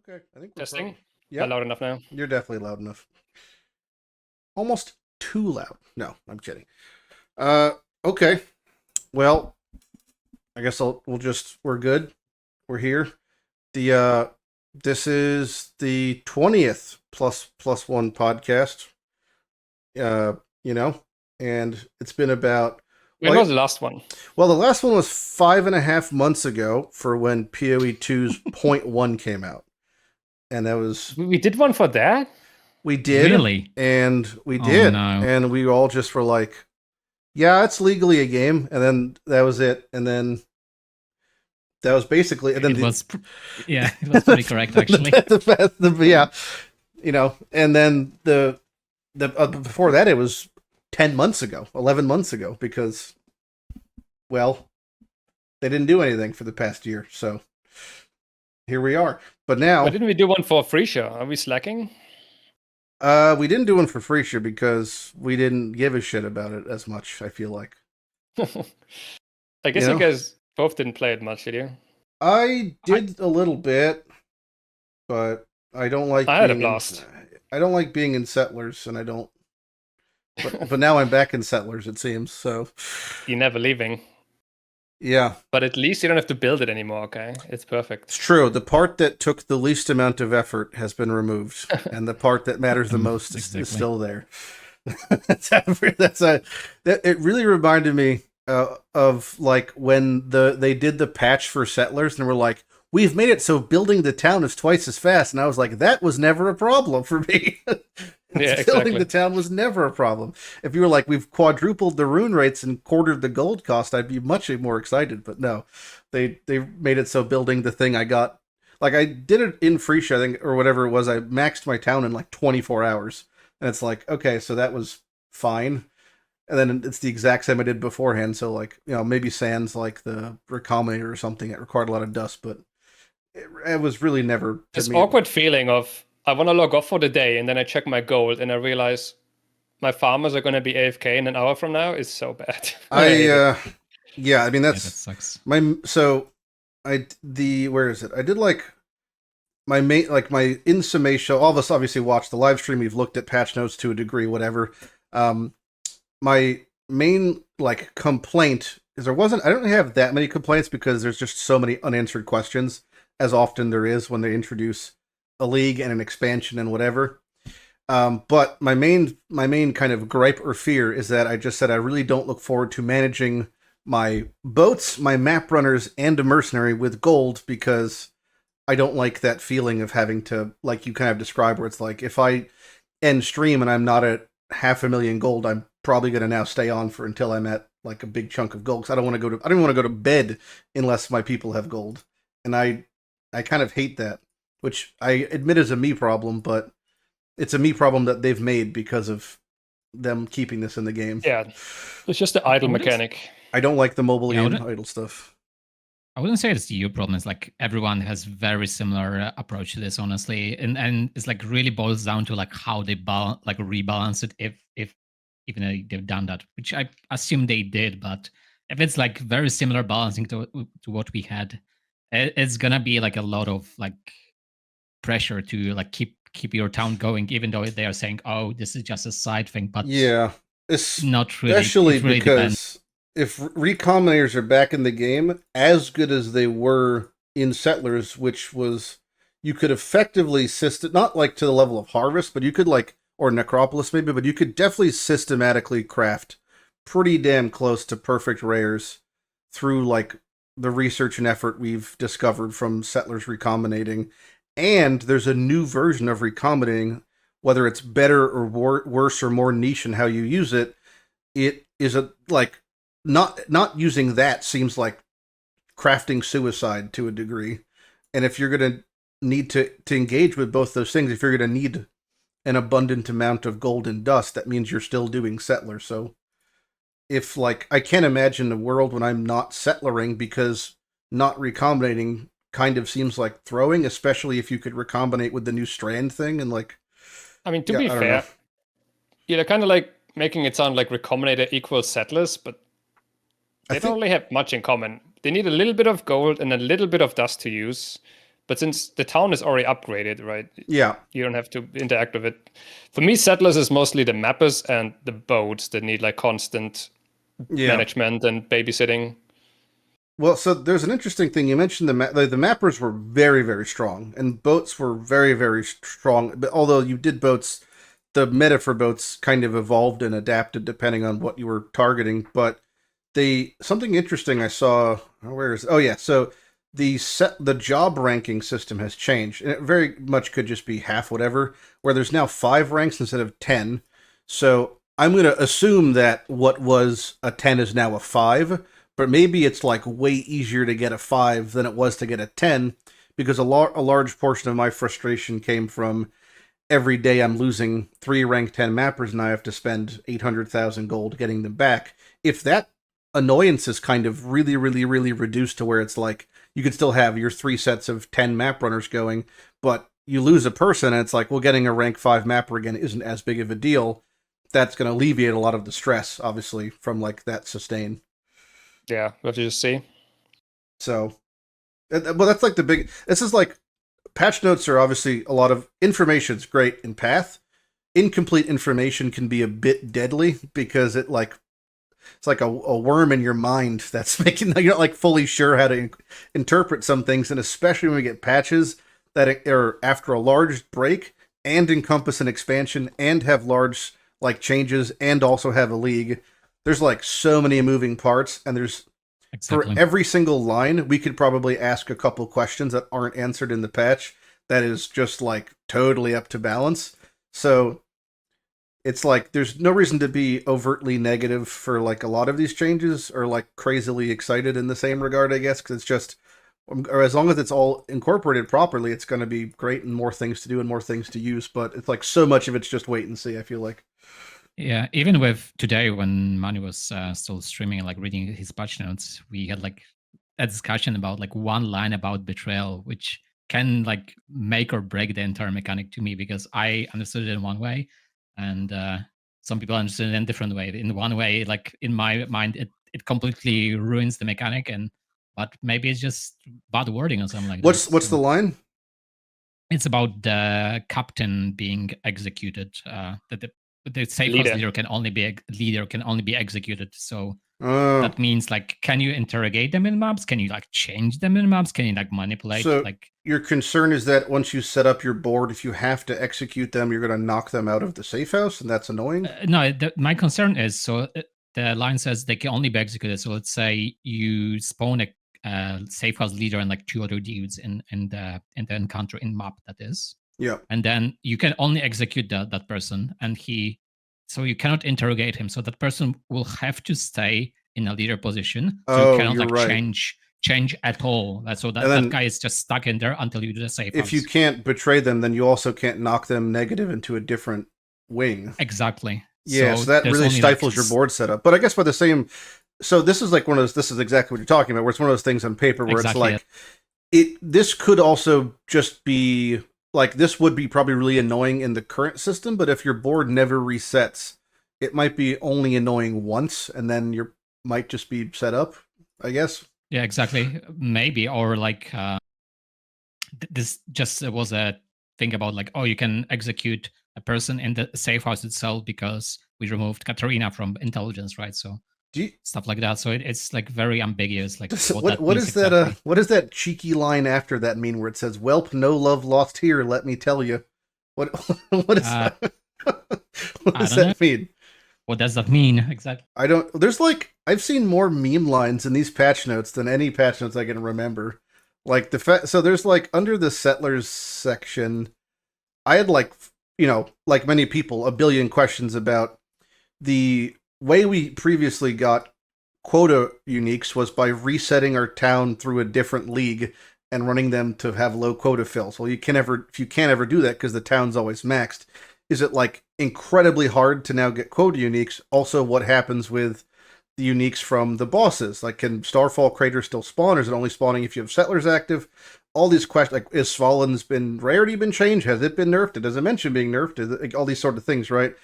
Okay, I think we're Testing? Yeah, Loud enough now? you're definitely loud enough. Almost too loud. No, I'm kidding. Okay. Well, I guess we're good. We're here. This is the 20th plus one podcast. Uh, you know, and it's been about. When was the last one? Well, the last one was 5.5 months ago for when PoE 2's .1 came out. And that was... We did one for that? We did. Really? And we did. No. And we all just were like, yeah, it's legally a game. And then that was it. And then that was basically... And then it was pretty correct, actually. Yeah. And then the before that, it was 10 months ago, 11 months ago, because, well, they didn't do anything for the past year. So here we are. But now... Why didn't we do one for Freesia? Are we slacking? We didn't do one for Freesia because we didn't give a shit about it as much, I feel like. I guess you guys both didn't play it much, did you? I did a little bit, but I don't like... I had a blast. I don't like being in Settlers, and I don't... But now I'm back in Settlers, it seems, so... You're never leaving. Yeah. But at least you don't have to build it anymore, okay? It's perfect. It's true. The part that took the least amount of effort has been removed, and the part that matters the most is still there. It really reminded me of like when they did the patch for Settlers, and we're like, we've made it so building the town is twice as fast, and I was like, that was never a problem for me. Yeah, Building the town was never a problem. If you were like, we've quadrupled the rune rates and quartered the gold cost, I'd be much more excited. But no, they made it so building the thing I got, like I did it in Freesia, I think, or whatever it was. I maxed my town in like 24 hours, and it's like, okay, so that was fine. And then it's the exact same I did beforehand. So like, maybe sans like the Recombinator or something, it required a lot of dust, but it was really never. This awkward feeling of, I want to log off for the day, and then I check my gold, and I realize my farmers are going to be AFK in an hour from now is so bad. Yeah, I mean that sucks. Where is it? I did like my in summation. All of us obviously watched the live stream. We've looked at patch notes to a degree, whatever. My main like complaint is I don't have that many complaints because there's just so many unanswered questions, as often there is when they introduce a league and an expansion and whatever. But my main kind of gripe or fear is that I just said I really don't look forward to managing my boats, my map runners, and a mercenary with gold, because I don't like that feeling of having to, like you kind of described, where it's like, if I end stream and I'm not at 500,000 gold, I'm probably going to now stay on for until I'm at like a big chunk of gold, because I don't even want to go to bed unless my people have gold. And I kind of hate that, which I admit is a me problem, but it's a me problem that they've made because of them keeping this in the game. Yeah, it's just the idle mechanic. I don't like the mobile idle stuff. I wouldn't say it's your problem. It's like everyone has very similar approach to this, honestly, and it's like really boils down to like how they rebalance it, if even though they've done that, which I assume they did. But if it's like very similar balancing to what we had, it's gonna be like a lot of like pressure to like keep your town going, even though they are saying, oh, this is just a side thing. But yeah, it's not really, especially because if recombinators are back in the game as good as they were in Settlers, which was, you could effectively not like to the level of Harvest, but you could like, or Necropolis maybe, but you could definitely systematically craft pretty damn close to perfect rares through like the research and effort we've discovered from Settlers recombinating. And there's a new version of recombinating, whether it's better or worse or more niche in how you use it. It is not using that seems like crafting suicide to a degree. And if you're going to need to engage with both those things, if you're going to need an abundant amount of gold and dust, that means you're still doing Settler. So if like, I can't imagine a world when I'm not settlering, because not recombinating kind of seems like throwing, especially if you could recombinate with the new strand thing. And like, I mean, to be fair, they're kind of like making it sound like recombinator equals settlers, but they don't really have much in common. They need a little bit of gold and a little bit of dust to use, But since the town is already upgraded, right? Yeah. You don't have to interact with it. For me, settlers is mostly the mappers and the boats that need like constant management and babysitting. Well, so there's an interesting thing. You mentioned the mappers were very, very strong, and boats were very, very strong. But although you did boats, the meta for boats kind of evolved and adapted depending on what you were targeting. But something interesting I saw. So the job ranking system has changed, and it very much could just be half whatever. Where there's now 5 ranks instead of 10. So I'm going to assume that what was a 10 is now a 5. But maybe it's like way easier to get a 5 than it was to get a 10, because a large portion of my frustration came from every day I'm losing 3 rank 10 mappers and I have to spend 800,000 gold getting them back. If that annoyance is kind of really, really, really reduced to where it's like you could still have your 3 sets of 10 map runners going, but you lose a person and it's like, well, getting a rank 5 mapper again isn't as big of a deal. That's going to alleviate a lot of the stress, obviously, from like that sustain. Yeah, what did you see? So, well, that's like this is like, patch notes are obviously a lot of information's great in Path. Incomplete information can be a bit deadly because it's like a worm in your mind that's making, you're not like fully sure how to interpret some things. And especially when we get patches that are after a large break and encompass an expansion and have large like changes and also have a league. There's like so many moving parts, and there's for every single line, we could probably ask a couple questions that aren't answered in the patch. That is just like totally up to balance. So it's like there's no reason to be overtly negative for like a lot of these changes, or like crazily excited in the same regard, I guess, because it's just, or as long as it's all incorporated properly, it's going to be great and more things to do and more things to use. But it's like so much of it's just wait and see, I feel like. Yeah, even with today when Manni was still streaming and like reading his patch notes, we had like a discussion about like one line about betrayal, which can like make or break the entire mechanic to me, because I understood it in one way, and some people understood it in a different way. In one way, like in my mind, it completely ruins the mechanic, but maybe it's just bad wording or something like that. What's the line? It's about the captain being executed. That the safe house leader can only be executed. So that means like, can you interrogate them in maps? Can you like change them in maps? Can you like manipulate? So like your concern is that once you set up your board, if you have to execute them, you're going to knock them out of the safe house, and that's annoying. No, my concern is, so the line says they can only be executed. So let's say you spawn a safe house leader and like 2 other dudes in the encounter in map, that is. Yeah. And then you can only execute that person, and so you cannot interrogate him. So that person will have to stay in a leader position. So you cannot like change at all. So that guy is just stuck in there until you do the safe house. If you can't betray them, then you also can't knock them negative into a different wing. Exactly. Yeah, so that really stifles your board setup. But I guess by the same, so this is like one of those, this is exactly what you're talking about, where it's one of those things on paper where it's like, this could also just be, like, this would be probably really annoying in the current system, but if your board never resets, it might be only annoying once, and then you might just be set up, I guess. Yeah, exactly. Maybe, or like, this just was a thing about like, oh, you can execute a person in the safe house itself because we removed Katarina from intelligence, right? So stuff like that. So it's like very ambiguous. Like what is that? Exactly. What does that cheeky line after that mean, where it says, "Welp, no love lost here. Let me tell you." What is that? What does that mean? What does that mean exactly? I don't. There's like, I've seen more meme lines in these patch notes than any patch notes I can remember. Like so there's like under the settlers section, I had like, like many people, a billion questions about the way we previously got quota uniques was by resetting our town through a different league and running them to have low quota fills. Well, if you can't ever do that because the town's always maxed, is it like incredibly hard to now get quota uniques? Also, what happens with the uniques from the bosses? Like, can Starfall Crater still spawn, or is it only spawning if you have settlers active? All these questions, like, is Svalin's rarity been changed? Has it been nerfed? It doesn't mention being nerfed. Like, all these sort of things, right?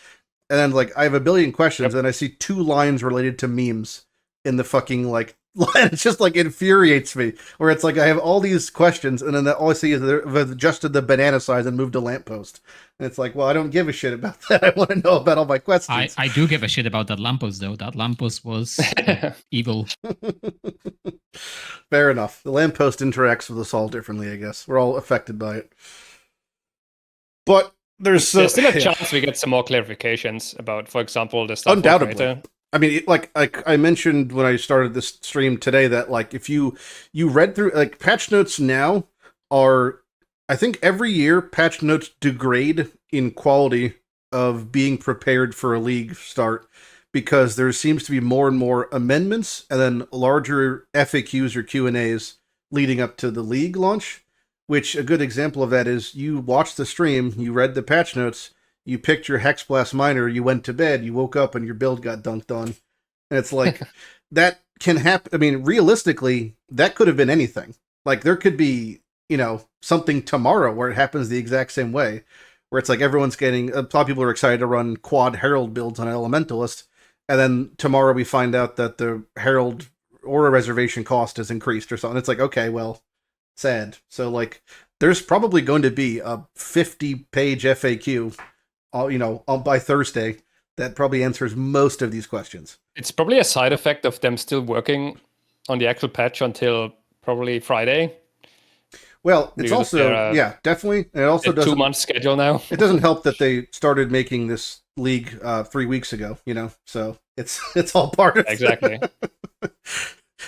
And then, like, I have a billion questions, and I see 2 lines related to memes in the fucking, like, It just like infuriates me. Where it's like I have all these questions, and then all I see is they've adjusted the banana size and moved a lamppost. And it's like, well, I don't give a shit about that. I want to know about all my questions. I do give a shit about that lamppost though. That lamppost was evil. Fair enough. The lamppost interacts with us all differently, I guess. We're all affected by it. But there's still a chance we get some more clarifications about, for example, the stuff. Undoubtedly. I mean, like I mentioned when I started this stream today that like if you read through like patch notes now are, I think every year patch notes degrade in quality of being prepared for a league start because there seems to be more and more amendments and then larger FAQs or Q&As leading up to the league launch, which a good example of that is you watched the stream, you read the patch notes, you picked your Hexblast Miner, you went to bed, you woke up and your build got dunked on. And it's like, that can happen. I mean, realistically, that could have been anything. Like there could be, you know, something tomorrow where it happens the exact same way, where it's like everyone's getting, a lot of people are excited to run quad Herald builds on Elementalist, and then tomorrow we find out that the Herald Aura reservation cost has increased or something. It's like, okay, well, sad. So like, there's probably going to be a 50-page FAQ, you know, by Thursday that probably answers most of these questions. It's probably a side effect of them still working on the actual patch until probably Friday. Well, it's also, yeah, definitely. It also doesn't, 2 month schedule now. It doesn't help that they started making this league 3 weeks ago, you know, so it's all part of exactly.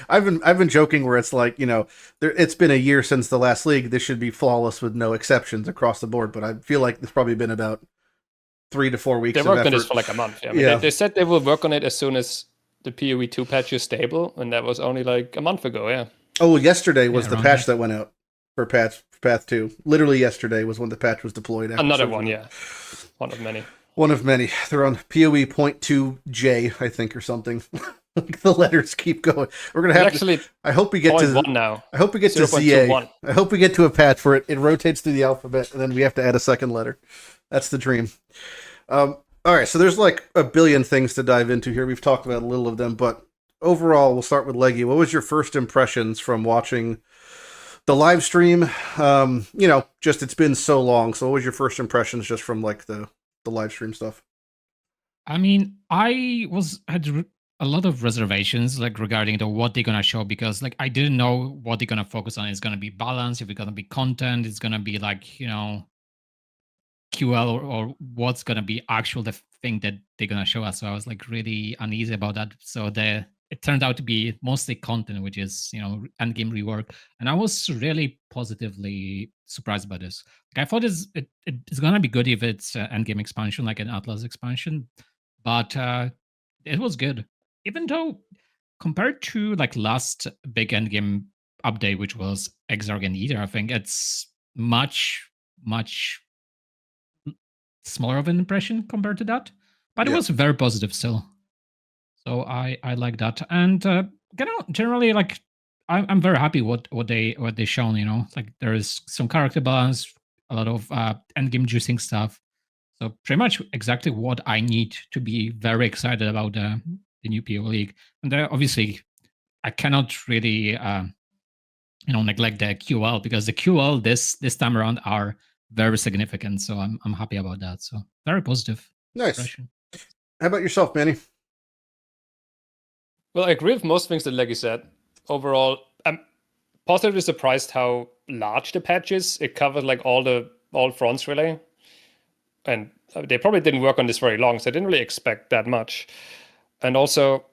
I've been joking where it's like, you know, it's been a year since the last league. This should be flawless with no exceptions across the board, but I feel like it's probably been about 3 to 4 weeks. They worked on this for like a month. I mean, yeah. They said they will work on it as soon as the PoE 2 patch is stable, and that was only like a month ago. Yeah. Oh, yesterday was the patch that went out for Path 2. Literally yesterday was when the patch was deployed. Another one, yeah. One of many. One of many. They're on PoE 0.2J, I think, or something. The letters keep going. We're gonna have actually. I hope we get to one now. I hope we get to ZA. I hope we get to a patch where it rotates through the alphabet, and then we have to add a second letter. That's the dream. All right, so there's like a billion things to dive into here. We've talked about a little of them, but overall, we'll start with Legi. What was your first impressions from watching the live stream? You know, just it's been so long. So, what was your first impressions just from like the live stream stuff? I mean, I had a lot of reservations like regarding what they're gonna show, because like I didn't know what they're gonna focus on. It's gonna be balance, if it's gonna be content, it's gonna be like, you know, QL or what's gonna be actual the thing that they're gonna show us. So I was like really uneasy about that. So it turned out to be mostly content, which is, you know, endgame rework, and I was really positively surprised by this. Like I thought it's gonna be good if it's endgame expansion, like an Atlas expansion, but it was good. Even though compared to like last big endgame update, which was Exile and Ether, I think it's much smaller of an impression compared to that. But it was very positive still. So I like that. And generally, like I'm very happy what they shown. You know, like there is some character balance, a lot of endgame juicing stuff. So pretty much exactly what I need to be very excited about the new PO League. And obviously, I cannot really you know, neglect the QL, because the QL this time around are very significant. So I'm happy about that. So very positive. Nice. Impression. How about yourself, Manny? Well, I agree with most things that Legi said. Overall, I'm positively surprised how large the patch is. It covered like all fronts really. And they probably didn't work on this very long, so I didn't really expect that much. And also,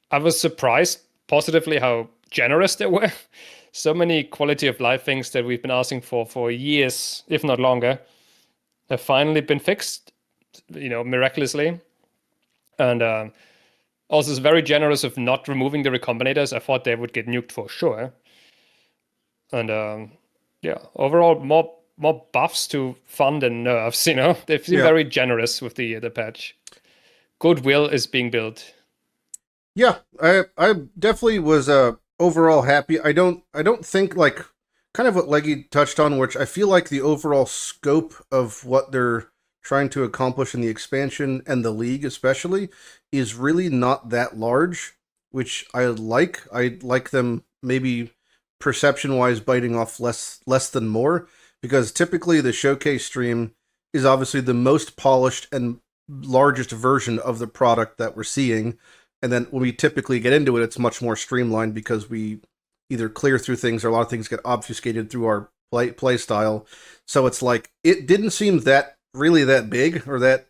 I was surprised positively how generous they were. So many quality of life things that we've been asking for years, if not longer, have finally been fixed, you know, miraculously. And also, it's very generous of not removing the recombinators. I thought they would get nuked for sure. And yeah, overall, more buffs to fun than nerfs, you know? They've been very generous with the patch. Goodwill is being built. Yeah, I definitely was overall happy. I don't think, like, kind of what Legi touched on, which I feel like the overall scope of what they're trying to accomplish in the expansion and the league especially is really not that large. which I like. I like them maybe perception-wise biting off less than more, because typically the showcase stream is obviously the most polished and largest version of the product that we're seeing. And then when we typically get into it, it's much more streamlined because we either clear through things or a lot of things get obfuscated through our play style. So it's like, it didn't seem that really that big or that,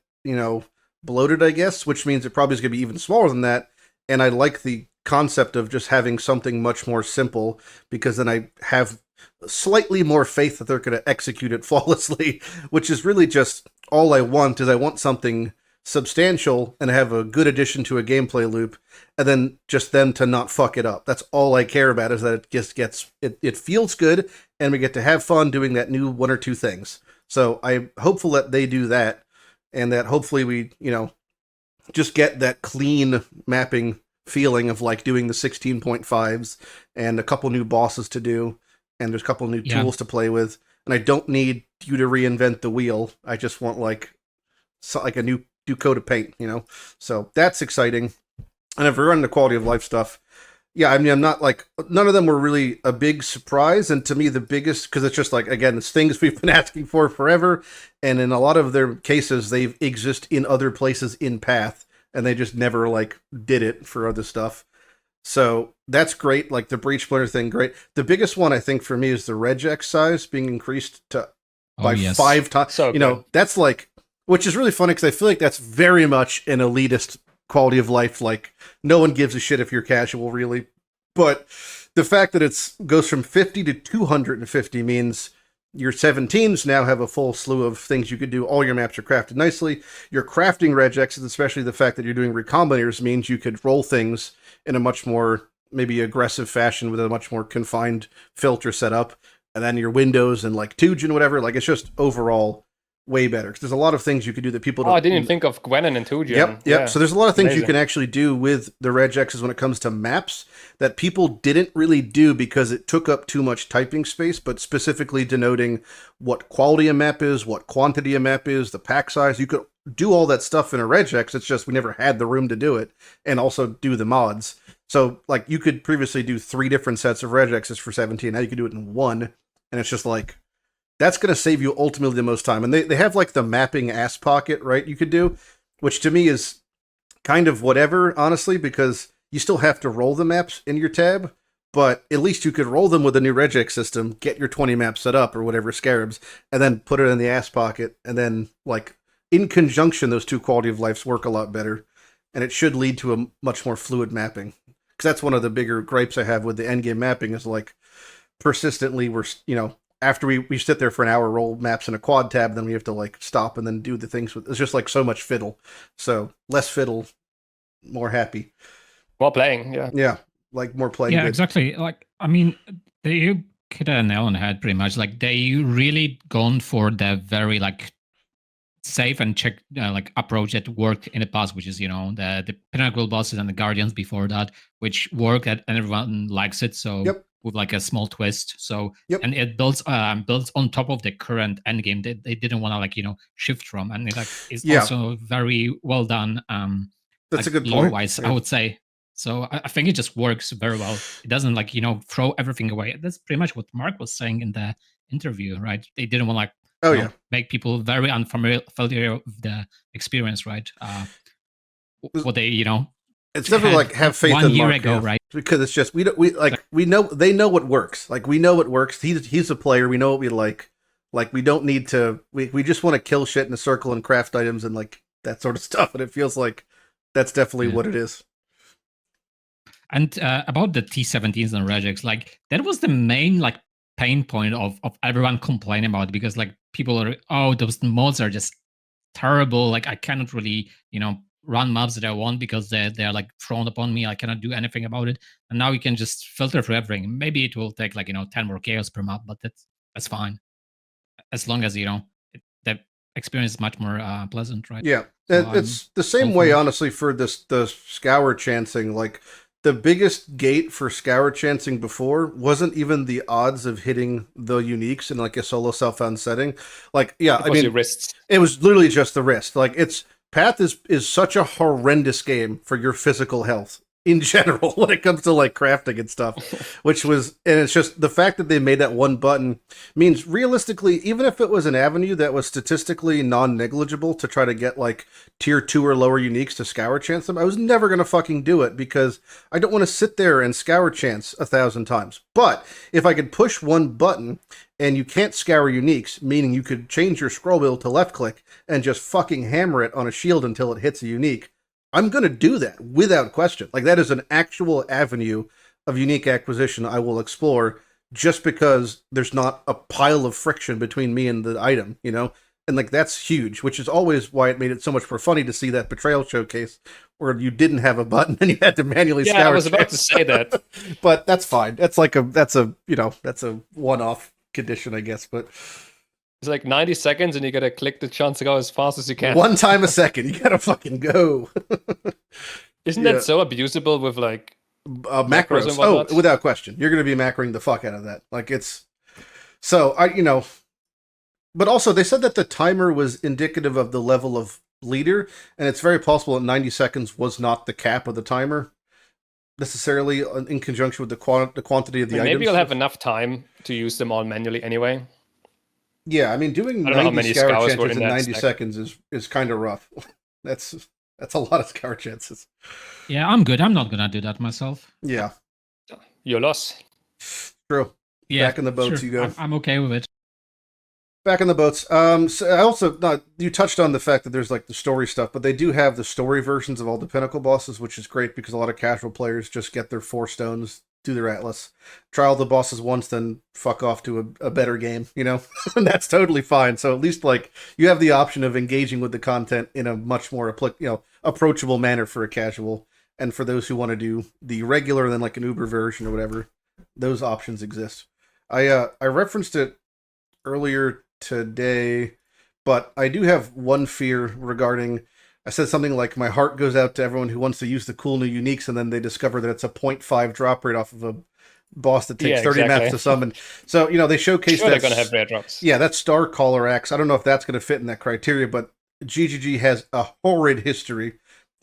bloated, I guess, which means it probably is going to be even smaller than that. And I like the concept of just having something much more simple, because then I have slightly more faith that they're going to execute it flawlessly, which is really just all I want. Is I want something substantial and have a good addition to a gameplay loop, and then just them to not fuck it up. That's all I care about, is that it just it feels good and we get to have fun doing that new one or two things. So I'm hopeful that they do that, and that hopefully we, just get that clean mapping feeling of like doing the 16.5s and a couple new bosses to do, and there's a couple new tools to play with. And I don't need you to reinvent the wheel. I just want like a new coat of paint, So that's exciting. And if we're running the quality of life stuff, yeah, I mean, I'm not like, none of them were really a big surprise. And to me, the biggest, because it's just like, again, it's things we've been asking for forever. And in a lot of their cases, they exist in other places in Path, and they just never like did it for other stuff. So that's great. Like the breach splinter thing, great. The biggest one I think for me is the regex size being increased to by 5 times. So that's like, which is really funny, because I feel like that's very much an elitist quality of life. Like, no one gives a shit if you're casual, really. But the fact that it goes from 50 to 250 means your 17s now have a full slew of things you could do. All your maps are crafted nicely. Your crafting regexes, especially the fact that you're doing recombinators, means you could roll things in a much more maybe aggressive fashion with a much more confined filter setup. And then your windows and like Tujin and whatever, like it's just overall way better, because there's a lot of things you could do that people don't. I didn't think of Gwenin and Tujin. Yep. Yeah. So there's a lot of things you can actually do with the regexes when it comes to maps that people didn't really do because it took up too much typing space, but specifically denoting what quality a map is, what quantity a map is, the pack size. You could do all that stuff in a regex. It's just we never had the room to do it, and also do the mods. So like you could previously do 3 different sets of regexes for 17. Now you can do it in one, and it's just like, that's going to save you ultimately the most time. And they have like the mapping ass pocket, right? You could do, which to me is kind of whatever, honestly, because you still have to roll the maps in your tab, but at least you could roll them with a new regex system, get your 20 maps set up or whatever scarabs, and then put it in the ass pocket. And then like in conjunction, those two quality of lives work a lot better. And it should lead to a much more fluid mapping. Because that's one of the bigger gripes I have with the endgame mapping, is like persistently we're, after we sit there for an hour, roll maps in a quad tab, then we have to like stop and then do the things with. It's just like so much fiddle. So less fiddle, more happy. More playing, yeah. Yeah, like more playing. Yeah, good. exactly. Like, I mean, you hit a nail on the head pretty much. Like they really gone for the very like safe and check like approach that worked in the past, which is the pinnacle bosses and the guardians before that, which work and everyone likes it. So. Yep. With like a small twist, and it builds on top of the current endgame. They didn't want to shift from, and it's also very well done. That's a good point. Lore-wise, I would say. So I think it just works very well. It doesn't throw everything away. That's pretty much what Mark was saying in the interview, right? They didn't want make people very unfamiliar with the experience, right? What they It's never like have faith 1 in year Mark, ago, right? Because it's just we know they know what works. Like we know what works. He's a player. We know what we like. Like we don't need to. We just want to kill shit in a circle and craft items and like that sort of stuff. And it feels like that's definitely what it is. And about the T17s and regex, like that was the main like pain point of everyone complaining about it, because like people are those mods are just terrible. Like I cannot really run maps that I want because they're like thrown upon me. I cannot do anything about it. And now you can just filter through everything. Maybe it will take 10 more chaos per map, but that's fine. As long as, the experience is much more pleasant, right? Yeah. So it's the same way, honestly, for the scour chancing. Like the biggest gate for scour chancing before wasn't even the odds of hitting the uniques in like a solo self-found setting. Like, yeah, I mean, wrists. It was literally just the wrist. Like Path is such a horrendous game for your physical health. in general when it comes to like crafting and stuff, which was, and it's just the fact that they made that one button means realistically, even if it was an avenue that was statistically non-negligible to try to get like tier 2 or lower uniques to scour chance them, I was never going to fucking do it because I don't want to sit there and scour chance 1,000 times. But if I could push one button and you can't scour uniques, meaning you could change your scroll wheel to left click and just fucking hammer it on a shield until it hits a unique, I'm going to do that without question. Like, that is an actual avenue of unique acquisition I will explore just because there's not a pile of friction between me and the item, you know? And, like, that's huge, which is always why it made it so much more funny to see that Betrayal showcase where you didn't have a button and you had to manually scour. Yeah, I was about to say that. But that's fine. That's like that's a one-off condition, I guess, but... It's like 90 seconds and you gotta click the chance to go as fast as you can. One time a second, you gotta fucking go. Isn't that so abusable with like macros? And whatnot? Oh, without question. You're gonna be macroing the fuck out of that. Like, it's... So, But also, they said that the timer was indicative of the level of leader, and it's very possible that 90 seconds was not the cap of the timer, necessarily in conjunction with the quantity of the items. Maybe you'll have enough time to use them all manually anyway. Yeah, I mean, doing 90 scour chances in 90 seconds is kind of rough. That's a lot of scour chances. Yeah, I'm good. I'm not gonna do that myself. Yeah. Your loss. True. Yeah, back in the boats sure. you go. I'm okay with it. Back in the boats. So I also, you touched on the fact that there's like the story stuff, but they do have the story versions of all the pinnacle bosses, which is great because a lot of casual players just get their 4 stones, do their atlas, try all the bosses once, then fuck off to a better game, you know? And that's totally fine. So at least like you have the option of engaging with the content in a much more approachable manner for a casual. And for those who want to do the regular, then like an Uber version or whatever, those options exist. I referenced it earlier today, but I do have one fear regarding, I said something like, my heart goes out to everyone who wants to use the cool new uniques, and then they discover that it's a 0.5 drop rate off of a boss that takes 30 maps to summon. So, they showcase that. They're going to have rare drops. Yeah, that Star Caller axe. I don't know if that's going to fit in that criteria, but GGG has a horrid history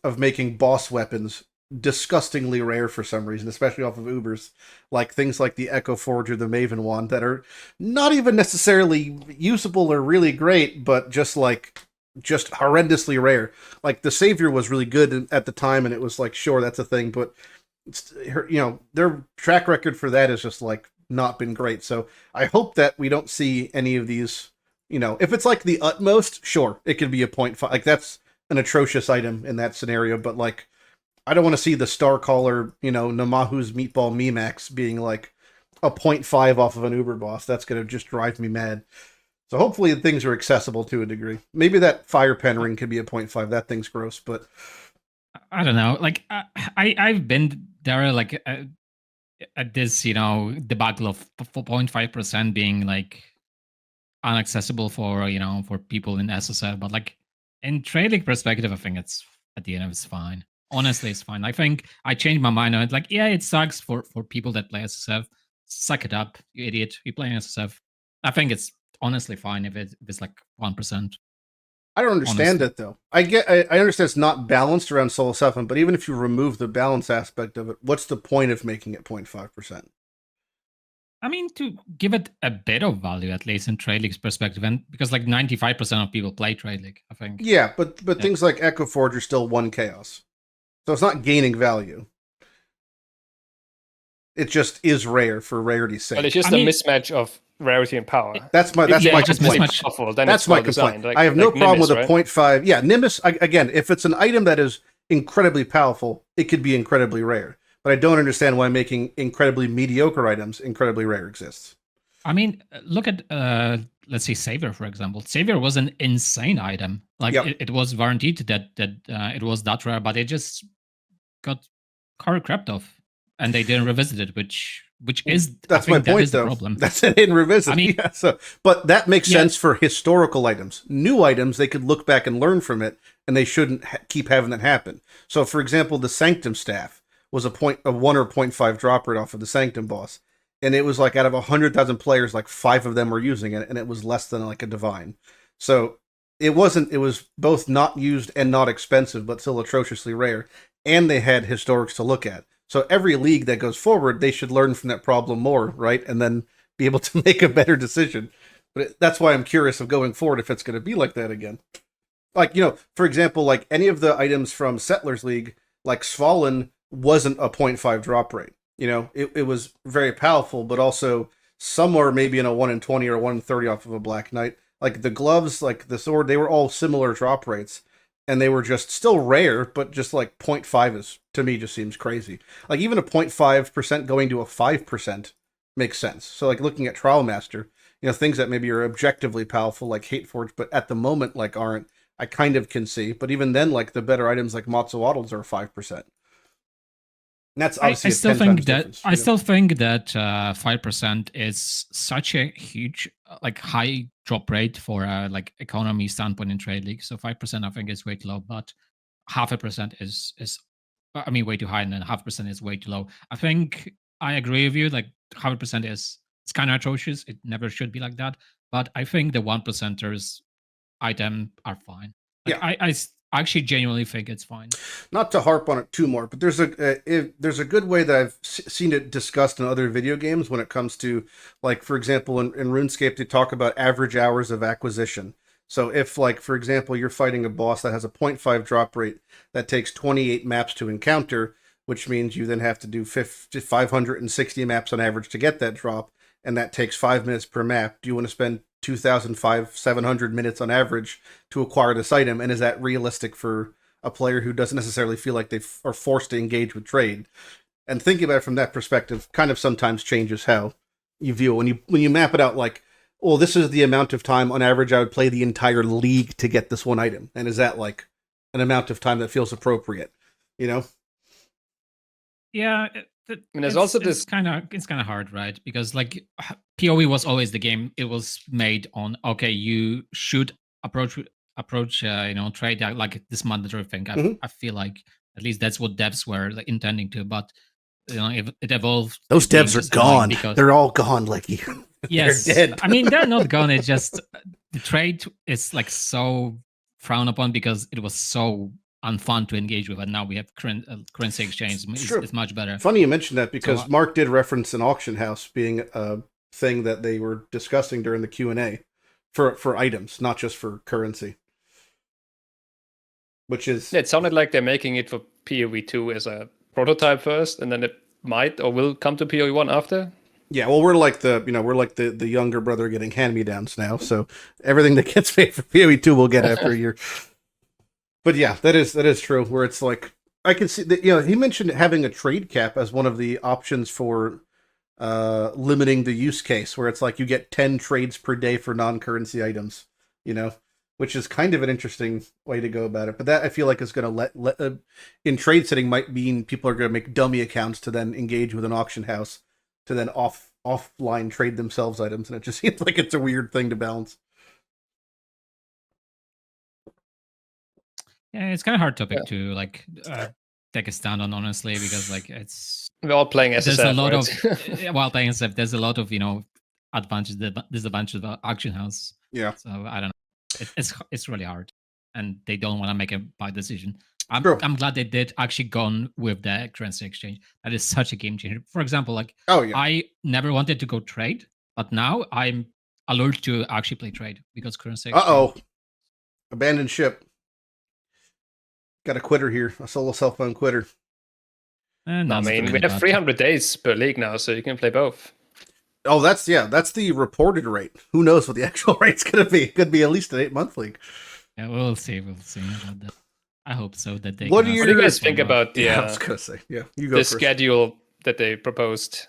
of making boss weapons disgustingly rare for some reason, especially off of Ubers, like things like the Echo Forge or the Maven Wand that are not even necessarily usable or really great, but just horrendously rare. Like the Savior was really good at the time, and it was like, sure, that's a thing, but it's, their track record for that has just like not been great. So I hope that we don't see any of these. If it's like the utmost, sure, it could be a 0.5. Like that's an atrocious item in that scenario, but like, I don't want to see the Star Caller, Namahu's Meatball Memax being like a 0.5 off of an Uber boss. That's going to just drive me mad. So hopefully things are accessible to a degree. Maybe that Fire Pen ring could be a 0.5. That thing's gross, but... I don't know. Like, I've been there, like, at this, debacle of 4.5% being, like, inaccessible for people in SSF. But, like, in trading perspective, I think it's, at the end, it's fine. Honestly, it's fine. I think I changed my mind on it. Like, yeah, it sucks for people that play SSF. Suck it up, you idiot. You play SSF. I think it's honestly fine if it's like 1%. I don't understand it though. I understand it's not balanced around Soul 7, but even if you remove the balance aspect of it, what's the point of making it 0.5%? I mean, to give it a bit of value, at least in Trade League's perspective, and because like 95% of people play Trade League, I think. Yeah, but things like Echo Forge are still 1 chaos. So it's not gaining value. It just is rare for rarity's sake. But it's just a mismatch of rarity and power. That's my complaint. Powerful, that's my complaint. I have no problem with a 0.5. Yeah, Nimbus, again, if it's an item that is incredibly powerful, it could be incredibly rare. But I don't understand why making incredibly mediocre items incredibly rare exists. I mean, look at, let's say, Savior, for example. Savior was an insane item. Like, it was guaranteed that it was that rare, but it just got crapped off. And they didn't revisit it, which is that's my point, though. Problem. That's it in revisit. I mean, but that makes sense for historical items. New items, they could look back and learn from it, and they shouldn't keep having that happen. So, for example, the Sanctum Staff was a 1 or 0.5 drop rate off of the Sanctum boss, and it was like out of 100,000 players, like 5 of them were using it, and it was less than like a divine. So it was both not used and not expensive, but still atrociously rare. and they had historics to look at. So every league that goes forward, they should learn from that problem more, right? And then be able to make a better decision. But that's why I'm curious of going forward if it's going to be like that again. Like, for example, like any of the items from Settlers League, like Svalin wasn't a 0.5 drop rate. It was very powerful, but also somewhere maybe in a 1 in 20 or 1 in 30 off of a Black Knight. Like the gloves, like the sword, they were all similar drop rates. And they were just still rare, but just like 0.5 is, to me, just seems crazy. Like even a 0.5% going to a 5% makes sense. So like looking at Trial Master, things that maybe are objectively powerful like Hateforge, but at the moment like aren't, I kind of can see. But even then, like the better items like Mozzwaddles are 5%. And that's obviously I still think that I still think that 5% is such a huge, like high drop rate for like economy standpoint in Trade League. So 5% I think is way too low, but 0.5% is I mean way too high, and then 0.5% is way too low. I think I agree with you. Like 0.5% it's kind of atrocious. It never should be like that. But I think the 1%ers item are fine. Like, yeah, I actually genuinely think it's fine. Not to harp on it too more, but there's a good way that I've seen it discussed in other video games when it comes to, like, for example, in RuneScape, they talk about average hours of acquisition. So if, like, for example, you're fighting a boss that has a 0.5 drop rate that takes 28 maps to encounter, which means you then have to do 560 maps on average to get that drop, and that takes 5 minutes per map. Do you want to spend 2,700 minutes on average to acquire this item? And is that realistic for a player who doesn't necessarily feel like they are forced to engage with trade? And thinking about it from that perspective kind of sometimes changes how you view it. When you map it out like, well, this is the amount of time on average I would play the entire league to get this one item. And is that like an amount of time that feels appropriate? Yeah. There's also this it's kind of hard, right? Because like PoE was always the game. It was made on, okay, you should approach trade like this mandatory thing. I feel like at least that's what devs were like, intending to, but if it evolved. Those devs are gone. They're all gone, Legi. Yes, they're dead. I mean they're not gone. It's just the trade is like so frowned upon because it was so unfun to engage with, and now we have currency exchange. It's much better. Funny you mentioned that because Mark did reference an auction house being a thing that they were discussing during the Q&A for items, not just for currency. Which is... It sounded like they're making it for PoE2 as a prototype first, and then it might or will come to PoE1 after. Yeah, well, we're like the younger brother getting hand-me-downs now, so everything that gets paid for PoE2 we'll get after a year. But yeah, that is true, where it's like, I can see that, he mentioned having a trade cap as one of the options for limiting the use case, where it's like you get 10 trades per day for non-currency items, which is kind of an interesting way to go about it. But that I feel like is going to let in trade setting might mean people are going to make dummy accounts to then engage with an auction house to then offline trade themselves items, and it just seems like it's a weird thing to balance. Yeah, it's kind of hard topic to like take a stand on, honestly, because like we're all playing SSF. There's a lot of while playing SSF. There's a lot of advantages, disadvantages of auction house. Yeah. So I don't know. It's really hard, and they don't want to make a bad decision. I'm glad they did actually gone with the currency exchange. That is such a game changer. For example, like I never wanted to go trade, but now I'm alert to actually play trade because currency exchange. Abandoned ship. Got a quitter here, a solo cell phone quitter. I mean, we have 300 days per league now, so you can play both. Oh, that's the reported rate. Who knows what the actual rate's going to be? It could be at least an 8-month league. Yeah, we'll see about that. I hope so. That they. What do you guys think about the? I was going to say, you go the first. schedule that they proposed.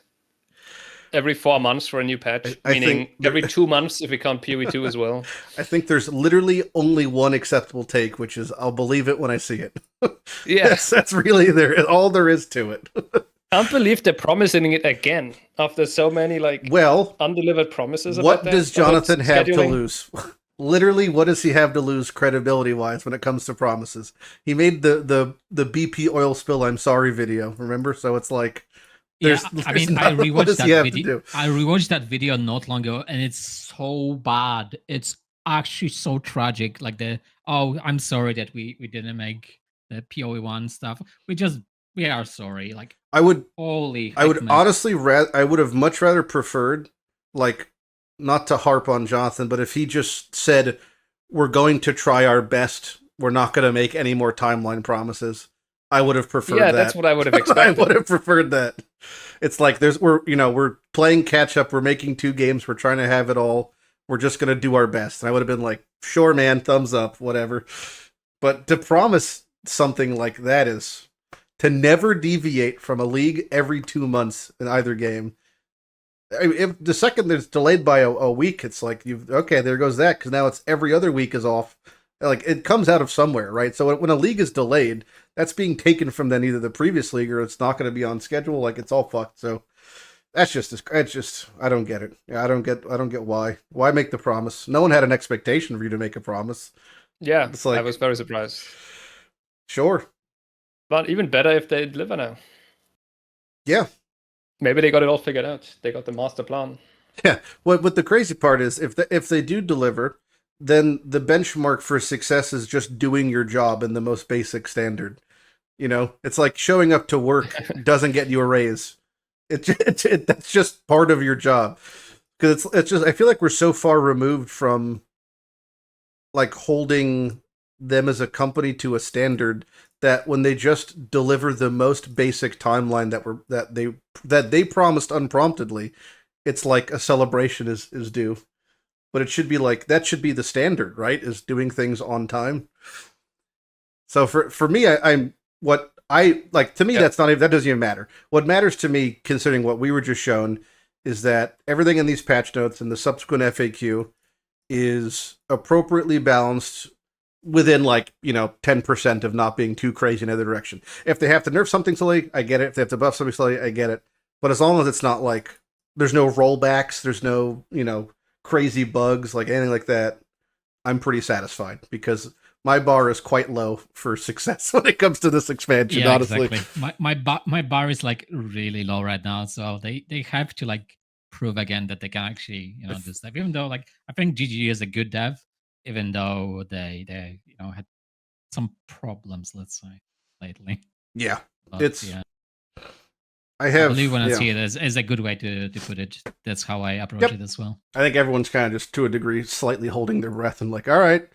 Every 4 months for a new patch, meaning every 2 months if we count PoE2 as well. I think there's literally only one acceptable take, which is I'll believe it when I see it. Yeah, that's really all there is to it. Can't believe they're promising it again after so many undelivered promises. What does Jonathan have to lose? Literally, what does he have to lose credibility-wise when it comes to promises? He made the BP oil spill I'm sorry video, remember? So it's like... I rewatched that video. I rewatched that video not long ago, and it's so bad. It's actually so tragic. Like I'm sorry that we didn't make the PO1 stuff. We are sorry. Like, I would holy, honestly I would have much rather preferred, like, not to harp on Jonathan, but if he just said, we're going to try our best, we're not going to make any more timeline promises, I would have preferred that. Yeah, that's what I would have expected. I would have preferred that. It's like we're playing catch up, we're making 2 games, we're trying to have it all, we're just going to do our best. And I would have been like, sure, man, thumbs up, whatever. But to promise something like that is to never deviate from a league every 2 months in either game. I mean, if the second there's delayed by a week, it's like, okay, there goes that, because now it's every other week is off. Like, it comes out of somewhere, right? So when a league is delayed, that's being taken from then either the previous league or it's not going to be on schedule. Like, it's all fucked. So it's just I don't get it. Yeah, I don't get why make the promise. No one had an expectation for you to make a promise. Yeah, it's like, I was very surprised. Sure, but even better if they deliver now. Yeah, maybe they got it all figured out. They got the master plan. Yeah. What the crazy part is, if they do deliver, then the benchmark for success is just doing your job in the most basic standard. You know, it's like showing up to work doesn't get you a raise. That's just part of your job. Because it's just, I feel like we're so far removed from like holding them as a company to a standard that when they just deliver the most basic timeline that they promised unpromptedly, it's like a celebration is due. But it should be like, that should be the standard, right? Is doing things on time. So for me, I'm what I like, to me, that doesn't even matter. What matters to me, considering what we were just shown, is that everything in these patch notes and the subsequent FAQ is appropriately balanced within, like, 10% of not being too crazy in either direction. If they have to nerf something slowly, I get it. If they have to buff something slowly, I get it. But as long as it's not like, there's no rollbacks, there's no, crazy bugs, like anything like that, I'm pretty satisfied, because my bar is quite low for success when it comes to this expansion, honestly. Exactly. My bar is like really low right now, so they have to like prove again that they can actually do stuff. Even though, like, I think GG is a good dev, even though they had some problems, let's say, lately. Yeah, but, I believe when I see it as a good way to put it. That's how I approach it as well. I think everyone's kind of just, to a degree, slightly holding their breath and like, all right,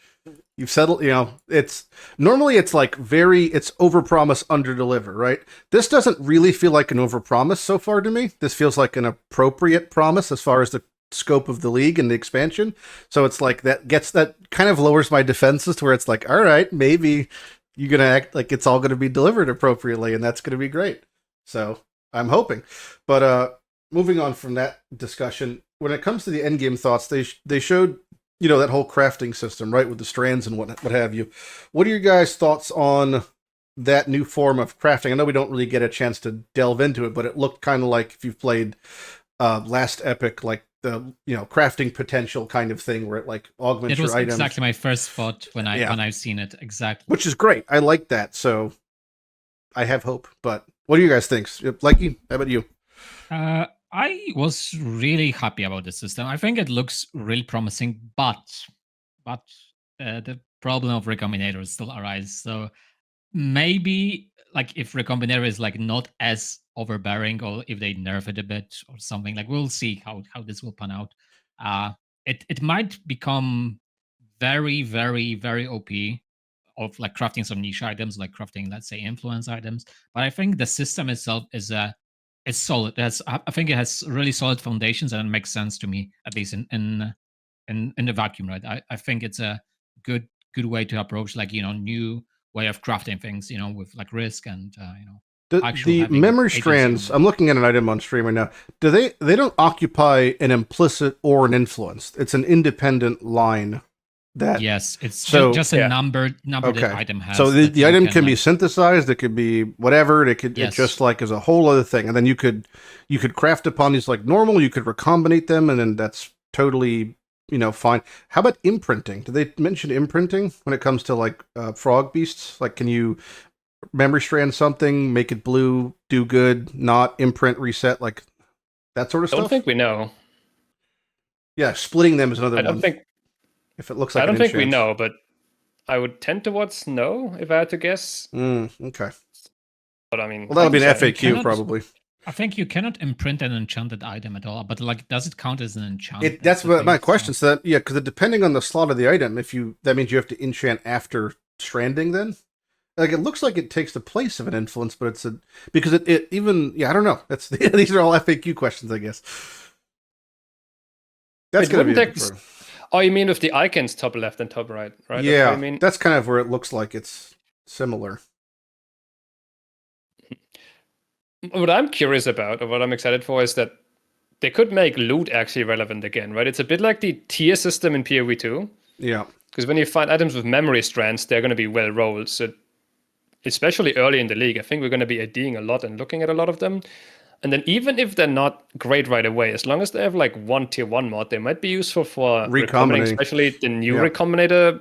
you've settled. It's normally it's like it's overpromise, underdeliver, right? This doesn't really feel like an overpromise so far to me. This feels like an appropriate promise as far as the scope of the league and the expansion. So it's like that kind of lowers my defenses to where it's like, all right, maybe you're gonna act like it's all gonna be delivered appropriately, and that's gonna be great. So I'm hoping. But moving on from that discussion, when it comes to the endgame thoughts, they showed, that whole crafting system, right, with the strands and what have you. What are your guys' thoughts on that new form of crafting? I know we don't really get a chance to delve into it, but it looked kind of like, if you've played Last Epic, like the crafting potential kind of thing, where it like augments your items. It was exactly my first thought when I've seen it. Exactly. Which is great. I like that. So I have hope. But what do you guys think? Legi, how about you? I was really happy about the system. I think it looks really promising, but the problem of Recombinator still arises. So maybe, like, if Recombinator is like not as overbearing, or if they nerf it a bit or something, like, we'll see how this will pan out. It might become very, very, very OP of like crafting some niche items, like crafting, let's say, influence items. But I think the system itself is solid. I think it has really solid foundations, and it makes sense to me, at least in the vacuum, right? I think it's a good way to approach, like, new way of crafting things, with like risk and the memory strands. I'm looking at an item on stream right now. Do they don't occupy an implicit or an influence? It's an independent line. Yes, it's just a number okay. that item has. So the item can be synthesized. It could be whatever. It just like is a whole other thing. And then you could craft upon these like normal. You could recombinate them, and then that's totally fine. How about imprinting? Do they mention imprinting when it comes to like frog beasts? Like, can you memory strand something, make it blue, do good, not imprint, reset, like that sort of stuff? I don't think we know. Yeah, splitting them is another one. I don't think if it looks like I don't think we know, but I would tend towards no if I had to guess. Okay. But I mean, Well, that'll be an like you said, FAQ probably. I think you cannot imprint an enchanted item at all. But like, does it count as an enchant? That's what my question. So that, yeah, because depending on the slot of the item, that means you have to enchant after stranding. Then, like, it looks like it takes the place of an influence, but because it even I don't know. These are all FAQ questions, I guess. That's gonna be. Oh, you mean with the icons top left and top right, right? Yeah, I mean, that's kind of where it looks like it's similar. What I'm curious about, or what I'm excited for, is that they could make loot actually relevant again, right? It's a bit like the tier system in PoE2. Yeah. Because when you find items with memory strands, they're going to be well rolled. So, especially early in the league, I think we're going to be IDing a lot and looking at a lot of them. And then even if they're not great right away, as long as they have like one tier 1 mod, they might be useful for recombinating, especially the new recombinator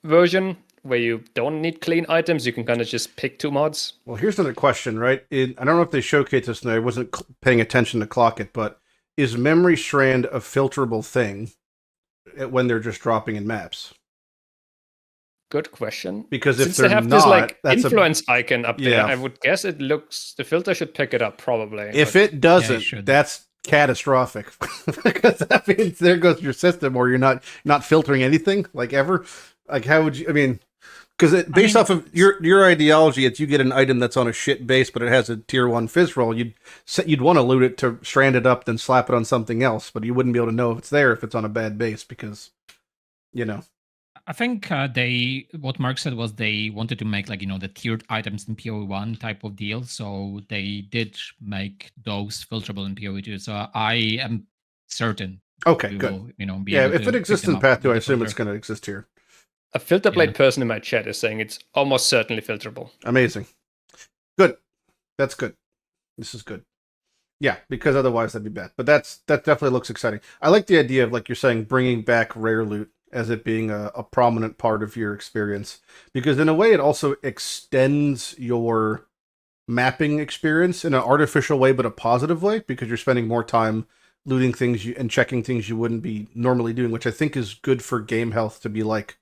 version, where you don't need clean items. You can kind of just pick 2 mods. Well, here's another question, right? I don't know if they showcased this, and I wasn't paying attention to clock it, but is memory strand a filterable thing when they're just dropping in maps? Good question. Because if Since they have not, this like influence icon up there, Yeah. I would guess the filter should pick it up probably. If it doesn't, that's catastrophic. Because that means there goes your system, or you're not filtering anything, like ever. Like, how would you? I mean, because based off of your ideology, it's you get an item that's on a shit base, but it has a tier 1 fizz roll. You'd want to loot it to strand it up, then slap it on something else, but you wouldn't be able to know if it's there if it's on a bad base, because I think what Mark said was they wanted to make, like, the tiered items in PoE1 type of deal. So they did make those filterable in PoE2. So I am certain. Okay, good. Will, be if it exists in Path 2, I assume it's going to exist here. A filter blade person in my chat is saying it's almost certainly filterable. Amazing. Good. That's good. This is good. Yeah, because otherwise that'd be bad. But that definitely looks exciting. I like the idea of, like you're saying, bringing back rare loot as it being a prominent part of your experience. Because in a way, it also extends your mapping experience in an artificial way, but a positive way, because you're spending more time looting things and checking things you wouldn't be normally doing, which I think is good for game health, to be like,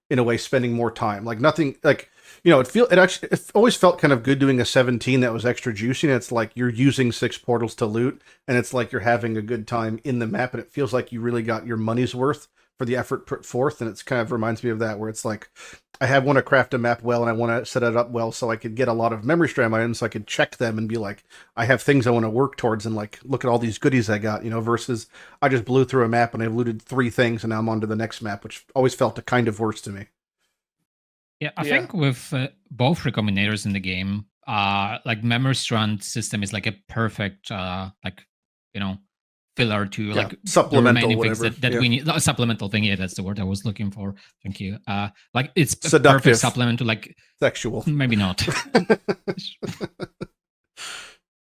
in a way, spending more time. Like, nothing, like, it always felt kind of good doing a 17 that was extra juicy, and it's like you're using 6 portals to loot, and it's like you're having a good time in the map, and it feels like you really got your money's worth for the effort put forth. And it's kind of reminds me of that, where it's like, I want to craft a map well, and I want to set it up well so I could get a lot of memory strand items, so I could check them and be like, I have things I want to work towards, and like, look at all these goodies I got, versus I just blew through a map and I've looted 3 things and now I'm on to the next map, which always felt a kind of worse to me. Yeah, I think with both recombinators in the game, like memory strand system is like a perfect, filler to like supplemental the remaining things that we need. A supplemental thing, yeah, that's the word I was looking for. Thank you. Like, it's a perfect supplement to, like, sexual. Maybe not.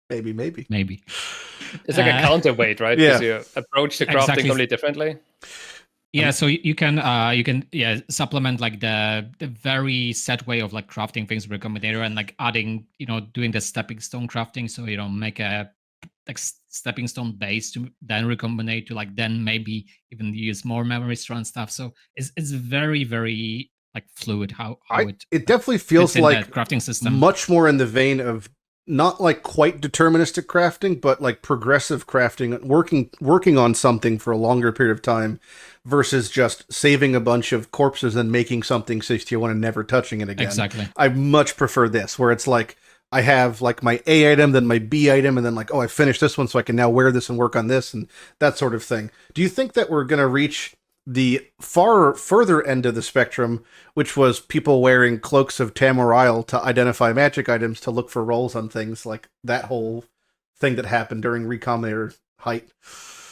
Maybe. It's like a counterweight, right? Yeah. Because you approach the crafting completely differently. Yeah, so you can supplement like the very set way of like crafting things with recombinator, and like adding, doing the stepping stone crafting. So make a like stepping stone base to then recombinate to, like, then maybe even use more memory strand stuff. So it's very, very like fluid how it definitely feels like crafting system, much more in the vein of not like quite deterministic crafting, but like progressive crafting, working on something for a longer period of time, versus just saving a bunch of corpses and making something 61 and never touching it again. Exactly. I much prefer this, where it's like, I have like my A item, then my B item, and then like, oh, I finished this one, so I can now wear this and work on this, and that sort of thing. Do you think that we're going to reach the further end of the spectrum, which was people wearing cloaks of Tamariel to identify magic items to look for rolls on things, like that whole thing that happened during Recombinator height?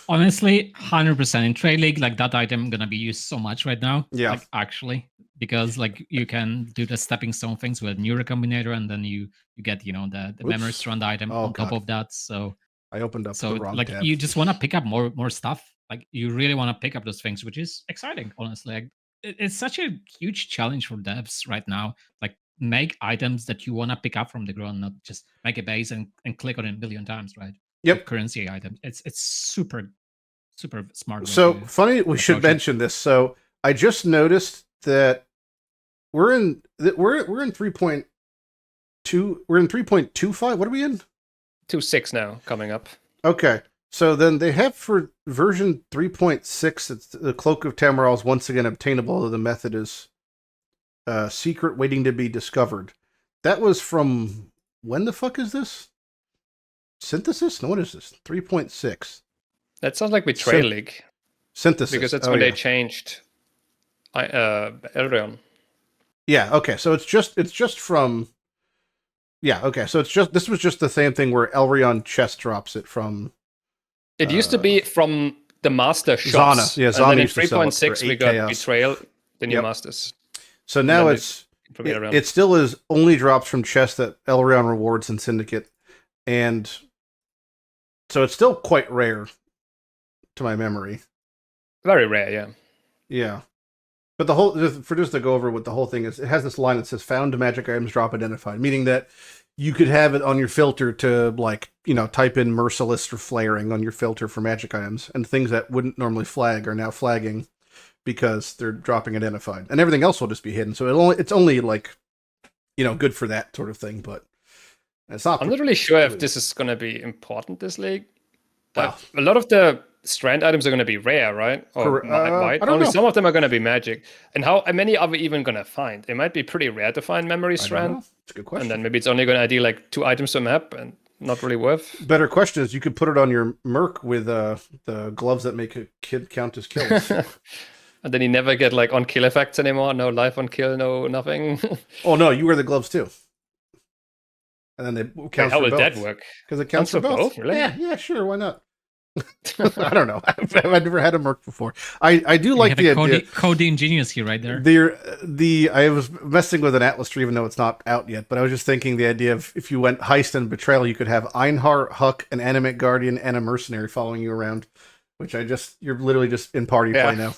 Honestly, 100% in Trade League, like that item gonna be used so much right now. Yeah. Like, actually, because like you can do the stepping stone things with new Recombinator, and then you get the memory strand item on top of that. So I opened up the wrong tab. You just want to pick up more stuff. Like, you really want to pick up those things, which is exciting, honestly. Like, it's such a huge challenge for devs right now. Like, make items that you want to pick up from the ground, not just make a base and click on it a billion times, right? Yep. Currency items. It's super smart. So funny we should mention this. So I just noticed that we're in 3.2. We're in 3.25. What are we in? 2.6 now coming up. Okay. So then they have for version 3.6, it's the Cloak of Tamriel is once again obtainable, although the method is secret waiting to be discovered. That was from, when the fuck is this? Synthesis? No, what is this? 3.6. That sounds like Betrayal League. Synthesis. Because that's when they changed Elrond. Yeah, okay. So it's just from... Yeah, okay. So this was just the same thing where Elrond chest drops it from... It used to be from the master shops. Zana. Yeah, Zana. And then in used to sell it 3.6 for we got chaos. Betrayal, the new masters. So now it still is only drops from chests that Elrond rewards in Syndicate. And so it's still quite rare to my memory. Very rare, yeah. Yeah. But the whole, for just to go over what the whole thing is, it has this line that says found magic items drop identified, meaning that you could have it on your filter to, like, you know, type in merciless or flaring on your filter for magic items, and things that wouldn't normally flag are now flagging because they're dropping identified, and everything else will just be hidden. So it's only like, you know, good for that sort of thing, but it's not. I'm not really sure if this is going to be important this league. Well, a lot of the strand items are going to to be rare, right? Or white. Only some of them are going to be magic. And how many are we even going to find? It might be pretty rare to find memory strand. That's a good question. And then maybe it's only going to ID like 2 items per map and not really worth. Better question is you could put it on your merc with the gloves that make a kid count as kills. And then you never get like on kill effects anymore. No life on kill, no nothing. Oh no, you wear the gloves too. And then they count. How will that work? Because it counts for both. Really? Yeah, sure. Why not? I don't know. I've never had a merc before. I do like the idea. Coding genius here, right there. I was messing with an Atlas tree, even though it's not out yet. But I was just thinking the idea of if you went heist and betrayal, you could have Einhar, Huck, an animate guardian, and a mercenary following you around. Which you're literally just in party play now.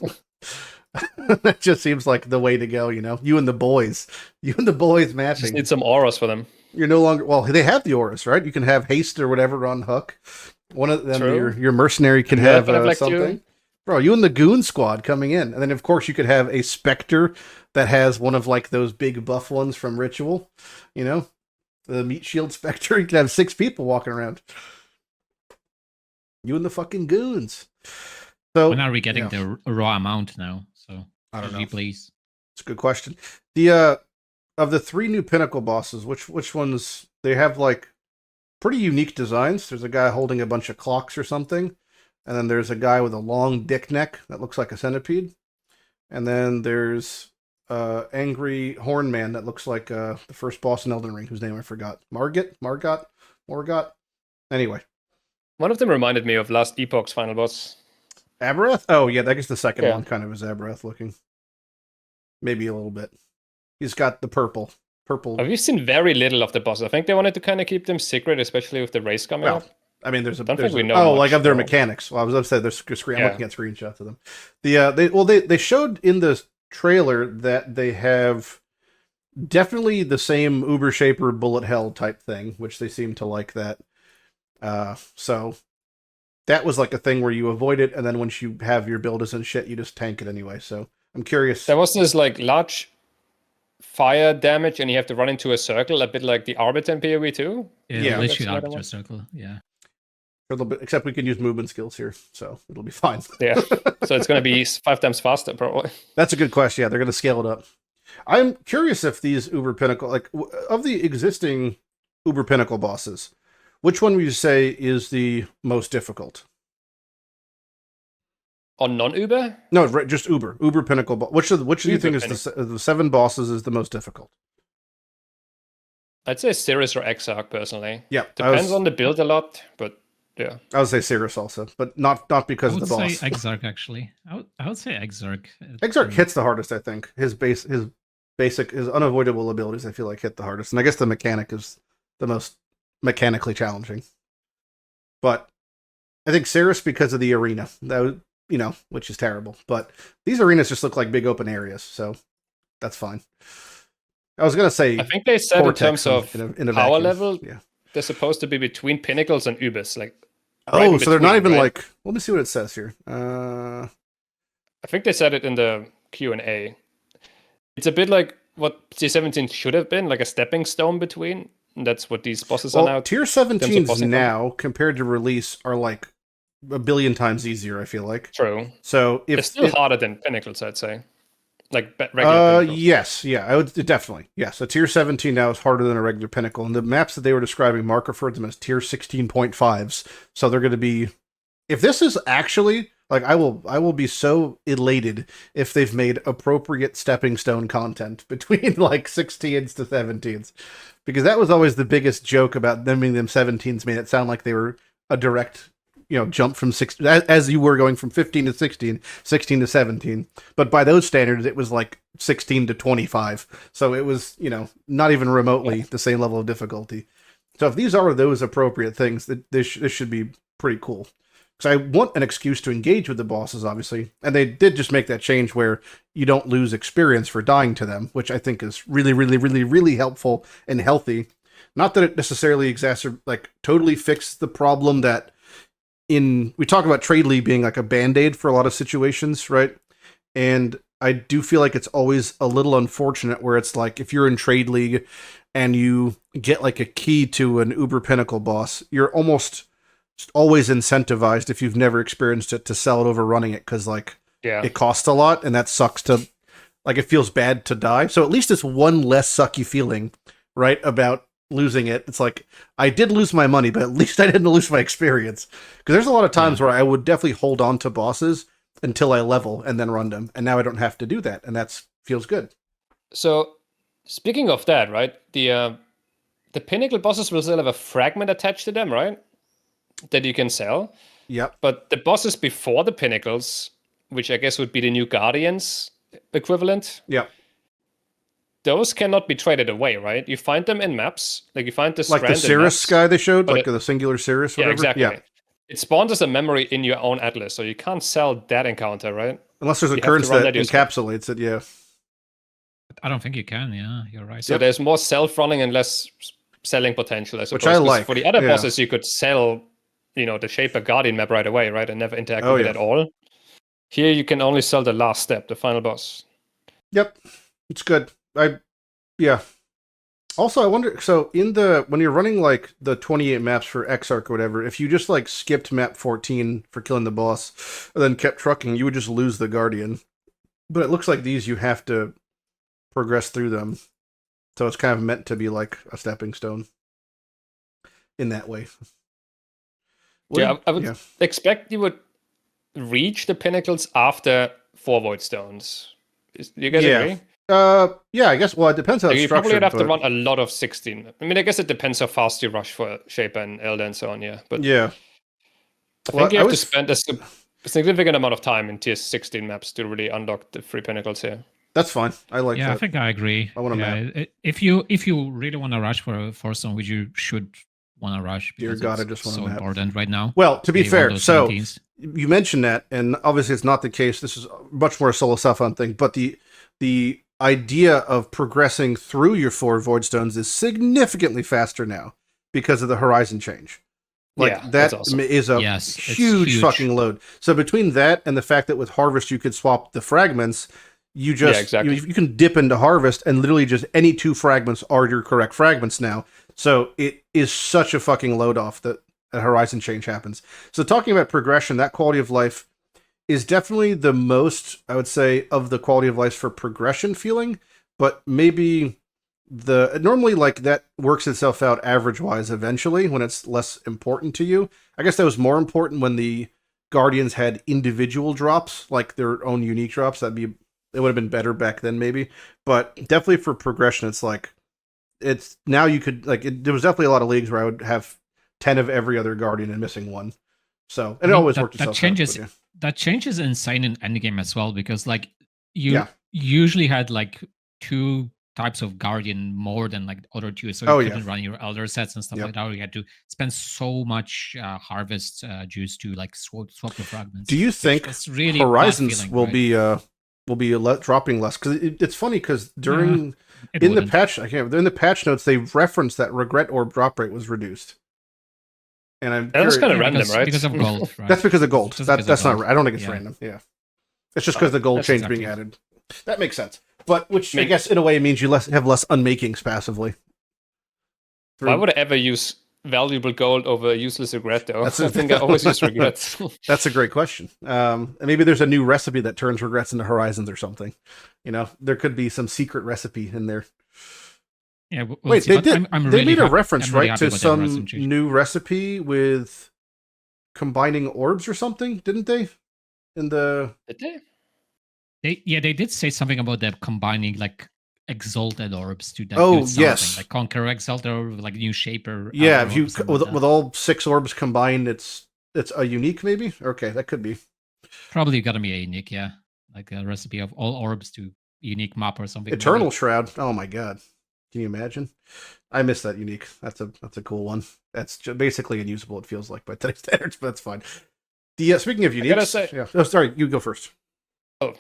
That just seems like the way to go. You know, you and the boys matching. Just need some auras for them. You're no longer, well, they have the auras, right? You can have haste or whatever on Huck. One of them, your mercenary can have something. Bro, you and the Goon Squad coming in. And then, of course, you could have a Spectre that has one of, like, those big buff ones from Ritual. You know? The Meat Shield Spectre. You could have 6 people walking around. You and the fucking Goons. So when are we getting the raw amount now? So, I don't know. Please. It's a good question. Of the 3 new Pinnacle bosses, which ones, they have, like, pretty unique designs. There's a guy holding a bunch of clocks or something. And then there's a guy with a long dick neck that looks like a centipede. And then there's Angry Horn Man that looks like the first boss in Elden Ring, whose name I forgot. Morgott? Anyway. One of them reminded me of last Epoch's final boss. Aberrath? Oh, yeah, I guess the second one kind of is Aberrath looking. Maybe a little bit. He's got the purple. We've seen very little of the boss. I think they wanted to kind of keep them secret, especially with the race coming up. I mean, there's like of their mechanics. Well, I was upset. I'm looking at screenshots of them. They showed in the trailer that they have definitely the same Uber Shaper bullet hell type thing, which they seem to like that. So that was like a thing where you avoid it, and then once you have your builders and shit, you just tank it anyway. So I'm curious. There was this like large fire damage, and you have to run into a circle, a bit like the Arbiter in PoE 2. Yeah, literally Arbiter circle. Yeah. A little bit, except we can use movement skills here, so it'll be fine. Yeah, so it's going to be 5 times faster, probably. That's a good question. Yeah, they're going to scale it up. I'm curious if these Uber Pinnacle, like, of the existing Uber Pinnacle bosses, which one would you say is the most difficult? On non-Uber? No, just Uber. Uber Pinnacle. Which do you think is the 7 bosses is the most difficult? I'd say Cirrus or Exarch, personally. Yeah. Depends on the build a lot, but yeah. I would say Cirrus also, but not because of the boss. I would say Exarch, actually. I would say Exarch. Exarch hits the hardest, I think. His unavoidable abilities, I feel like, hit the hardest. And I guess the mechanic is the most mechanically challenging. But I think Cirrus because of the arena. Which is terrible. But these arenas just look like big open areas, so that's fine. I was going to say... I think they said in terms of in a power vacuum. level, they're supposed to be between Pinnacles and Ubers. Like, so they're not even like... Let me see what it says here. I think they said it in the Q&A. It's a bit like what tier 17 should have been, like a stepping stone between. And that's what these bosses are Well, now. tier 17s now, compared to release, are like a billion times easier, I feel like. True. So if it's still harder than Pinnacles, I'd say. Like regular Pinnacles. Yes, yeah, I would definitely. Yes, a tier 17 now is harder than a regular Pinnacle. And the maps that they were describing, Mark referred to them as tier 16.5s. So they're going to be, if this is actually, like, I will be so elated if they've made appropriate stepping stone content between like 16s to 17s. Because that was always the biggest joke about them being them 17s, made it sound like they were a direct, jump from 16, as you were going from 15 to 16, 16 to 17. But by those standards, it was like 16 to 25. So it was, not even remotely the same level of difficulty. So if these are those appropriate things, this should be pretty cool. Because I want an excuse to engage with the bosses, obviously. And they did just make that change where you don't lose experience for dying to them, which I think is really, really, really, really helpful and healthy. Not that it necessarily totally fixed the problem that we talk about Trade League being like a band-aid for a lot of situations, right? And I do feel like it's always a little unfortunate where it's like, if you're in Trade League and you get like a key to an Uber Pinnacle boss, you're almost always incentivized, if you've never experienced it, to sell it over running it, because it costs a lot, and that sucks to, it feels bad to die. So at least it's one less sucky feeling, right, about losing it. It's like, I did lose my money, but at least I didn't lose my experience. Because there's a lot of times where I would definitely hold on to bosses until I level and then run them, and now I don't have to do that, and that feels good. So, speaking of that, right, the Pinnacle bosses will still have a fragment attached to them, right, that you can sell. Yep. But the bosses before the Pinnacles, which I guess would be the new Guardians equivalent. Yep. Those cannot be traded away, right? You find them in maps, like you find the like the Cirrus guy they showed, like the singular Cirrus, whatever. Yeah, exactly. Yeah. It spawns as a memory in your own atlas, so you can't sell that encounter, right? Unless there's a currency that encapsulates it, yeah. I don't think you can, yeah, you're right. So there's more self-running and less selling potential, I suppose. Which I like. For the other bosses, you could sell, the Shaper Guardian map right away, right? And never interact with it at all. Here you can only sell the last step, the final boss. Yep. It's good. Yeah. Also, I wonder, so when you're running like the 28 maps for Exarch or whatever, if you just like skipped map 14 for killing the boss and then kept trucking, you would just lose the Guardian. But it looks like these you have to progress through them. So it's kind of meant to be like a stepping stone in that way. I would expect you would reach the Pinnacles after 4 Void Stones. Do you guys agree? Yeah, I guess. Well, it depends how it's structured. You probably would have to run a lot of 16. I mean, I guess it depends how fast you rush for Shaper and Elder and so on, yeah. But yeah. I think you have to spend a significant amount of time in tier 16 maps to really unlock the free Pinnacles here. That's fine. I like that. Yeah, I think I agree. I want to map. If you really want to rush for a Forestone, which you should want to rush, dear God, I just want to so map. important right now. Well, to be fair, so you mentioned that, and obviously it's not the case. This is much more a solo self-on thing, but the idea of progressing through your 4 Void Stones is significantly faster now because of the horizon change. That awesome. Is a huge fucking load. So between that and the fact that with Harvest you could swap the fragments, you just you can dip into Harvest and literally just any 2 fragments are your correct fragments now. So it is such a fucking load off that a horizon change happens. So talking about progression, that quality of life is definitely the most, I would say, of the quality of life for progression feeling, but maybe normally like that works itself out average wise eventually when it's less important to you. I guess that was more important when the Guardians had individual drops, like their own unique drops. It would have been better back then maybe, but definitely for progression, it's now you could there was definitely a lot of leagues where I would have 10 of every other Guardian and missing 1. So it always worked itself out. That changes insane in endgame as well, because you usually had 2 types of Guardian more than other 2, so you couldn't run your Elder sets and stuff like that. You had to spend so much Harvest juice to swap the fragments. Do you think really Horizons will be dropping less? Because it's funny because during the patch notes they referenced that Regret Orb drop rate was reduced. And that was kind of random, right? Because of gold. Right? That's because of gold. That's not right. I don't think it's random. Yeah. It's just because the gold change being added. That makes sense. But which I guess in a way means you have less unmakings passively. Why would I ever use valuable gold over useless regret, though? I think I always use regrets. That's a great question. And maybe there's a new recipe that turns regrets into horizons or something. There could be some secret recipe in there. Yeah. Wait, see, they did. They made a reference, really right, to some new recipe with combining orbs or something, didn't they? Did they? They did say something about them combining like exalted orbs to yes, like Conqueror Exalted Orb, like new Shaper. Yeah, if you with all 6 orbs combined, it's a unique maybe. Okay, that could be. Probably gotta be a unique, yeah, like a recipe of all orbs to unique map or something. Eternal Shroud. Oh my god, can you imagine? I miss that unique. That's a cool one. That's basically unusable. It feels like by today's standards, but that's fine. Speaking of uniques, yeah. Oh, sorry, you go first. Oh.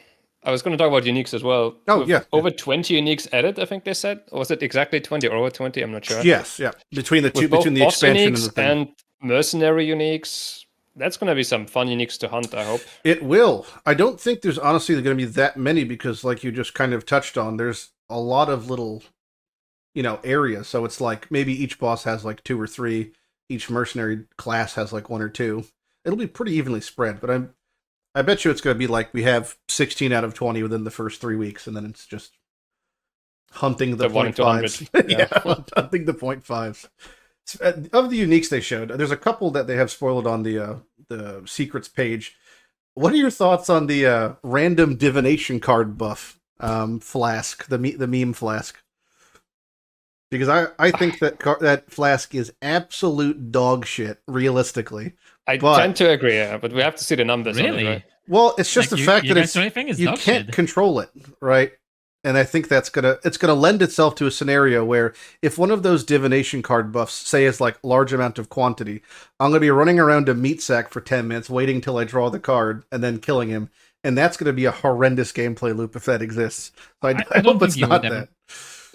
I was going to talk about uniques as well. Oh, yeah. Over 20 uniques added, I think they said. Or was it exactly 20 or over 20? I'm not sure. Yes, yeah. Between the expansion and the thing. And mercenary uniques, that's going to be some fun uniques to hunt, I hope. It will. I don't think there's honestly going to be that many because, like you just kind of touched on, there's a lot of little, areas. So it's like maybe each boss has like 2 or 3. Each mercenary class has like 1 or 2. It'll be pretty evenly spread, but I bet you it's going to be like we have 16 out of 20 within the first 3 weeks, and then it's just hunting the 0.5s. Yeah, hunting the 0.5s. Of the uniques they showed, there's a couple that they have spoiled on the secrets page. What are your thoughts on the random divination card buff flask, the meme flask? Because I think that flask is absolute dog shit, realistically. I tend to agree, but we have to see the numbers. Really? On it, right? Well, it's just the fact that you can't control it, right? And I think it's gonna lend itself to a scenario where if one of those divination card buffs, say, is like large amount of quantity, I'm gonna be running around a meat sack for 10 minutes, waiting till I draw the card and then killing him, and that's gonna be a horrendous gameplay loop if that exists. So I hope it's not that.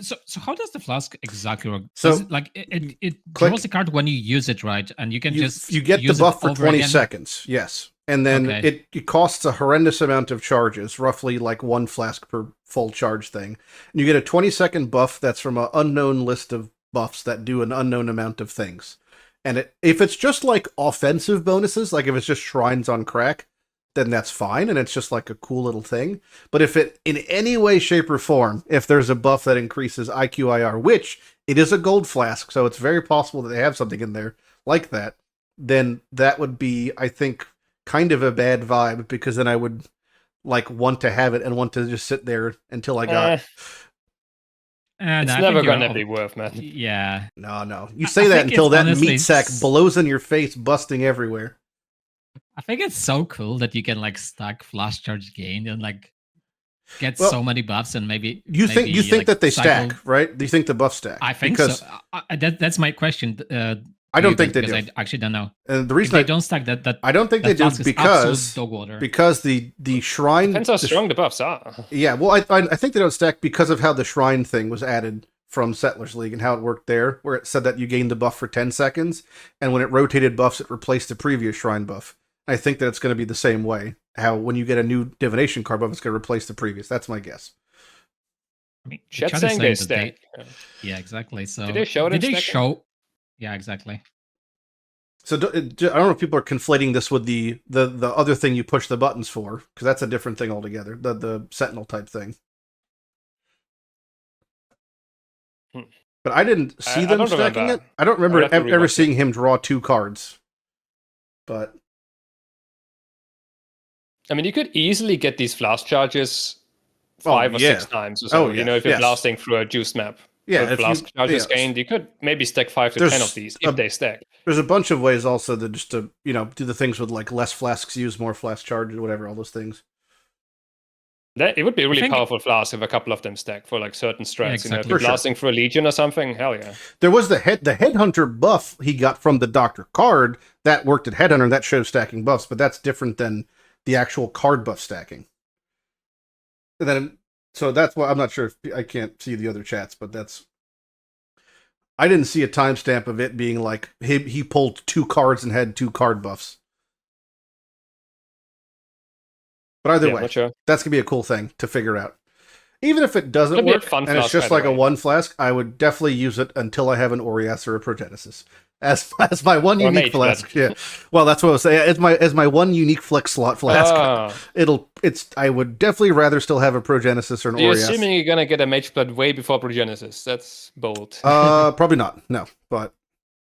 So how does the flask exactly work? So it draws the card when you use it, right? And you can you get the buff for 20 seconds, yes. And then it costs a horrendous amount of charges, roughly like 1 flask per full charge thing. And you get a 20-second buff that's from an unknown list of buffs that do an unknown amount of things. And if it's just like offensive bonuses, like if it's just shrines on crack, then that's fine, and it's just like a cool little thing. But if it, in any way, shape, or form, if there's a buff that increases IQIR, which it is a gold flask, so it's very possible that they have something in there like that, then that would be, I think, kind of a bad vibe, because then I would like want to have it and want to just sit there until I got it. It's never going to be worth, man. Yeah. No. You say that until that meat sack blows in your face, busting everywhere. I think it's so cool that you can like stack flash charge gain and like get so many buffs, and maybe you think like, that they stack, right? Do you think the buffs stack? I think so. That's my question. I don't think they do. I actually don't know. And the reason they don't stack that I don't think they do because the shrine depends how strong the buffs are. Yeah, well, I think they don't stack because of how the shrine thing was added from Settlers League and how it worked there, where it said that you gained the buff for 10 seconds, and when it rotated buffs, it replaced the previous shrine buff. I think that it's going to be the same way. How when you get a new divination card buff, it's going to replace the previous. That's my guess. I mean, Chat's saying they stack. Yeah, exactly. So did they show it? Did they show? Yeah, exactly. So I don't know if people are conflating this with the other thing you push the buttons for, because that's a different thing altogether. The Sentinel type thing. But I didn't see them stacking it. I don't remember ever seeing him draw 2 cards. But I mean, you could easily get these flash charges 5 or 6 times or so. If you're blasting through a juice map. Yeah, if flash charges gained, you could maybe stack 5 to 10 of these if they stack. There's a bunch of ways also to just to do the things with like less flasks used, more flash charges, whatever, all those things. It would be a really powerful flask if a couple of them stack for like certain strats. Yeah, exactly. If you're blasting through a Legion or something, hell yeah. There was the Headhunter buff he got from the Doctor card that worked at Headhunter, that shows stacking buffs, but that's different than the actual card buff stacking. And then, so that's why I'm not sure if I can't see the other chats, but I didn't see a timestamp of it being like he pulled 2 cards and had 2 card buffs. But either way, that's gonna be a cool thing to figure out. Even if it doesn't It'll be a work, fun and it's flask, just by like the a way. one flask, I would definitely use it until I have an Orias or a Progenesis. As my one Or unique Mage flask. Blood. Yeah. Well, that's what I was saying. As my one unique flex slot flask. Ah. I would definitely rather still have a Progenesis or an So you're Orias. assuming you're gonna get a Mage Blood way before Progenesis. That's bold. Probably not. No. But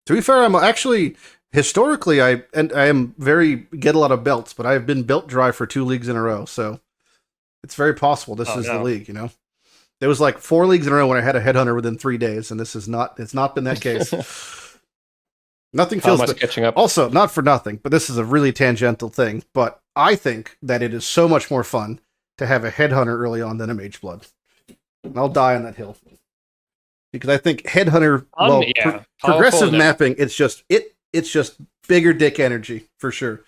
to be fair, I'm actually historically I am very get a lot of belts, but I've been belt dry for 2 leagues in a row, so it's very possible this is the league, you know. There was like 4 leagues in a row when I had a headhunter within 3 days, and it's not been that case. Nothing feels much catching up. Also, not for nothing, but this is a really tangential thing. But I think that it is so much more fun to have a headhunter early on than a mage blood. And I'll die on that hill. Because I think headhunter, progressive mapping, it's just bigger dick energy for sure.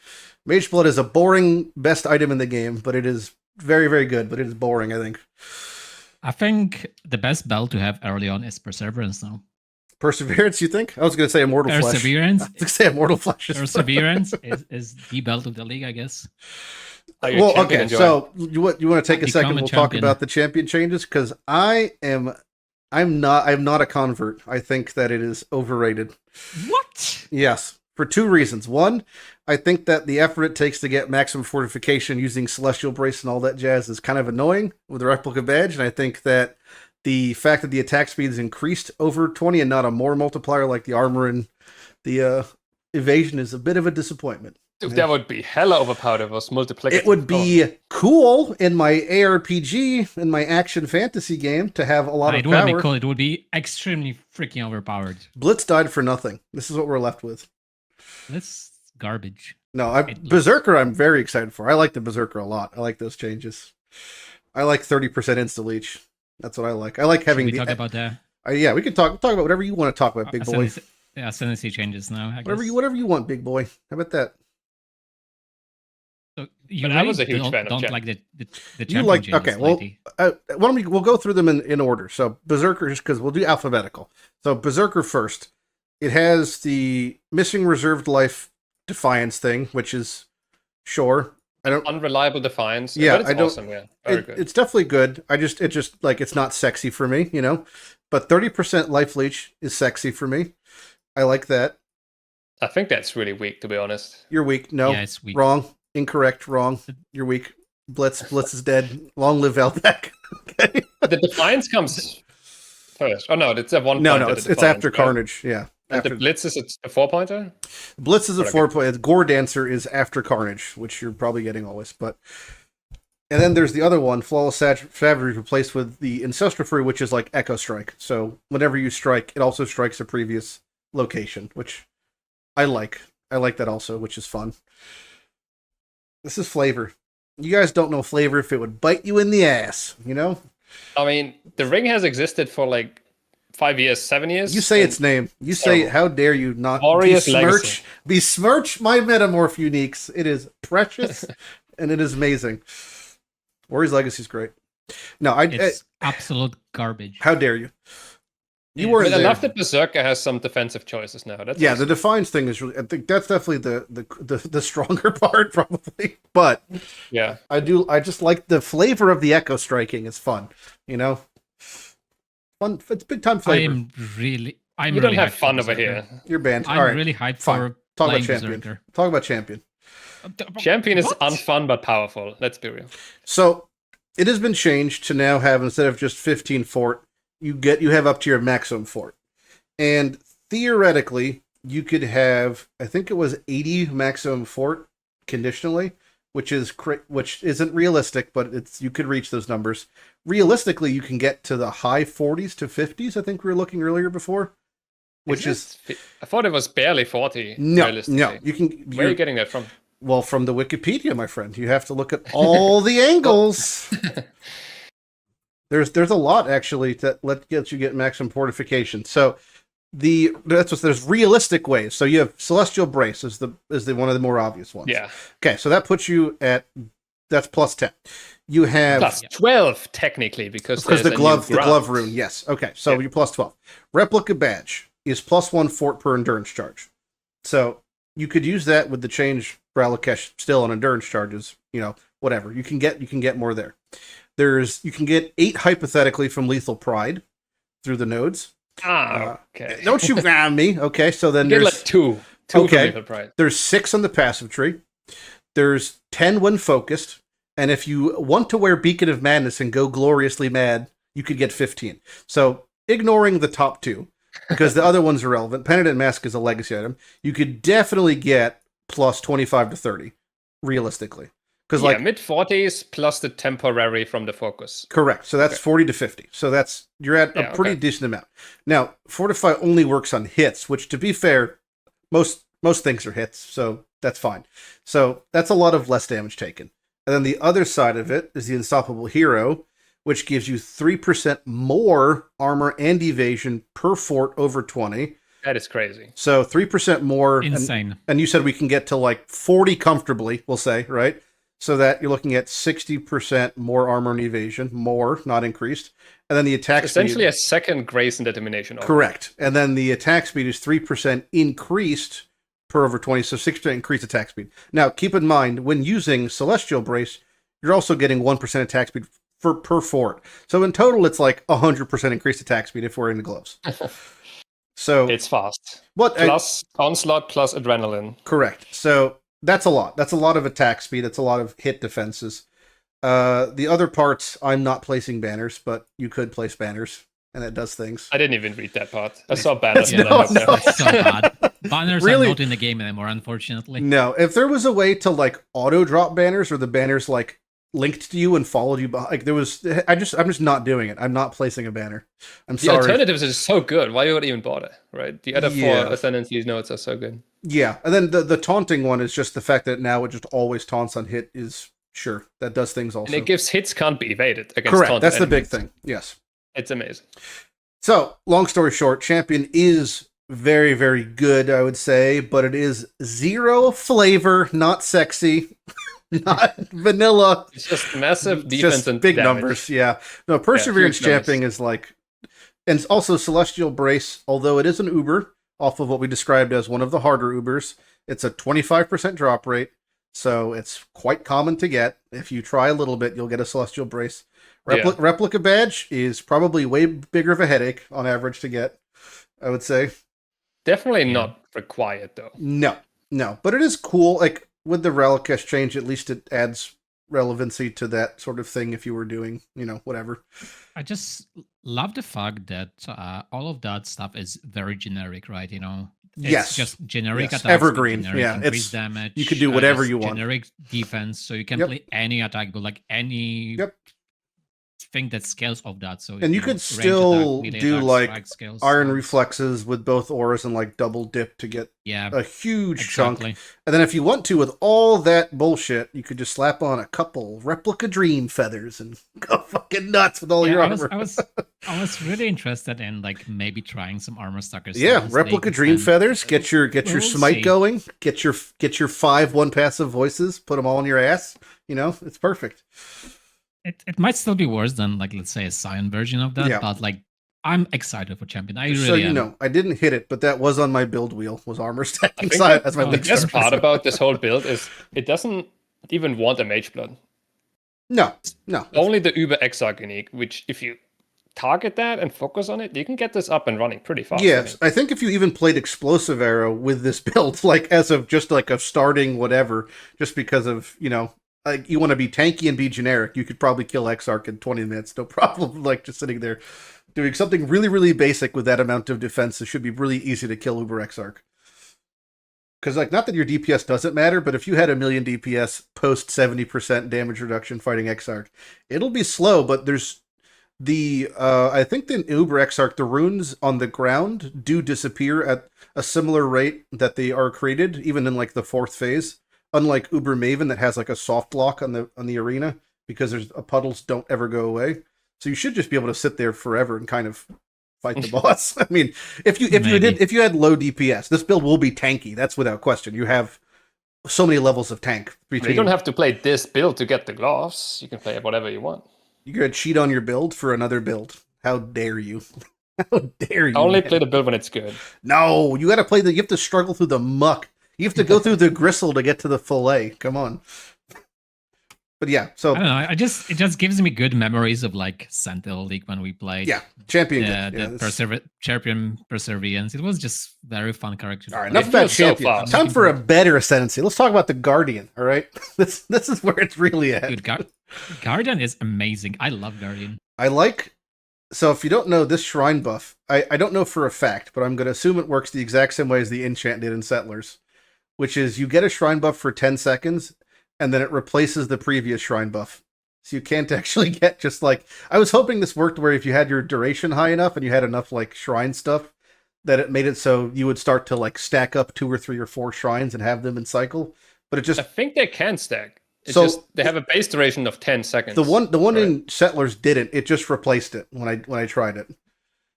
Mage blood is a boring best item in the game, but it is very, very good, but it is boring, I think. I think the best belt to have early on is Perseverance now. Perseverance, you think? I was going to say Immortal Flesh. Perseverance. I was going to say Immortal Flesh. Perseverance is the belt of the league, I guess. Well, okay. So you want to take a second? We'll talk about the champion changes because I'm not a convert. I think that it is overrated. What? Yes, for 2 reasons. One, I think that the effort it takes to get maximum fortification using Celestial Brace and all that jazz is kind of annoying with the replica badge, and I think that the fact that the attack speed is increased over 20 and not a more multiplier like the armor and the evasion is a bit of a disappointment. Dude, that would be hella overpowered if it was multiplicative. It would be cool in my ARPG, in my action fantasy game, to have a lot of power. It would be cool. It would be extremely freaking overpowered. Blitz died for nothing. This is what we're left with. That's garbage. No, Berserker I'm very excited for. I like the Berserker a lot. I like those changes. I like 30% insta-leech. That's what I like. I like having Should we talk about that? Yeah, we can talk about whatever you want to talk about, big boy. Ascendancy changes now, I guess. Whatever you want, big boy. How about that? So you I was a huge fan of don't like the you like changes, okay, well, Lighty. why don't we'll go through them in order. So Berserker, just because we'll do alphabetical. So Berserker first. It has the missing reserved life defiance thing, which is sure. I don't unreliable defiance. Yeah, but it's awesome. Yeah, very good. It's definitely good. It's just like it's not sexy for me, you know. But 30% life leech is sexy for me. I like that. I think that's really weak, to be honest. You're weak. No, yeah, it's weak. Wrong. Incorrect. Wrong. You're weak. Blitz is dead. Long live Velbeck. Okay. The defiance comes first. Oh no, it's a 1 No, pointer. it's after Carnage. Yeah. And After the Blitz is a 4-pointer? Blitz is a 4-point. Gore Dancer is after Carnage, which you're probably getting always. And then there's the other one, Flawless Savagery, replaced with the Ancestral Fury, which is like Echo Strike. So whenever you strike, it also strikes a previous location, which I like. I like that also, which is fun. This is flavor. You guys don't know flavor if it would bite you in the ass, you know? I mean, the ring has existed for like 5 years, 7 years. You say its name. You say, how dare you not besmirch my Metamorph uniques. It is precious and it is amazing. Warrior's Legacy is great. No, it's absolute garbage. How dare you? I love that Berserker has some defensive choices now. That's awesome. The Defiance thing is really. I think that's definitely the stronger part, probably. But yeah, I just like the flavor of the Echo Striking. It's fun, you know. Fun. It's big time flavor. You don't have fun over here. You're banned. I'm really hyped for Talk about Champion. Champion. Talk about Champion. Champion is unfun but powerful. Let's be real. So it has been changed to now have, instead of just 15 fort, you have up to your maximum fort. And theoretically, you could have, I think it was 80 maximum fort conditionally, which isn't realistic, but you could reach those numbers. Realistically, you can get to the high 40s to 50s. I think we were looking earlier before, which is I thought it was barely 40. No, you can. Where are you getting that from? Well, from the Wikipedia, my friend. You have to look at all the angles. There's a lot actually that gets you get maximum fortification. So there's realistic ways. So you have Celestial Brace is the one of the more obvious ones. Yeah. Okay, so that puts you at that's plus 10. You have plus 12 technically because the glove rune. Yes. Okay, so you're plus 12. Replica badge is plus 1 fort per endurance charge. So you could use that with the change for Alakesh still on endurance charges. You know, whatever you can get more there. You can get 8 hypothetically from Lethal Pride through the nodes. Okay. Don't you grab me? Okay, so then you there's get like two okay. from Lethal Pride. There's 6 on the passive tree. There's 10 when focused, and if you want to wear Beacon of Madness and go gloriously mad, you could get 15. So ignoring the top 2, because the other ones are relevant. Penitent Mask is a legacy item. You could definitely get plus 25 to 30, realistically. Because mid-40s plus the temporary from the focus. Correct. So that's 40 to 50. So you're at a pretty decent amount. Now, Fortify only works on hits, which, to be fair, most things are hits, so that's fine. So that's a lot of less damage taken. And then the other side of it is the Unstoppable Hero, which gives you 3% more armor and evasion per fort over 20. That is crazy. So 3% more. Insane. And you said we can get to like 40 comfortably, we'll say, right? So that you're looking at 60% more armor and evasion, more, not increased. And then the attack speed. Essentially a second grace and determination. Correct. And then the attack speed is 3% increased per over 20, so 6% increased attack speed. Now, keep in mind, when using Celestial Brace, you're also getting 1% attack speed per fort. So in total, it's like 100% increased attack speed if we're in the gloves. So it's fast. Plus onslaught plus adrenaline. Correct. So that's a lot. That's a lot of attack speed. That's a lot of hit defenses. The other parts, I'm not placing banners, but you could place banners, and it does things. I didn't even read that part. I saw banners. That's so bad. Banners are not in the game anymore, unfortunately. No. If there was a way to like auto drop banners, or the banners like linked to you and followed you, like there was, I'm just not doing it. I'm not placing a banner. I'm sorry. The alternatives are so good. Why would even bother, right? The other 4 Ascendancy's notes are so good. Yeah, and then the taunting one is just the fact that now it just always taunts on hit is sure that does things also. And it gives hits can't be evaded against correct. taunted That's the enemies. big thing. Yes, it's amazing. So long story short, Champion is very, very good, I would say, but it is 0 flavor, not sexy. Not vanilla. It's just massive defense just and big damage. numbers. Yeah. No, Perseverance Champing is like, and also Celestial Brace, although it is an Uber off of what we described as one of the harder Ubers, it's a 25% drop rate. So it's quite common to get. If you try a little bit, you'll get a Celestial Brace. Replica Badge is probably way bigger of a headache on average to get, I would say. Definitely not required, though. No. But it is cool. Like, with the Relic exchange, at least it adds relevancy to that sort of thing if you were doing, whatever. I just love the fact that all of that stuff is very generic, right? It's just generic attacks, evergreen. Generic increased damage. You could do whatever you want. Generic defense, so you can play any attack, but like any thing that scales of that. So and you could still do like skills, iron reflexes with both auras and like double dip to get a huge chunk. And then if you want to, with all that bullshit, you could just slap on a couple replica dream feathers and go fucking nuts with all your armor. I was really interested in like maybe trying some armor stackers. Yeah, replica dream feathers. Get your smite going. Get your 5 1 passive voices. Put them all in your ass. It's perfect. It might still be worse than like, let's say, a Scion version of that, but like I'm excited for Champion. I really am. I didn't hit it, but that was on my build wheel, was armor stacking Scion as my the best part about this whole build is it doesn't even want a Mage Blood. No. Only the Uber Exarch unique, which if you target that and focus on it, you can get this up and running pretty fast. Yes, I think if you even played Explosive Arrow with this build, like as of just like a starting whatever, just because of, like you want to be tanky and be generic, you could probably kill Exarch in 20 minutes, no problem. Like just sitting there doing something really, really basic with that amount of defense, it should be really easy to kill Uber Exarch. Because like, not that your DPS doesn't matter, but if you had 1,000,000 DPS post 70% damage reduction fighting Exarch, it'll be slow. But there's I think the Uber Exarch, the runes on the ground do disappear at a similar rate that they are created, even in like the 4th phase. Unlike Uber Maven that has like a soft lock on the arena, because there's puddles don't ever go away. So you should just be able to sit there forever and kind of fight the boss. I mean, if you had low DPS, this build will be tanky. That's without question. You have so many levels of tank. You don't have to play this build to get the gloves. You can play whatever you want. You're gonna cheat on your build for another build. How dare you? How dare you? Only play the build when it's good. No, you got to play you have to struggle through the muck. You have to go through the gristle to get to the fillet. Come on. But yeah, I so don't know. It just gives me good memories of like Sentinel League when we played. yeah, champion. Champion Perseverance. It was just very fun character. All right, play. enough about so champion. fast. Time for a better ascendancy. Let's talk about the Guardian. All right, this is where it's really at. Dude, Guardian is amazing. I love Guardian. I like. So if you don't know this shrine buff, I don't know for a fact, but I'm going to assume it works the exact same way as the enchant did in Settlers, which is you get a shrine buff for 10 seconds, and then it replaces the previous shrine buff. So you can't actually get just like... I was hoping this worked where if you had your duration high enough and you had enough like shrine stuff, that it made it so you would start to like stack up 2 or 3 or 4 shrines and have them in cycle. But it just... I think they can stack. It's So- just they have a base duration of 10 seconds. The one right? in Settlers didn't. It just replaced it when I tried it,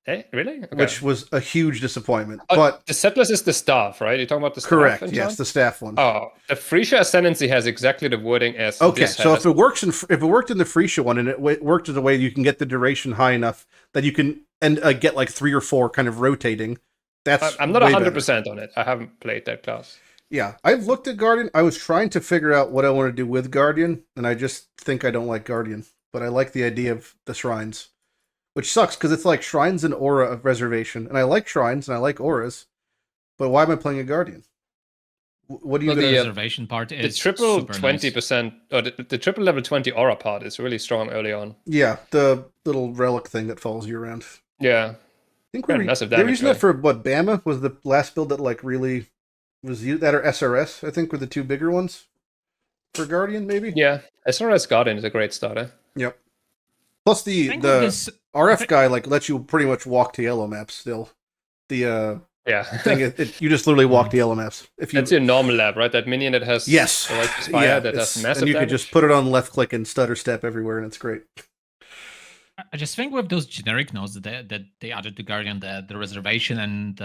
Hey, really? Okay. which was a huge disappointment. Oh, But the Settlers is the staff, right? You're talking about the staff? correct, and yes, so the staff one. on? Oh, the Frisia Ascendancy has exactly the wording as Okay, this so has. if it works if it worked in the Frisia one and it worked in a way you can get the duration high enough that you can get like 3 or 4 kind of rotating, that's I'm not way better. 100% on it. I haven't played that class. Yeah, I've looked at Guardian. I was trying to figure out what I want to do with Guardian, and I just think I don't like Guardian, but I like the idea of the shrines, which sucks because it's like shrines and aura of reservation, and I like shrines and I like auras, but why am I playing a Guardian? What do you Well, gonna... The the, reservation part The is triple super 20%, or the triple level 20 aura part is really strong early on. Yeah, the little relic thing that follows you around. Yeah. I think Yeah, we massive they were damage, using that for what, Bama was the last build that like really was used, that or SRS, I think were the 2 bigger ones for Guardian, maybe. Yeah. SRS Guardian is a great starter. Yep. Plus I think the this- RF guy like lets you pretty much walk to yellow maps still. The Yeah. thing you just literally walk to yellow maps if you... That's your normal lab, right? That minion that has Yes. the Righteous Fire that it's- has massive and you damage. could just put it on left click and stutter step everywhere, and it's great. I just think with those generic nodes that they added to Guardian, the reservation and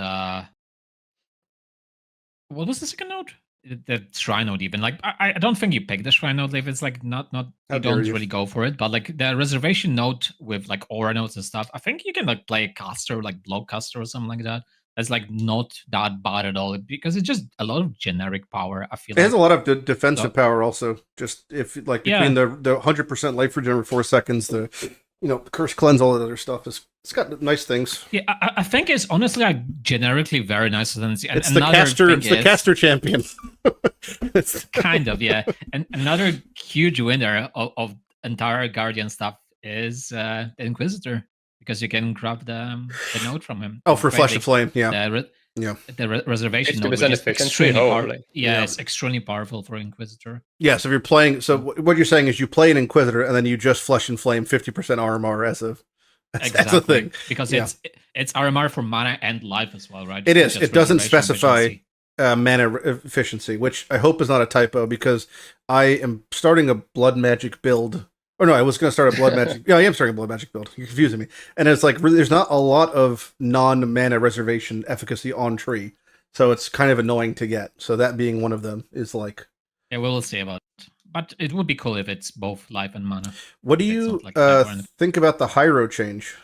what was the second node? The shrine node even. Like I don't think you pick the shrine node if it's like not How you dare don't you. really go for it. But like the reservation node with like aura nodes and stuff, I think you can like play a caster, like block caster or something like that. That's like not that bad at all because it's just a lot of generic power. I feel It has a like. lot of defensive So- power also. Just if like between the 100% life regen every 4 seconds, the curse cleanse, all that other stuff it's got nice things. Yeah, I think it's honestly like generically very nice. And It's the caster. It's the caster champion. It's kind of, yeah. And another huge winner of entire Guardian stuff is the Inquisitor, because you can grab the node from him. oh, for Flesh of Flame, yeah. The reservation node, 50% which is efficiency, extremely holy. yeah, it's extremely powerful for Inquisitor. Yeah, so if you're playing, so what you're saying is you play an Inquisitor and then you just Flesh and Flame 50% armor as a that's a thing. Because Yeah. it's RMR for mana and life as well, right? It Not is. just It doesn't reservation specify efficiency. mana efficiency, which I hope is not a typo because I am starting a blood magic build. Or no, I was going to start a blood magic. Yeah, I am starting a blood magic build. You're confusing me. And it's like really, there's not a lot of non-mana reservation efficacy on tree, so it's kind of annoying to get. So that being one of them is like. Yeah, we will see about it. But it would be cool if it's both life and mana. What do It's you not like that one. think about the Hyro change?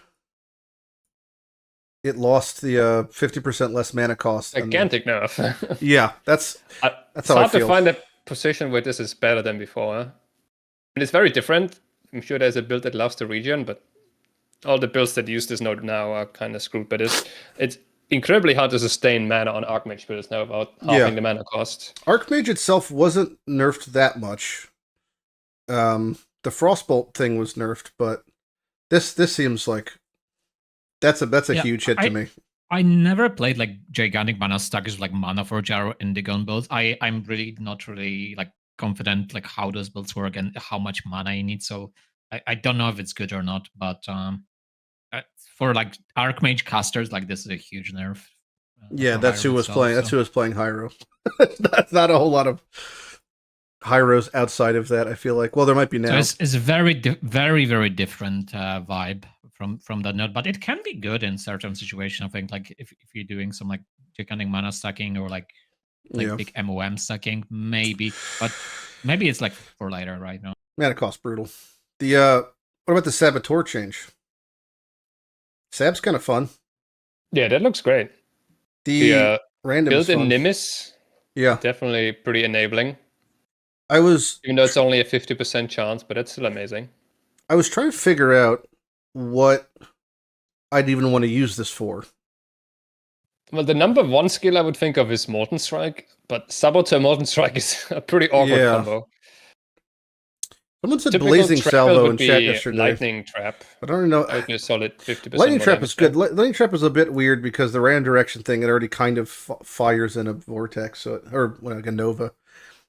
It lost the 50% less mana cost. and- Gigantic nerf. Yeah, that's It's how I hard to feel. find a position where this is better than before. Huh? And it's very different. I'm sure there's a build that loves the region, but all the builds that use this node now are kind of screwed by this. It's incredibly hard to sustain mana on Archmage builds now about halving Yeah. the mana cost. Archmage itself wasn't nerfed that much. The Frostbolt thing was nerfed, but this seems like that's a Yeah, huge hit to me. I never played like gigantic mana stackers like Mana Forge or Indigon builds. I'm really not really like confident like how those builds work and how much mana you need. So I don't know if it's good or not. But for like Archmage casters, like this is a huge nerf. Yeah, for that's Hyro who was itself, playing. so- That's who was playing Hyro. That's not a whole lot of Hyros outside of that. I feel like. Well, there might be now. So it's a very very different vibe from that node, but it can be good in certain situations. I think like if you're doing some like gigantic mana stacking or like Yeah. big MOM stacking, maybe. But maybe it's like for later right now. Mana cost brutal. The what about the Saboteur change? Sab's kind of fun. Yeah, that looks great. The The random is build in fun. Nimis, Yeah, definitely pretty enabling. Even though it's only a 50% chance, but it's still amazing. I was trying to figure out what I'd even want to use this for. Well, the number one skill I would think of is Molten Strike, but Saboteur Molten Strike is a pretty awkward combo. Someone said Typical Blazing Salvo in be chat yesterday. Lightning Trap. I don't know. That would be a solid 50%. Lightning Trap is good. Lightning Trap is a bit weird because the random direction thing, it already kind of fires in a vortex, or like a nova.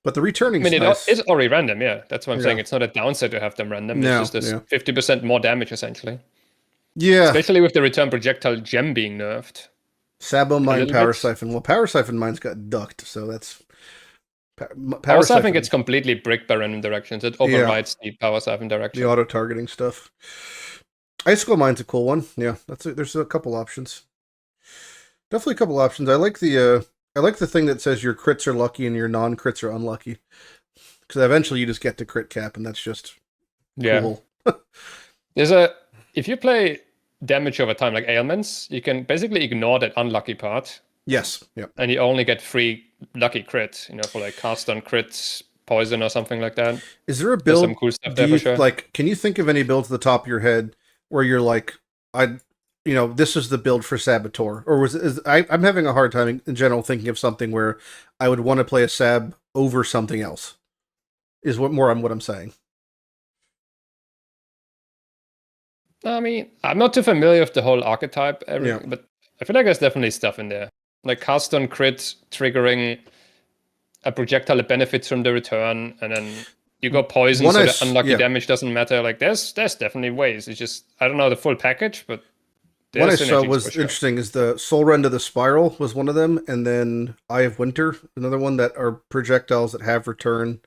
But the returning nice. It's already random, yeah. That's what I'm saying. It's not a downside to have them random. No, it's just 50% more damage, essentially. Yeah. Especially with the return projectile gem being nerfed. Sabo Mine, Power Siphon. Well, Power Siphon Mine's got ducked, so that's... Power Siphon gets completely bricked by random directions. It overrides the Power Siphon direction. The auto-targeting stuff. Icicle Mine's a cool one. Yeah, there's a couple options. Definitely a couple options. I like the thing that says your crits are lucky and your non-crits are unlucky. Because eventually you just get to crit cap, and that's just cool. If you play damage over time, like ailments, you can basically ignore that unlucky part. Yes. Yep. And you only get 3 lucky crits, for like cast on crits, poison, or something like that. Is there a build? There's some cool stuff there for sure. Like, can you think of any builds at the top of your head where you're like, this is the build for Saboteur? Or I'm having a hard time in general thinking of something where I would want to play a Sab over something else. Is what I'm saying. I mean, I'm not too familiar with the whole archetype, but I feel like there's definitely stuff in there. Like cast on crit, triggering a projectile that benefits from the return, and then you go poison, so the unlucky damage doesn't matter. Like there's definitely ways. It's just, I don't know the full package, but what I saw was interesting is the Soul Rend of the Spiral was one of them, and then Eye of Winter, another one that are projectiles that have return.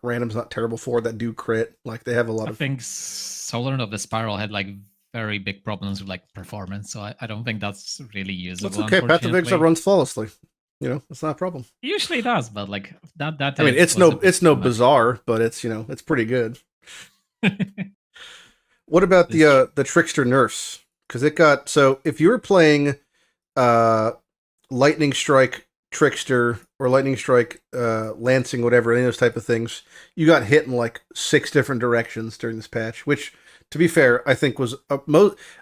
Random's not terrible for that do crit. Like they have a lot of. I think Soul Rend of the Spiral had like very big problems with like performance, so I don't think that's really usable. That's okay. Path of Exile runs flawlessly. It's not a problem. Usually it does, but like that. I mean, it's no bizarre, but it's it's pretty good. What about the Trickster nerfs? Because it got if you were playing Lightning Strike Trickster or Lightning Strike Lancing, whatever, any of those type of things, you got hit in like 6 different directions during this patch, which, to be fair, I think was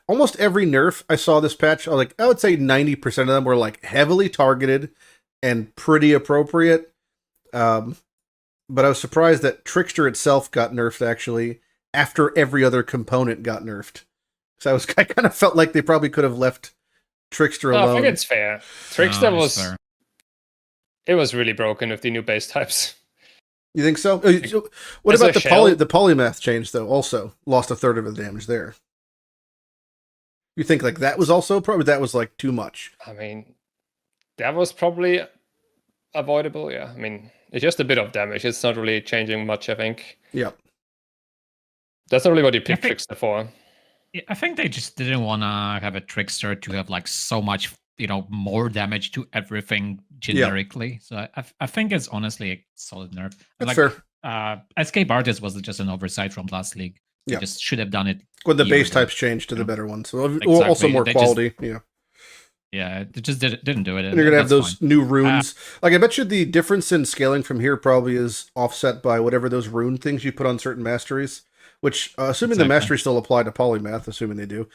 almost every nerf I saw this patch. I would say 90% of them were like heavily targeted and pretty appropriate. But I was surprised that Trickster itself got nerfed actually after every other component got nerfed. So I kind of felt like they probably could have left Trickster alone. I think it's fair. Trickster was fair. It was really broken with the new base types. You think so? What about the polymath change, though? Also lost a third of the damage there. You think like that was also probably like too much? I mean, that was probably avoidable. Yeah. I mean, it's just a bit of damage. It's not really changing much, I think. Yeah. That's not really what you picked Trickster for. Yeah, I think they just didn't want to have a Trickster to have like so much, more damage to everything generically. So I think it's honestly a solid nerf. That's fair. Escape Artist was just an oversight from last league. They just should have done it when the base types changed to the better ones. So also more quality. Yeah, it just didn't do it. And you're gonna have those new runes. I bet you the difference in scaling from here probably is offset by whatever those rune things you put on certain masteries. Which, assuming the masteries still apply to polymath, assuming they do,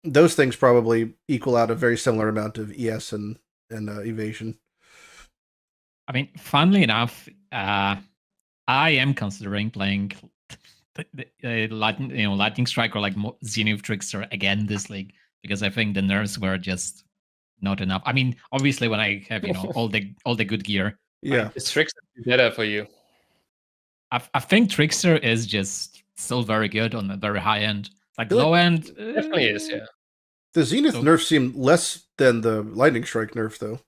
those things probably equal out a very similar amount of ES and evasion. I mean, funnily enough, I am considering playing Lightning Strike or like Zenith Trickster again this league because I think the nerfs were just not enough. I mean, obviously, when I have all the good gear, is Trickster better for you? I think Trickster is just still very good on the very high end. Like low end, definitely is. Yeah. The Zenith nerf seemed less than the Lightning Strike nerf, though,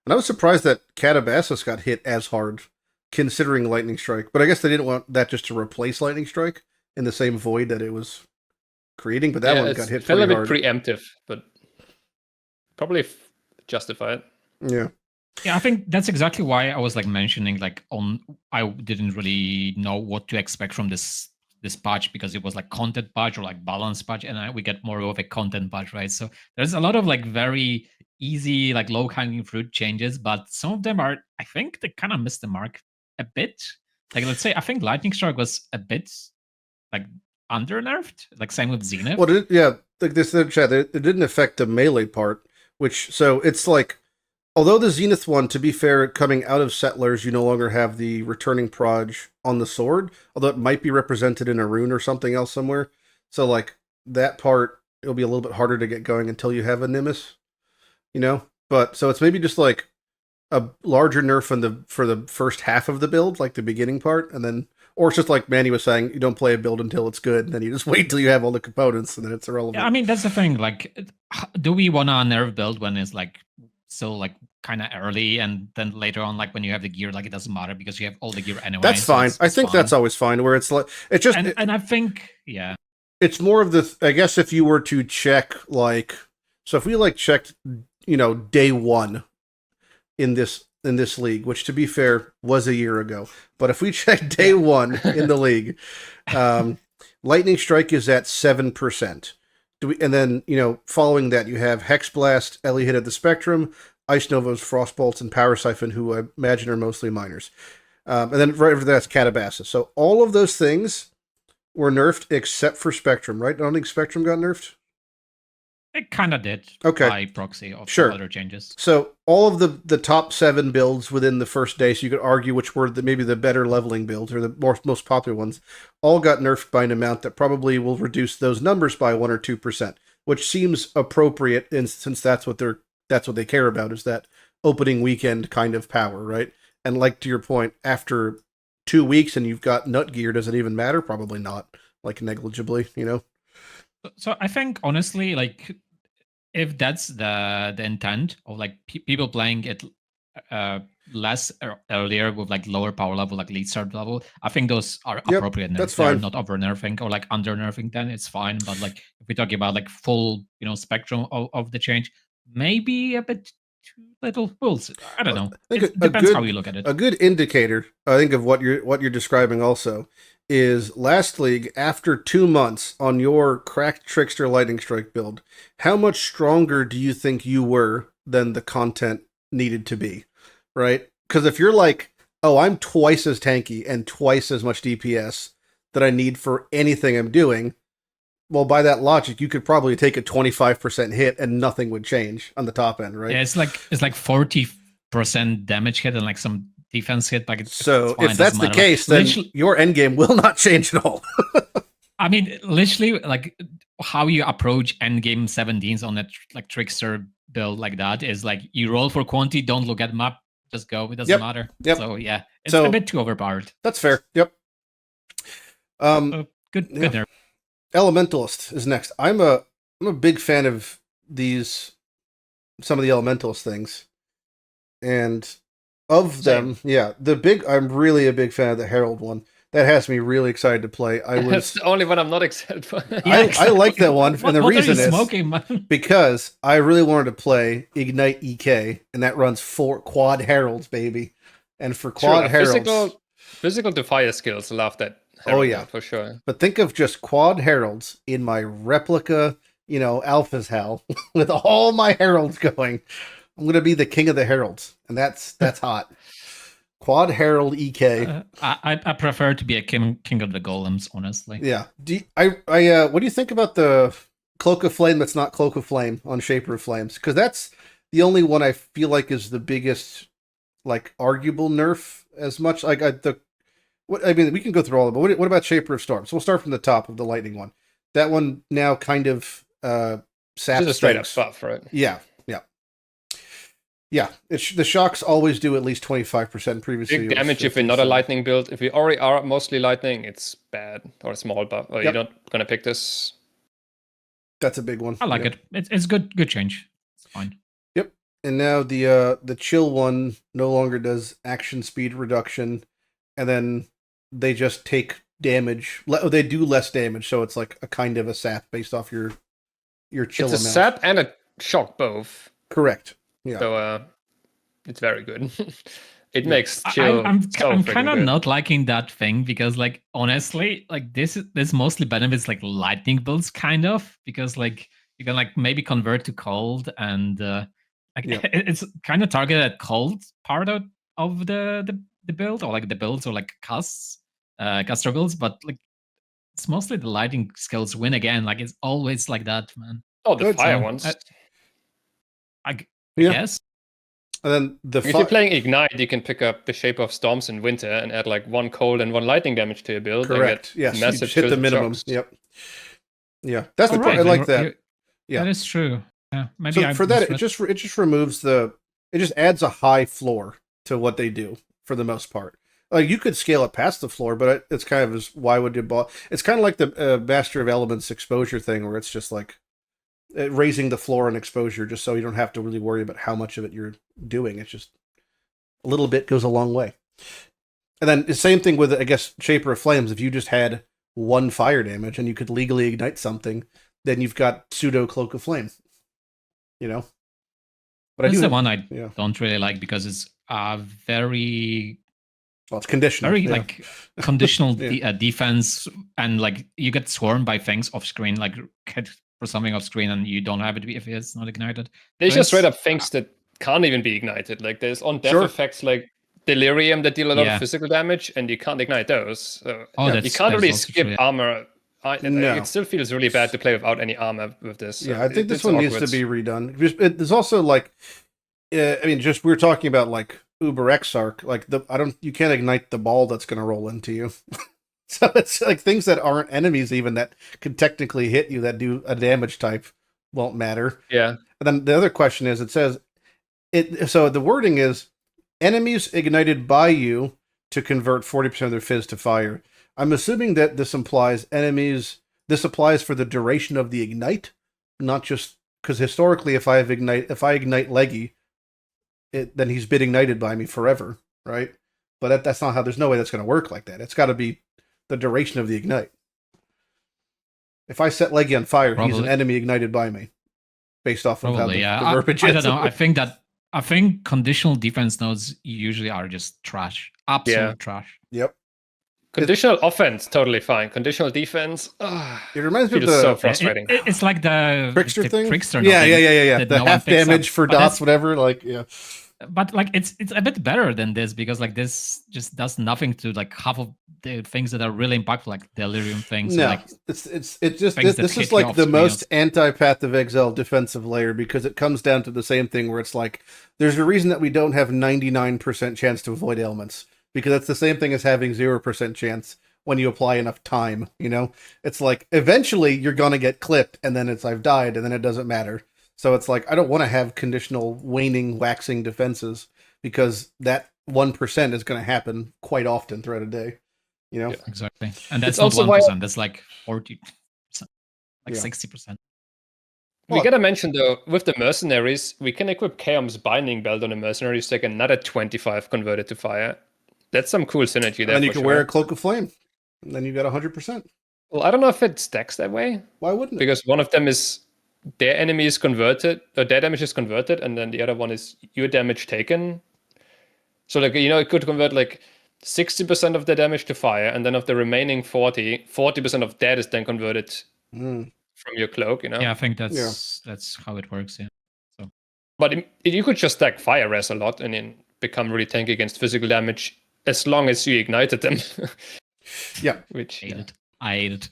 and I was surprised that Catabasis got hit as hard, considering Lightning Strike. But I guess they didn't want that just to replace Lightning Strike in the same void that it was creating. But that one got hit pretty hard. Felt a bit preemptive, but probably justified. Yeah. Yeah, I think that's exactly why I was like mentioning I didn't really know what to expect from this patch because it was like content patch or like balance patch, and we get more of a content patch, right? So there's a lot of like very easy, like low hanging fruit changes, but some of them are, I think, they kind of missed the mark a bit. Like, let's say I think Lightning Strike was a bit like under nerfed. Like same with Zenith. Well, yeah, like this in the chat, it didn't affect the melee part, so it's like, although the Zenith one, to be fair, coming out of Settlers, you no longer have the returning proj on the sword, although it might be represented in a rune or something else somewhere. So like that part, it'll be a little bit harder to get going until you have a Nimbus, But so it's maybe just like a larger nerf for the first half of the build, like the beginning part, and then, or it's just like Manny was saying, you don't play a build until it's good, and then you just wait till you have all the components, and then it's irrelevant. Yeah, I mean, that's the thing. Like, do we want to nerf build when it's like so like kind of early, and then later on, like when you have the gear, like it doesn't matter because you have all the gear anyway. That's fine. I think that's always fine. Where it's like it's just, and I think it's more of the. I guess if you were to check like, so if we like checked, day one in this league, which to be fair was a year ago, but if we check day one in the league, Lightning Strike is at 7%. And then, following that, you have Hex Blast, Ellie Hit at the Spectrum, Ice Novas, Frost Bolts, and Power Siphon, who I imagine are mostly miners. And then right after that's Catabasis. So all of those things were nerfed except for Spectrum, right? I don't think Spectrum got nerfed. It kind of did. Okay. By proxy of other changes. So all of the top 7 builds within the first day, so you could argue which were maybe the better leveling builds or the most popular ones, all got nerfed by an amount that probably will reduce those numbers by 1 or 2%, which seems appropriate, since that's what they care about, is that opening weekend kind of power, right? And like to your point, after 2 weeks and you've got nut gear, does it even matter? Probably not, like negligibly, So I think honestly, like if that's the intent of like people playing it less earlier with like lower power level, like lead start level, I think those are appropriate nerfs. That's fine. Not over nerfing or like under nerfing, then it's fine. But like if we're talking about like full, spectrum of the change, maybe a bit too little. Well, I don't know. It depends how you look at it. A good indicator, I think, of what you're describing also is last league, after 2 months on your cracked Trickster Lightning Strike build, how much stronger do you think you were than the content needed to be, right? Because if you're like, oh, I'm twice as tanky and twice as much DPS that I need for anything I'm doing, well, by that logic, you could probably take a 25% hit and nothing would change on the top end, right? Yeah, it's like 40% damage hit and like some defense hit. Like so if that's the case, then your end game will not change at all. I mean, literally, like how you approach end game 17s on a like Trickster build like that is like you roll for quantity, don't look at map, just go. It doesn't matter. Yep. So yeah, it's a bit too overpowered. That's fair. Yep. Good there. Elementalist is next. I'm a big fan of some of the Elementalist things, and of them, I'm really a big fan of the Herald one. That has me really excited to play. That's the only one I'm not excited for. I like that one, and the reason is smoking, man? Because I really wanted to play Ignite EK, and that runs 4 quad Heralds, baby. And for quad Heralds, physical to fire skills, love that. Herald, for sure. But think of just quad Heralds in my replica, Alpha's Hell with all my Heralds going. I'm gonna be the king of the Heralds, and that's hot. Quad Herald EK. I prefer to be a king of the golems, honestly. Yeah. What do you think about the Cloak of Flame that's not Cloak of Flame on Shaper of Flames? Because that's the only one I feel like is the biggest, like, arguable nerf. As much like we can go through all of them. But what about Shaper of Storm? So we'll start from the top of the lightning one. That one now kind of saps. It's a straight up buff, right? Yeah. Yeah, the shocks always do at least 25% previously. Big damage if you're not a lightning build. If you already are mostly lightning, it's bad or a small buff. Or you're not gonna pick this. That's a big one. I like it. It's good change. It's fine. Yep. And now the chill one no longer does action speed reduction, and then they just take damage. They do less damage, so it's like a kind of a sap based off your chill amount. It's a sap and a shock both. Correct. Yeah. So it's very good. It makes chill. I'm kind of not liking that thing because, like, honestly, like this mostly benefits like lightning builds, kind of, because like you can like maybe convert to cold and it's kind of targeted at cold part of the the build, or like the builds, or like caster builds, but like it's mostly the lighting skills win again. Like it's always like that, man. Oh, the Good, fire so, ones. I Yeah. guess. And then If you're playing Ignite, you can pick up the Shape of Storms in winter and add like 1 cold and 1 lightning damage to your build. correct. And get Yes, you massive just hit the tilted minimum. shocks. Yep. Yeah, that's the All part. I right, like that. you- Yeah. That is true. Yeah, maybe So I for that, it misread. just removes it just adds a high floor to what they do for the most part. Like you could scale it past the floor, but it's kind of why would you ball? It's kind of like the Master of Elements exposure thing, where it's just like raising the floor and exposure, just so you don't have to really worry about how much of it you're doing. It's just a little bit goes a long way. And then the same thing with, I guess, Shaper of Flames. If you just had 1 fire damage and you could legally ignite something, then you've got pseudo Cloak of Flame. You know? But That's the one I yeah. don't really like because it's very Well, it's conditional. very yeah. like conditional Yeah. defense, and like you get swarmed by things off screen, like get for something off screen, and you don't have it if it's not ignited. There's So just straight it's- up things that can't even be ignited. Like there's on death Sure. effects like Delirium that deal a lot Yeah. of physical damage, and you can't ignite those. So Oh, Yeah, you that's can't really also skip true, yeah. armor. No. It still feels really bad to play without any armor with this. So Yeah, I think this it's one needs awkward. to be redone. There's also like, I mean, just we were talking about like Uber Exarch, like you can't ignite the ball that's going to roll into you. So it's like things that aren't enemies even that could technically hit you that do a damage type won't matter. Yeah. And then the other question is, it says so the wording is enemies ignited by you to convert 40% of their fizz to fire. I'm assuming that this applies for the duration of the ignite, not just because historically if I ignite Legi, then he's been ignited by me forever, right? But that's not how. There's no way that's going to work like that. It's got to be the duration of the ignite. If I set Legi on fire, he's an enemy ignited by me, based off of Probably, how the yeah. verbiage I is. don't know. I think conditional defense nodes usually are just trash. Absolute trash. Yep. Conditional offense, totally fine. Conditional defense, It reminds me of feels so the frustrating. It's like the Trickster thing. Trickster Yeah. that The no one half picks damage up. for But dots, whatever. Like, yeah. But like it's a bit better than this because like this just does nothing to like half of the things that are really impactful, like delirium things. No, Or, like it's just things that this hit is you like off the screen. most anti-Path of Exile defensive layer because it comes down to the same thing where it's like there's a reason that we don't have 99% chance to avoid elements because that's the same thing as having 0% chance when you apply enough time. You know, it's like eventually you're gonna get clipped and then I've died and then it doesn't matter. So it's like I don't want to have conditional waning, waxing defenses because that 1% is going to happen quite often throughout a day. You know, exactly, and that's It's not also 1%. That's like 40%, like Yeah. 60%. We gotta mention though, with the mercenaries, we can equip Chaos Binding Belt on the mercenaries to get another 25 converted to fire. That's some cool synergy there. and then you for can sure. wear a Cloak of Flame, and then you got 100%. Well, I don't know if it stacks that way Why wouldn't it? because one of them is their enemy is converted, or their damage is converted, and then the other one is your damage taken. So like it could convert like 60% of the damage to fire, and then of the remaining 40% of that is then converted Mm. from your cloak. Yeah, I think that's how it works. Yeah. But you could just stack fire res a lot and then become really tanky against physical damage as long as you ignited them. Yeah, Which I hate it.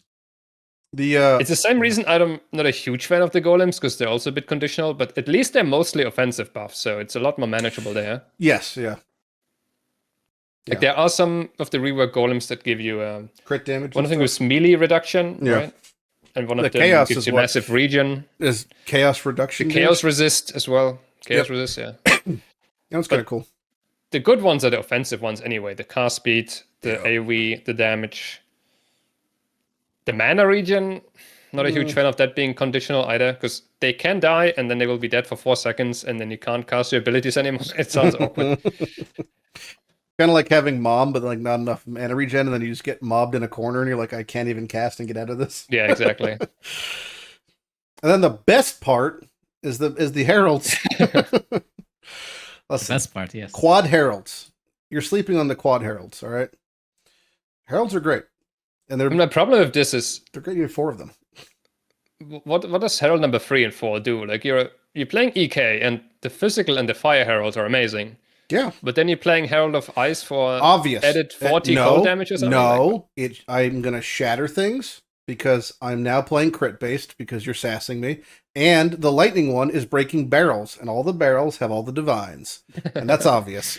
it's the same reason I'm not a huge fan of the golems because they're also a bit conditional, but at least they're mostly offensive buffs, so it's a lot more manageable there. yes, yeah. Like there are some of the rework golems that give you Crit damage. one of them was melee reduction, Yeah. right? And one of The them chaos gives is you what- massive regen. is chaos reduction. The chaos resist as well. Chaos Yep. resist, yeah. That was kind of cool. The good ones are the offensive ones anyway. The cast speed, the Yeah. AoE, the damage. The mana regen, not a huge fan of that being conditional either, because they can die and then they will be dead for 4 seconds and then you can't cast your abilities anymore. It sounds awkward. Kind of like having Mom, but like not enough mana regen, and then you just get mobbed in a corner, and you're like, I can't even cast and get out of this. Yeah, exactly. And then the best part is the heralds. Let's see. Best part, yes. Quad heralds. You're sleeping on the quad heralds, all right? Heralds are great, and The problem with this is they're great. You have 4 of them. what does Herald number 3 and 4 do? Like you're playing EK and the physical and the fire heralds are amazing. Yeah. But then you're playing Herald of Ice for Obvious. added 40 no, cold damage or something? No, I'm going to shatter things because I'm now playing crit-based because you're sassing me. And the lightning one is breaking barrels, and all the barrels have all the divines. And that's obvious.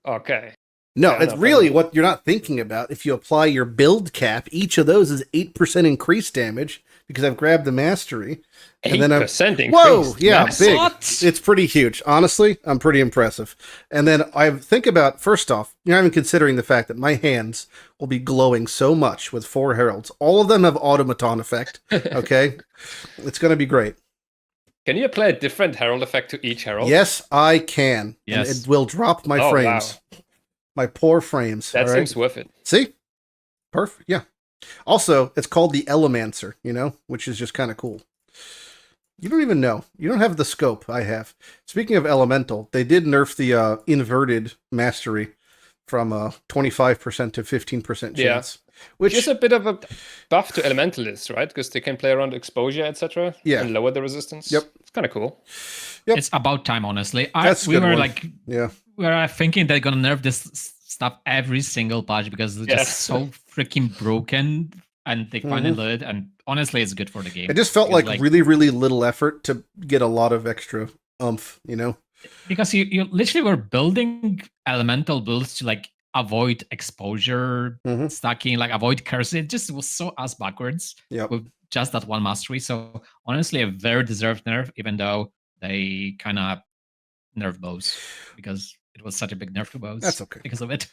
Okay. No, Fair it's enough, really what you're not thinking about. If you apply your build cap, each of those is 8% increased damage because I've grabbed the mastery. And then 8% increase. Whoa, yeah, Nice. big. What? It's pretty huge. Honestly, I'm pretty impressive. And then I think about, first off, you're not even considering the fact that my hands will be glowing so much with 4 heralds. All of them have automaton effect, okay? It's going to be great. Can you apply a different herald effect to each herald? Yes, I can. Yes. And it will drop my frames. Wow. My poor frames. That all right? seems worth it. See? Perfect. Yeah. Also, it's called the Elemancer, which is just kind of cool. You don't even know. You don't have the scope I have. Speaking of elemental, they did nerf the inverted mastery from 25% to 15% chance. Yeah. Which is a bit of a buff to elementalists, right? Because they can play around exposure, etc. Yeah. And lower the resistance. Yep. It's kind of cool. Yep. It's about time, honestly. That's a we good were one. like, Yeah. we were thinking they're gonna nerf this stuff every single patch because it's Yes. just so freaking broken, and they finally did it. And honestly, it's good for the game. It just felt Because, like really, really little effort to get a lot of extra oomph, because you literally were building elemental builds to like avoid exposure stacking, like avoid curse. It just was so ass backwards with just that one mastery. So honestly, a very deserved nerf, even though they kind of nerfed bows because it was such a big nerf to bows. That's okay. Because of it.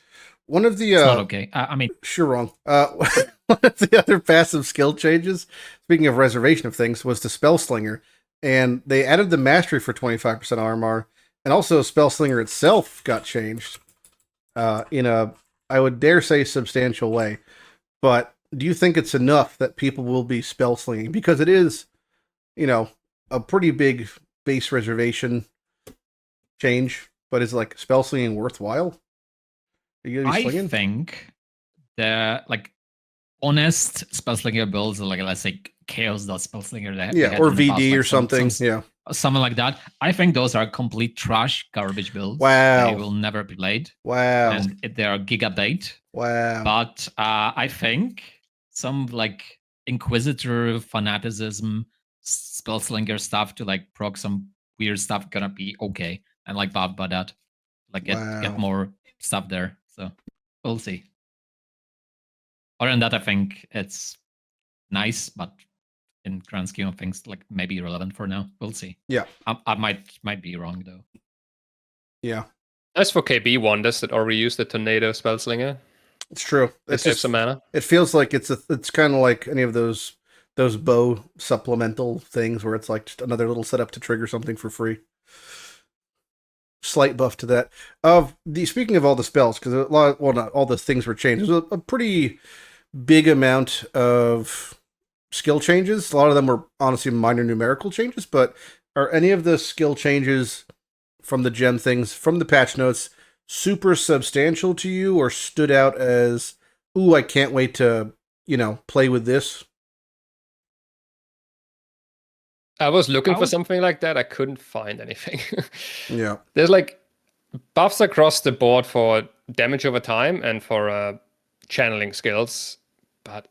One of the It's not okay. I mean, sure wrong. One of the other passive skill changes, speaking of reservation of things, was the Spellslinger, and they added the mastery for 25% armor, and also Spellslinger itself got changed in a, I would dare say, substantial way. But do you think it's enough that people will be Spellslinging? Because it is, a pretty big base reservation change, but is like Spellslinging worthwhile? Are you gonna be slinging? I think the honest Spellslinger builds, like let's say Chaos does Spellslinger, or VD or something, something like that. I think those are complete trash, garbage builds. Wow, they will never be played. Wow, and they are gigabait. Wow, but I think some Inquisitor fanaticism, Spellslinger stuff to proc some weird stuff gonna be okay, and buff by that, get more stuff there. So we'll see. Other than that, I think it's nice, but in grand scheme of things, maybe irrelevant for now. We'll see. Yeah, I might be wrong though. Yeah. As for KB wonders that already used the Tornado Spellslinger. It's true. It's just some mana. It feels like it's kind of like any of those bow supplemental things where it's like just another little setup to trigger something for free. Slight buff to that. Speaking of all the spells, because not all the things were changed. There's a pretty big amount of skill changes. A lot of them were honestly minor numerical changes, but are any of the skill changes from the gem things, from the patch notes, super substantial to you, or stood out as, ooh, I can't wait to, play with this? I was looking for something like that. I couldn't find anything. Yeah. There's buffs across the board for damage over time and for channeling skills, but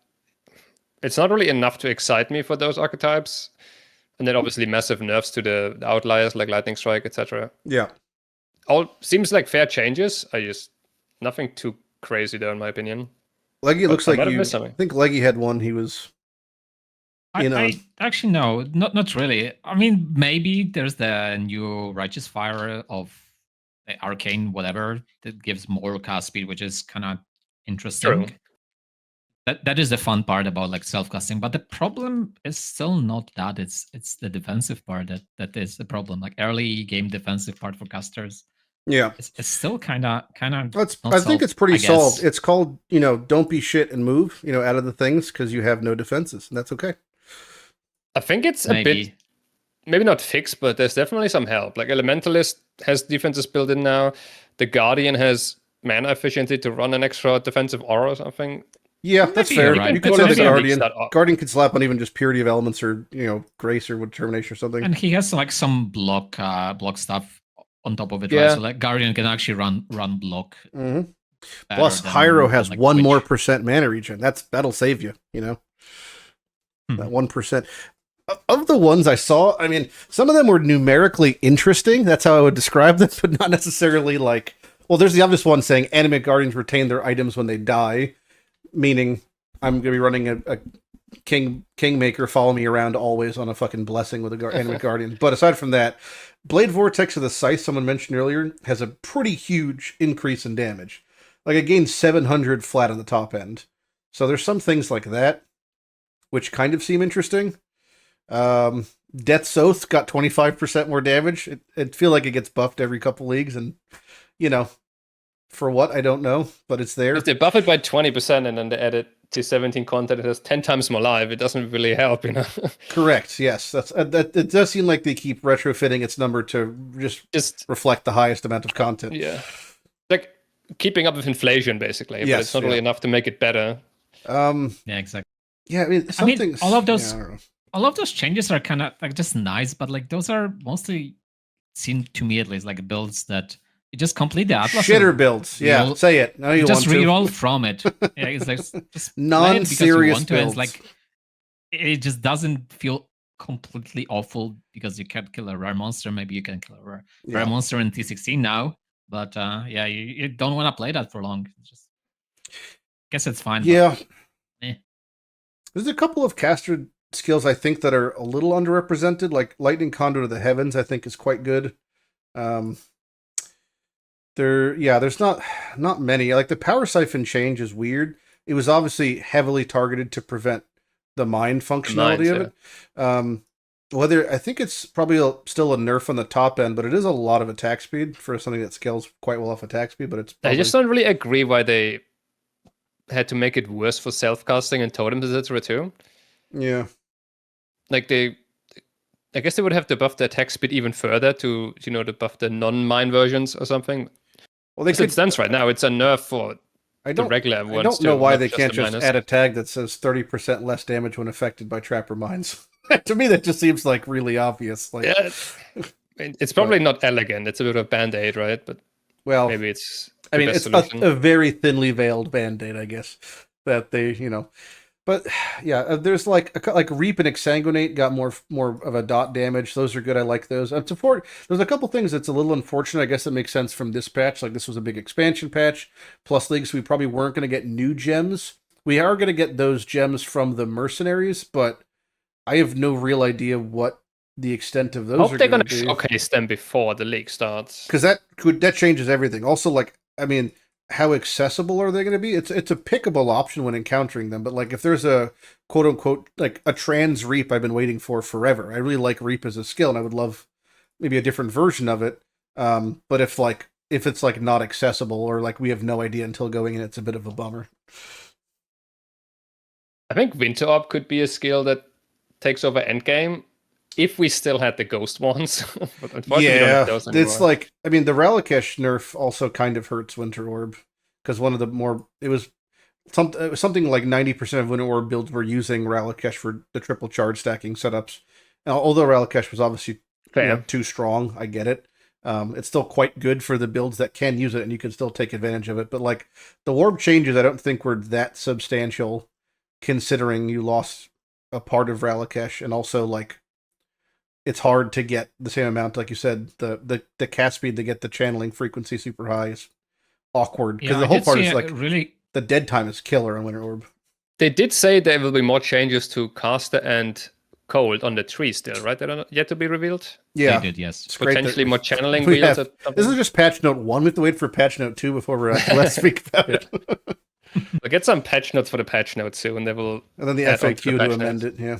it's not really enough to excite me for those archetypes. And then obviously massive nerfs to the outliers like Lightning Strike, etc. Yeah. All seems like fair changes. Nothing too crazy there in my opinion. Legi looks like you. I think Legi had one. He was. I actually no, not really. I mean, maybe there's the new Righteous Fire of the Arcane, whatever, that gives more cast speed, which is kind of interesting. True. That is the fun part about self-casting, but the problem is still not that. It's the defensive part that is the problem. Early game defensive part for casters. Yeah, it's still kind of. I think it's pretty solved. It's called don't be shit and move out of the things because you have no defenses, and that's okay. I think it's a bit, maybe not fixed, but there's definitely some help. Elementalist has defenses built in now. The Guardian has mana efficiency to run an extra defensive aura or something. Yeah, that's fair. Right. You could say the Guardian. Guardian could slap on even just Purity of Elements or Grace or Determination or something. And he has some block stuff on top of it, Yeah. right? So like Guardian can actually run block. Mm-hmm. better Plus, than- Hyro than, has like, 1 more Twitch. percent mana regen. That'll save you. You know, that 1%. Of the ones I saw, I mean, some of them were numerically interesting. That's how I would describe them, but not necessarily like. Well, there's the obvious one saying animate guardians retain their items when they die, meaning I'm going to be running a Kingmaker follow me around always on a fucking blessing with a animate guardian. But aside from that, Blade Vortex of the Scythe, someone mentioned earlier, has a pretty huge increase in damage. Like it gains 700 flat on the top end. So there's some things like that, which kind of seem interesting. Death's Oath got 25% more damage. It feel like it gets buffed every couple leagues, and you know, for what I don't know, but it's there. If they buff it by 20% and then they add it to 17 content, it has 10 times more life. It doesn't really help, you know. Correct. Yes, that's that. It does seem like they keep retrofitting its number to just reflect the highest amount of content. Yeah, like keeping up with inflation, basically. Yes, but it's not really enough to make it better. Yeah, exactly. Yeah, I mean, all of those. Yeah, I don't know. All of those changes are kind of like just nice, but like those are mostly seen to me at least like builds that you just complete the Atlas. Shitter builds. Yeah, say it. No, you just want to. reroll from it. Yeah, it's like just non-serious builds. And like it just doesn't feel completely awful because you can't kill a rare monster. Maybe you can kill a rare monster in T16 now, but yeah, you don't want to play that for long. Just guess it's fine. Yeah. But, There's a couple of caster skills I think that are a little underrepresented, like Lightning Conduit of the Heavens. I think is quite good. There's not many. Like the Power Siphon change is weird. It was obviously heavily targeted to prevent the mind functionality of it. Whether I think it's probably still a nerf on the top end, but it is a lot of attack speed for something that scales quite well off attack speed. But it's I just don't really agree why they had to make it worse for self-casting and totems, etc. too. Yeah. Like I guess they would have to buff the attack speed even further to, to buff the non-mine versions or something. Well, it stands right now. It's a nerf for the regular ones. I don't know why they can't just add a tag that says 30% less damage when affected by trapper mines. To me, that just seems like really obvious. Like, yeah, it's probably not elegant. It's a bit of a band-aid, right? But maybe it's. I mean, it's a very thinly veiled band-aid, I guess. That they, But yeah, there's like Reap and Exsanguinate got more of a dot damage. Those are good. I like those. There's a couple things that's a little unfortunate. I guess it makes sense from this patch. Like this was a big expansion patch. Plus leagues, we probably weren't going to get new gems. We are going to get those gems from the mercenaries, but I have no real idea what the extent of those are. I hope they're going to showcase them before the league starts. Because that changes everything. Also, like, I mean, how accessible are they going to be? It's a pickable option when encountering them, but like if there's a quote unquote like a trans Reap I've been waiting for forever. I really like Reap as a skill, and I would love maybe a different version of it. But if it's like not accessible or like we have no idea until going in, it's a bit of a bummer. I think Winter Orb could be a skill that takes over endgame if we still had the ghost ones. But unfortunately, we don't have those anymore. It's like, I mean, the Relicash nerf also kind of hurts Winter Orb because one of the more it was something like 90% of Winter Orb builds were using Relicash for the triple charge stacking setups. Now, although Relicash was obviously too strong, I get it. It's still quite good for the builds that can use it, and you can still take advantage of it. But like the Orb changes, I don't think were that substantial, considering you lost a part of Relicash, and also like it's hard to get the same amount, like you said. The cast speed to get the channeling frequency super high is awkward because the whole part is like really the dead time is killer on Winter Orb. They did say there will be more changes to caster and cold on the tree still, right? They're not yet to be revealed. Yeah, they did, yes. It's potentially more channeling wheels. This is just patch note 1. We have to wait for patch note 2 before we're let's speak about it. We'll get some patch notes for the patch notes soon. They will, and then the FAQ to amend it. Yeah.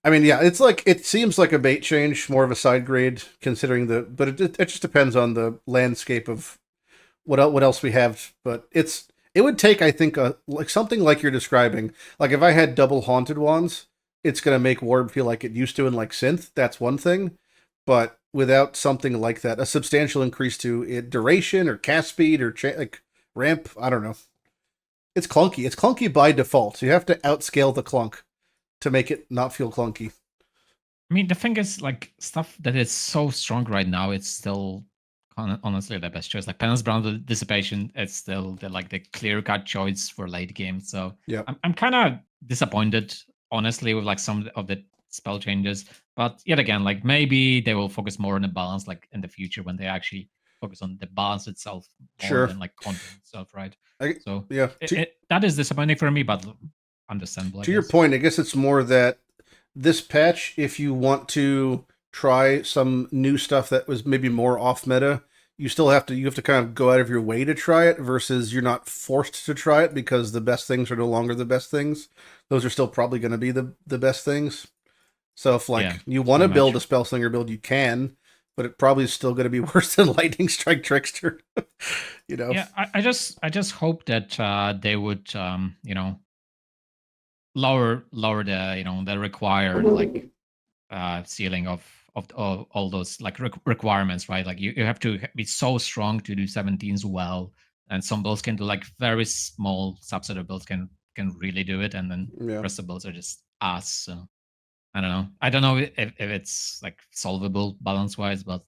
I mean, yeah, it's like it seems like a bait change, more of a side grade, considering but it just depends on the landscape of what else we have. But it would take, I think, like something like you're describing. Like if I had double haunted wands, it's gonna make Warb feel like it used to in like Synth. That's one thing, but without something like that, a substantial increase to duration or cast speed or like ramp, I don't know. It's clunky. It's clunky by default. So you have to outscale the clunk to make it not feel clunky. I mean, the thing is, like, stuff that is so strong right now, it's still honestly the best choice. Like Penance Brown Dissipation, it's still the clear-cut choice for late game. So Yeah. I'm kind of disappointed, honestly, with like some of the spell changes. But yet again, like maybe they will focus more on the balance, like in the future when they actually focus on the balance itself more Sure. than like content itself, right? I, So yeah. that is disappointing for me, but understandable. To your point, I guess it's more that this patch, if you want to try some new stuff that was maybe more off meta, you have to kind of go out of your way to try it versus you're not forced to try it because the best things are no longer the best things. Those are still probably going to be the best things. So if you want to build a spell slinger build, you can, but it probably is still going to be worse than Lightning Strike Trickster. Yeah, I just hope that they would lower the the required like ceiling of all those like requirements, right? Like you have to be so strong to do 17s well, and some builds can do like very small subset of builds can really do it, and then the rest of builds are just ass. So I don't know if it's like solvable balance wise, but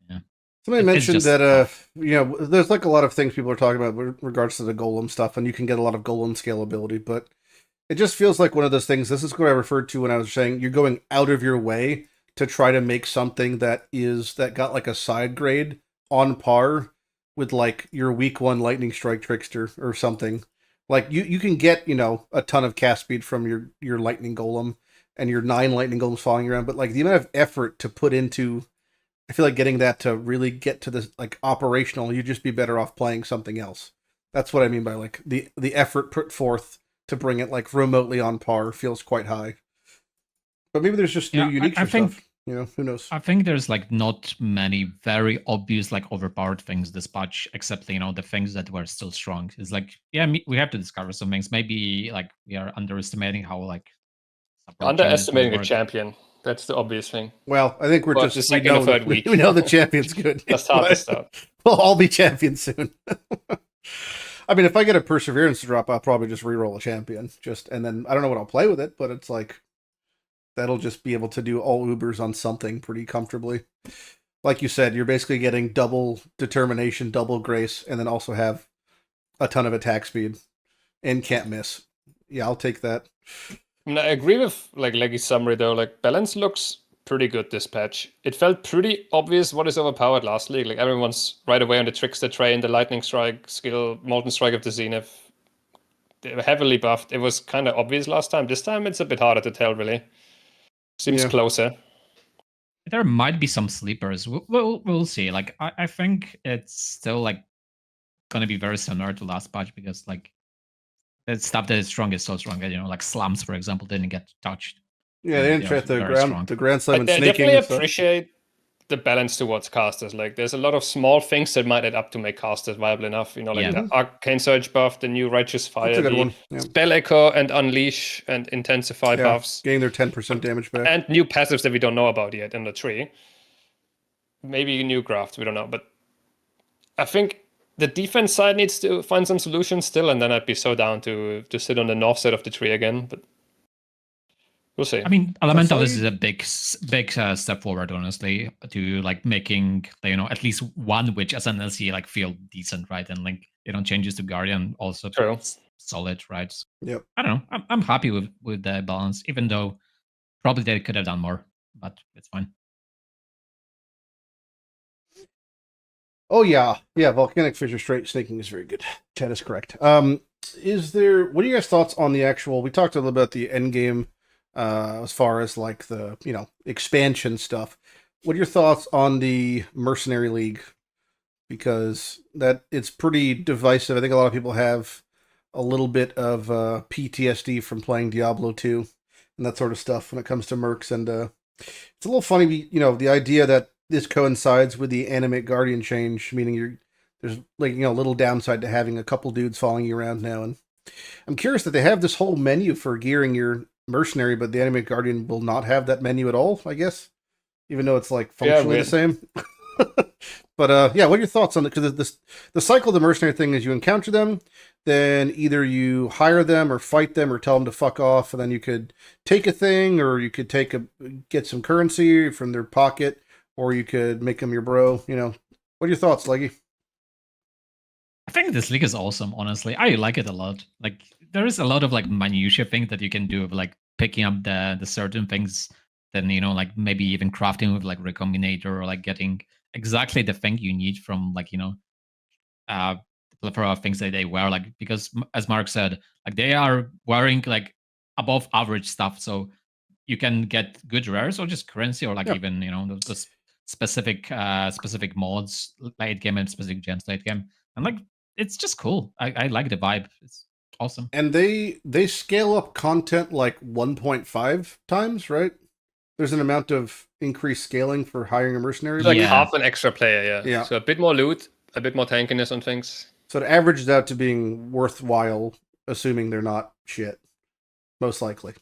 yeah. Somebody mentioned that there's like a lot of things people are talking about with regards to the golem stuff, and you can get a lot of golem scalability, but it just feels like one of those things. This is what I referred to when I was saying you're going out of your way to try to make something that got like a side grade on par with like your week 1 Lightning Strike Trickster or something. Like you can get, a ton of cast speed from your Lightning Golem and your 9 Lightning Golems following around, but like the amount of effort to put into, I feel like getting that to really get to this like operational, you'd just be better off playing something else. That's what I mean by like the effort put forth to bring it like remotely on par feels quite high. But maybe there's just new unique stuff. Who knows? I think there's like not many very obvious like overpowered things this patch, except the things that were still strong. It's like we have to discover some things. Maybe like we are underestimating how like underestimating a champion. That's the obvious thing. Well, I think we're but just we know the champion's good. That's half the stuff. We'll all be champions soon. I mean, if I get a perseverance drop, I'll probably just reroll a champion. And then I don't know what I'll play with it, but it's like that'll just be able to do all Ubers on something pretty comfortably. Like you said, you're basically getting double determination, double grace, and then also have a ton of attack speed and can't miss. Yeah, I'll take that. I agree with like Legi's summary though. Like balance looks pretty good this patch. It felt pretty obvious what is overpowered last league. Like everyone's right away on the Trickster train, the Lightning Strike skill, Molten Strike of the Zenith. They were heavily buffed. It was kind of obvious last time. This time it's a bit harder to tell, really. Seems closer. There might be some sleepers. We'll see. Like I think it's still like gonna be very similar to last patch because like the stuff that is strong is so strong. Like slams, for example, didn't get touched. Yeah, they didn't try the Grand Slam and snaking. I definitely appreciate the balance towards casters. Like, there's a lot of small things that might add up to make casters viable enough. Like the Arcane Surge buff, the new Righteous Fire, the Spell Echo and Unleash and Intensify buffs. Getting their 10% damage back. And new passives that we don't know about yet in the tree. Maybe new crafts, we don't know. But I think the defense side needs to find some solutions still, and then I'd be so down to sit on the north side of the tree again. But we'll see. I mean, Elemental is a big step forward, honestly, to like making at least one witch as an LC like feel decent, right? And like changes to Guardian also solid, right? Yep. I don't know. I'm happy with the balance, even though probably they could have done more, but it's fine. Oh yeah, Volcanic Fissure Straight Snaking is very good. Ted is correct. What are you guys' thoughts on the actual? We talked a little about the end game. As far as like the expansion stuff, what are your thoughts on the Mercenary League? Because it's pretty divisive. I think a lot of people have a little bit of PTSD from playing Diablo 2 and that sort of stuff when it comes to mercs, and it's a little funny. The idea that this coincides with the Animate Guardian change, meaning there's like a little downside to having a couple dudes following you around now, and I'm curious that they have this whole menu for gearing your Mercenary, but the Animate Guardian will not have that menu at all, I guess, even though it's like functionally the same. But yeah, what are your thoughts on it? Because the cycle of the mercenary thing is you encounter them, then either you hire them or fight them or tell them to fuck off, and then you could take a thing, or you could get some currency from their pocket, or you could make them your bro. You know, what are your thoughts, Leggy? I think this league is awesome, honestly. I like it a lot. Like there is a lot of like minutiae things that you can do of like picking up the certain things, then you know, like maybe even crafting with like recombinator or like getting exactly the thing you need from like, you know, the plethora of things that they wear, like because as Mark said, like they are wearing like above average stuff. So you can get good rares or just currency or like even, you know, the specific mods late game and specific gems late game. And like it's just cool. I like the vibe. It's awesome. And they scale up content like 1.5 times, right? There's an amount of increased scaling for hiring a mercenary. Like half an extra player, yeah. So a bit more loot, a bit more tankiness on things. So it averages out to being worthwhile, assuming they're not shit. Most likely.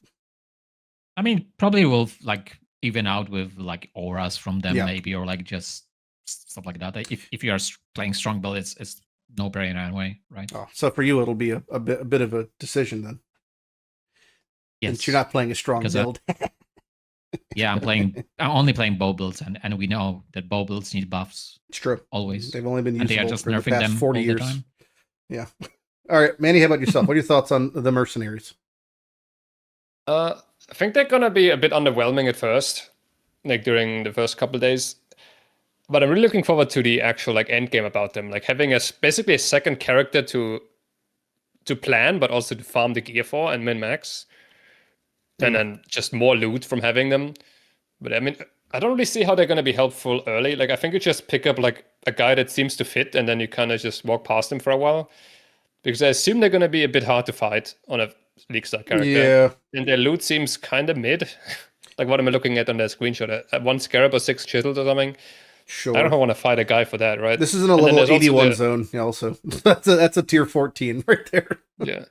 I mean, probably will like even out with like auras from them maybe, or like just stuff like that. If you are playing strong build, it's no brainer anyway, right? Oh, so for you, it'll be a bit of a decision then. Yes, since you're not playing a strong build. Yeah, I'm only playing bow builds, and we know that bow builds need buffs. It's true. Always. They've only been useful they are just for the nerfing past them 40 all years. the time. Yeah. All right, Manny, how about yourself? What are your thoughts on the mercenaries? I think they're gonna be a bit underwhelming at first, like during the first couple of days. But I'm really looking forward to the actual like end game about them, like having basically a second character to plan, but also to farm the gear for and min max, and then just more loot from having them. But I mean, I don't really see how they're gonna be helpful early. Like I think you just pick up like a guy that seems to fit, and then you kind of just walk past him for a while, because I assume they're gonna be a bit hard to fight on a League Star character. Yeah. And their loot seems kind of mid. Like what am I looking at on their screenshot? One scarab or 6 chisels or something. Sure. I don't want to fight a guy for that, right? This isn't a level 81 zone. Yeah, also, that's a tier 14 right there. Yeah,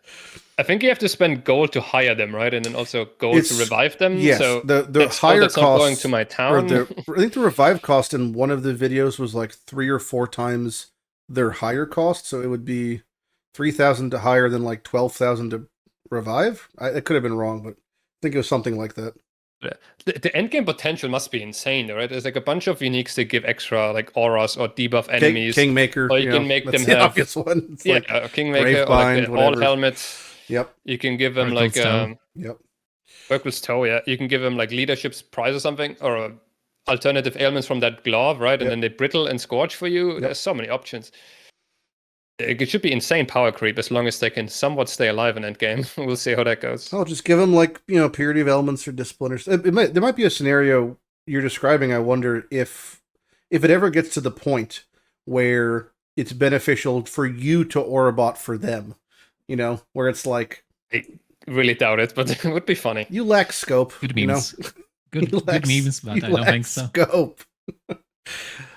I think you have to spend gold to hire them, right? And then also gold to revive them. Yes, so the higher cost. Going to my town. I think the revive cost in one of the videos was like 3 or 4 times their higher cost. So it would be 3,000 to hire, than like 12,000 to revive. I could have been wrong, but I think it was something like that. The endgame potential must be insane, right? There's like a bunch of uniques that give extra like auras or debuff enemies. Kingmaker, or you can make them the have obvious one. It's like Kingmaker or like all helmets. Yep. You can give them Urkel's like toe. Urkel's toe. Yeah, you can give them like leadership's prize or something, or alternative ailments from that glove, right? And then they brittle and scorch for you. There's so many options. It should be insane power creep as long as they can somewhat stay alive in endgame. We'll see how that goes. I'll just give them like, purity of elements or discipline. There might be a scenario you're describing. I wonder if it ever gets to the point where it's beneficial for you to Orabot for them, where it's like, I really doubt it, but it would be funny. You lack scope. Good memes. Good memes, but I don't think so. Scope.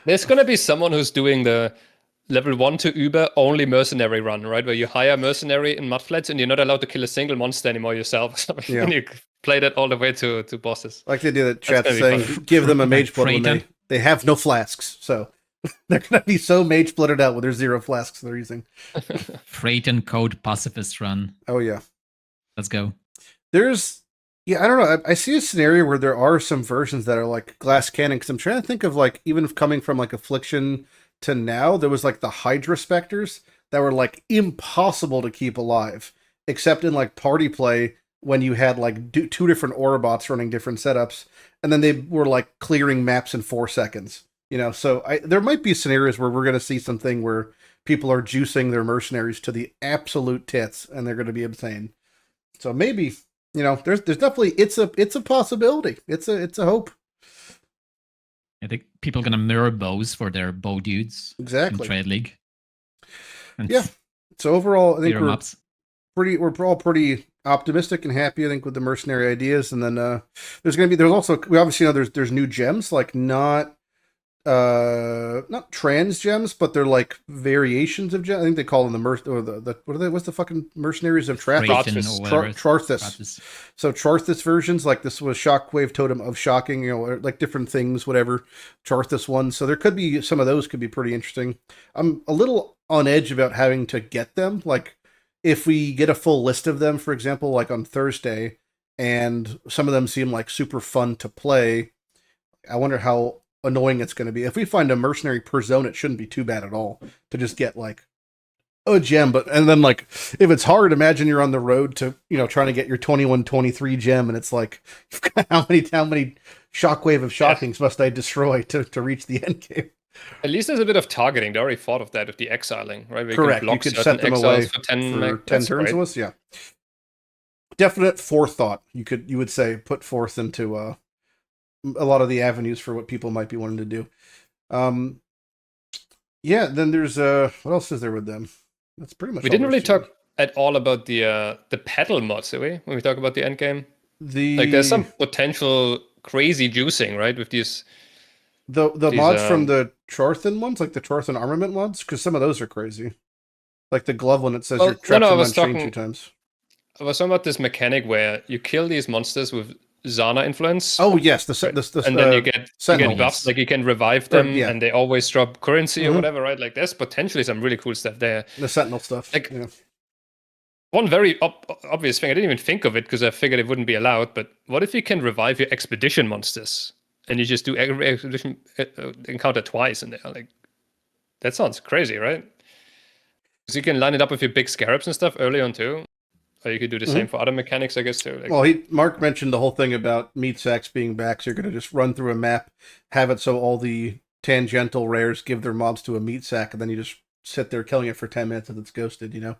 There's gonna be someone who's doing the level 1 to Uber only mercenary run, right? Where you hire mercenary in mudflats and you're not allowed to kill a single monster anymore yourself. Yeah. And you play that all the way to bosses. Like they do that chat saying, give them a mage blood when they have no flasks. So they're going to be so mage blooded out with their 0 flasks they're using. Freight and code pacifist run. Oh, yeah. Let's go. I don't know. I see a scenario where there are some versions that are like glass cannon, because I'm trying to think of like, even coming from like Affliction to now, there was like the Hydra Specters that were like impossible to keep alive, except in like party play when you had like 2 different Orabots running different setups, and then they were like clearing maps in 4 seconds. So there might be scenarios where we're going to see something where people are juicing their mercenaries to the absolute tits, and they're going to be insane. So maybe, there's definitely, it's a possibility. It's a hope. I think people are gonna mirror bows for their bow dudes. Exactly. In Trade League. And yeah. So overall, I think we're all pretty optimistic and happy, I think, with the mercenary ideas. And then there's also, we obviously know there's new gems, like not not trans gems, but they're like variations of gems. I think they call them what's the fucking mercenaries of traffic? Charthus. So Charthus versions, like this was Shockwave Totem of Shocking, you know, like different things, whatever. Charthus ones. So there could be some of those could be pretty interesting. I'm a little on edge about having to get them. Like if we get a full list of them, for example, like on Thursday, and some of them seem like super fun to play, I wonder how annoying it's going to be. If we find a mercenary per zone, it shouldn't be too bad at all to just get like a gem. And then like if it's hard, imagine you're on the road to, you know, trying to get your 21-23 gem, and it's like how many Shockwave of Shockings must I destroy to reach the end game? At least there's a bit of targeting. They already thought of that with the exiling, right? We Correct. Can block you could set them away for 10 turns with us. Yeah. Definite forethought. You would say put forth into a lot of the avenues for what people might be wanting to do. Yeah, then there's what else is there with them? That's pretty much. We didn't really talk at all about the pedal mods, did we? When we talk about the end game, like there's some potential crazy juicing, right? With these mods from the Charthan ones, like the Charthan armament mods, because some of those are crazy. Like the glove one that says you're trapped in one chain 2 times. I was talking about this mechanic where you kill these monsters with Zana influence. Oh yes, and then you get buffs, like you can revive them, and they always drop currency or whatever, right? Like there's potentially some really cool stuff there. The Sentinel stuff. Like one very obvious thing, I didn't even think of it because I figured it wouldn't be allowed. But what if you can revive your expedition monsters and you just do every expedition encounter twice in there? Like that sounds crazy, right? Because you can line it up with your big scarabs and stuff early on too. Or you could do the same for other mechanics, I guess, too. Like, well, Mark mentioned the whole thing about meat sacks being back, so you're going to just run through a map, have it so all the tangential rares give their mobs to a meat sack, and then you just sit there killing it for 10 minutes and it's ghosted, you know?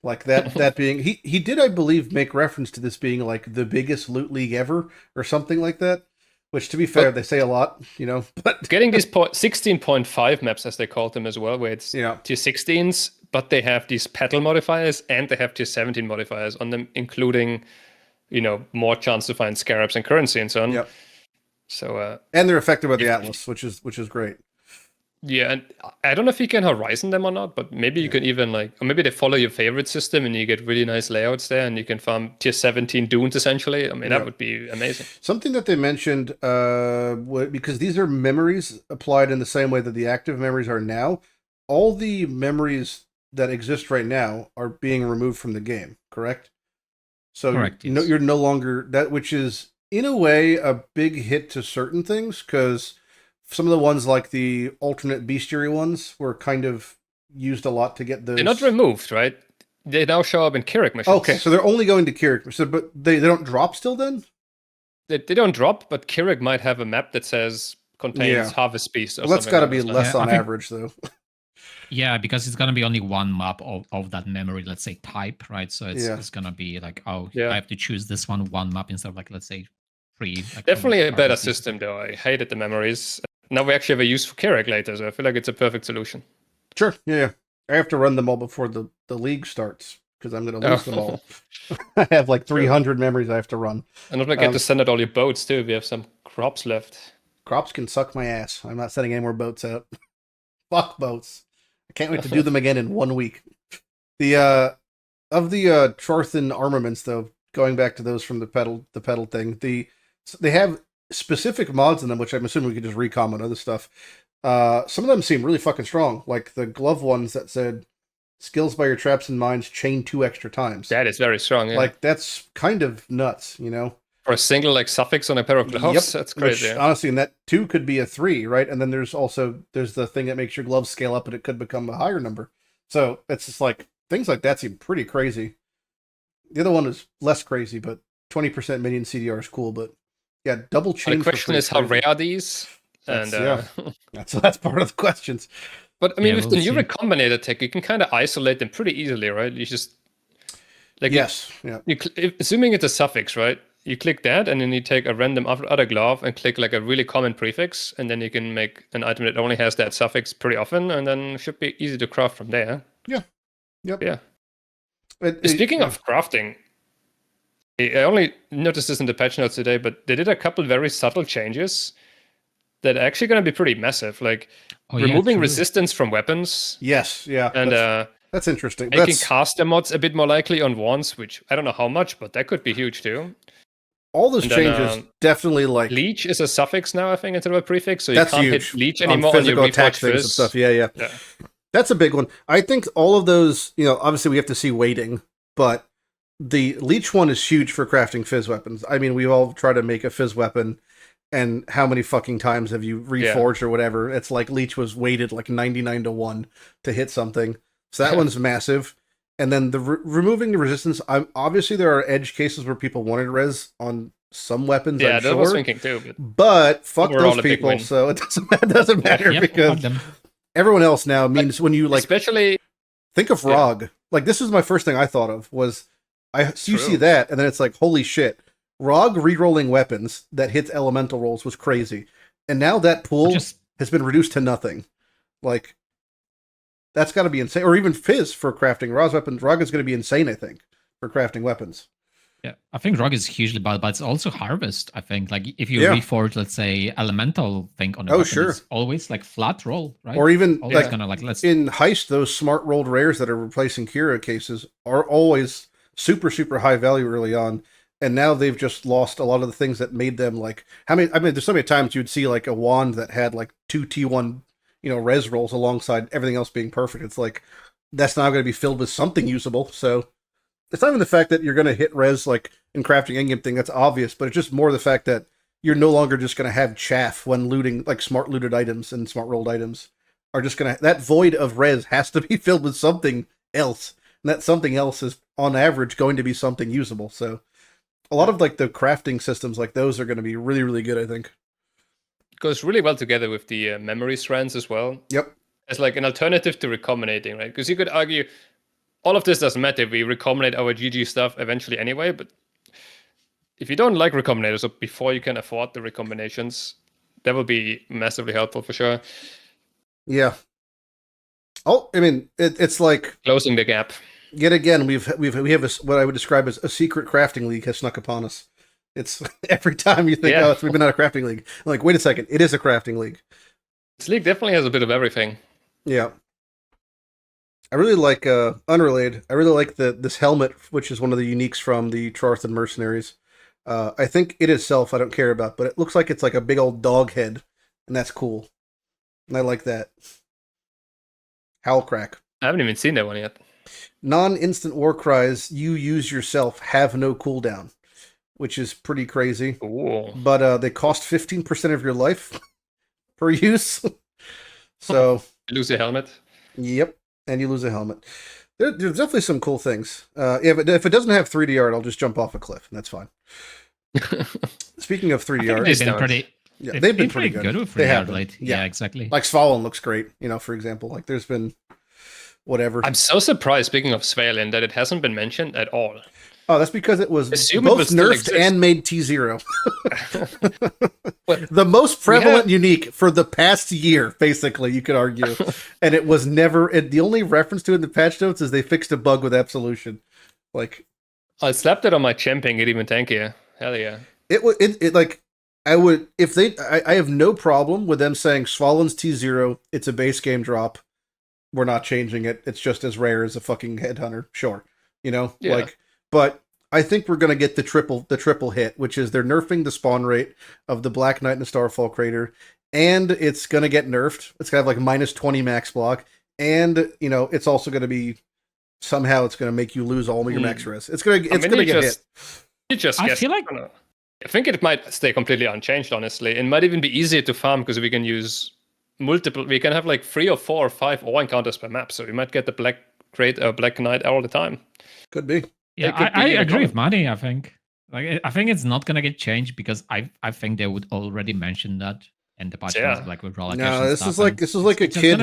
Like that being... He did, I believe, make reference to this being like the biggest loot league ever, or something like that. Which, to be fair, they say a lot, you know. But getting these 16.5 maps, as they called them as well, where it's tier 16s, but they have these pedal modifiers and they have tier 17 modifiers on them, including, you know, more chance to find scarabs and currency and so on. Yep. So and they're affected by the Atlas, which is great. Yeah, and I don't know if you can horizon them or not, but maybe you can even or maybe they follow your favorite system and you get really nice layouts there, and you can farm tier 17 dunes essentially. I mean, that would be amazing. Something that they mentioned, because these are memories applied in the same way that the active memories are now. All the memories that exist right now are being removed from the game. Correct. So correct, yes. You're no longer that, which is in a way a big hit to certain things, because some of the ones like the alternate bestiary ones were kind of used a lot to get those. They're not removed, right? They now show up in Keurig missions. Okay, so they're only going to Keurig. So, but they don't drop still then? They don't drop, but Keurig might have a map that says contains Harvest Beast. Or that's got to be like less on average, though. Yeah, because it's going to be only one map of that memory, let's say type, right? So it's going to be like, I have to choose this one map instead of like, let's say, 3. Like, definitely a better system, though. I hated the memories. Now we actually have a use for Keurig later, so I feel like it's a perfect solution. Sure, yeah. I have to run them all before the league starts, because I'm going to lose them all. I have like 300 memories I have to run. And don't forget to send out all your boats, too, if you have some crops left. Crops can suck my ass. I'm not sending any more boats out. Fuck boats. I can't wait to do them again in 1 week. Of the Charthan armaments, though, going back to those from the pedal thing, they have specific mods in them, which I'm assuming we could just recom on other stuff. Some of them seem really fucking strong, like the glove ones that said skills by your traps and mines chain 2 extra times. That is very strong, yeah. Like, that's kind of nuts, you know? For a single like suffix on a pair of gloves, that's crazy. Which, honestly, and that 2 could be a 3, right? And then there's the thing that makes your gloves scale up, and it could become a higher number. So it's just like things like that seem pretty crazy. The other one is less crazy, but 20% minion CDR is cool. But yeah, double chain. The question is, how rare are these? That's part of the questions. But I mean, with the new Recombinator tech, you can kind of isolate them pretty easily, right? You just assuming it's a suffix, right? You click that, and then you take a random other glove and click like a really common prefix, and then you can make an item that only has that suffix pretty often, and then it should be easy to craft from there. Yeah. Yep. Yeah. Speaking of crafting, I only noticed this in the patch notes today, but they did a couple very subtle changes that are actually going to be pretty massive. Like removing resistance from weapons. Yes, yeah. And that's interesting. Making caster mods a bit more likely on wands, which I don't know how much, but that could be huge too. All those changes definitely like leech is a suffix now, I think, instead of a prefix, so you that's can't huge. hit leech anymore on your attack things and stuff. Yeah. That's a big one. I think all of those, obviously we have to see weighting, but the leech one is huge for crafting fizz weapons. I mean, we've all tried to make a fizz weapon, and how many fucking times have you reforged or whatever? It's like leech was weighted like 99-1 to hit something. So that one's massive. And then the removing the resistance, obviously there are edge cases where people wanted res on some weapons. Yeah, I'm that sure, was thinking too. But fuck those people, so it doesn't matter because everyone else now means when you especially think of ROG. Like this is my first thing I thought of was you see that and then it's like holy shit, ROG rerolling weapons that hits elemental rolls was crazy, and now that pool has been reduced to nothing. Like. That's got to be insane. Or even Fizz for crafting ROG weapons. ROG is going to be insane, I think, for crafting weapons. Yeah, I think ROG is hugely bad, but it's also Harvest, I think. Like, if you reforge, let's say, elemental thing on a weapon, it's always, like, flat roll, right? Or even, always in Heist, those smart rolled rares that are replacing Kira cases are always super, super high value early on. And now they've just lost a lot of the things that made them, like... there's so many times you'd see, like, a wand that had, like, 2 T1... res rolls alongside everything else being perfect. It's like, that's now going to be filled with something usable. So it's not even the fact that you're going to hit res like in crafting endgame thing. That's obvious, but it's just more the fact that you're no longer just going to have chaff when looting, like smart looted items and smart rolled items are just going to, that void of res has to be filled with something else. And that something else is on average going to be something usable. So a lot of like the crafting systems like those are going to be really, really good, I think. Goes really well together with the memory strands as well. Yep. It's like an alternative to recombinating, right? Because you could argue all of this doesn't matter. We recombinate our GG stuff eventually anyway, but if you don't like recombinators, or before you can afford the recombinations, that will be massively helpful for sure. Yeah. Oh, I mean, it's like closing the gap. Yet again, we have what I would describe as a secret crafting league has snuck upon us. It's every time you think, we've been out of crafting league. I'm like, wait a second, it is a crafting league. This league definitely has a bit of everything. Yeah. I really like, unrelated, I really like this helmet, which is one of the uniques from the Trarthan Mercenaries. I think it itself I don't care about, but it looks like it's like a big old dog head, and that's cool. And I like that. Howl crack. I haven't even seen that one yet. Non-instant war cries you use yourself have no cooldown, which is pretty crazy. Ooh. But they cost 15% of your life per use. So you lose a helmet. Yep, and you lose a helmet. There's definitely some cool things. If it doesn't have 3D art, I'll just jump off a cliff, and that's fine. Speaking of 3D art, they've been pretty good with 3D art lately. Yeah, exactly. Like Svalin looks great, for example. Like there's been whatever. I'm so surprised, speaking of Svalin, that it hasn't been mentioned at all. Oh, that's because it was both nerfed and made T0. The most prevalent unique for the past year, basically, you could argue. And it was never... the only reference to it in the patch notes is they fixed a bug with Absolution. Like... I slapped it on my champing, it even tankier. Hell yeah. I have no problem with them saying Svalin's T0, it's a base game drop. We're not changing it. It's just as rare as a fucking headhunter. Sure. But I think we're going to get the triple hit, which is they're nerfing the spawn rate of the Black Knight and the Starfall Crater, and it's going to get nerfed. It's going to have like minus 20 max block, and it's also going to be somehow it's going to make you lose all of your max res. It's going to get hit. I think it might stay completely unchanged. Honestly, it might even be easier to farm because we can use multiple. We can have like 3 or 4 or 5 ore encounters per map, so we might get the Black Knight all the time. Could be. Yeah, I agree with Manni. I think it's not gonna get changed because I think they would already mention that in the patch notes, like with roll. No, this is like a kid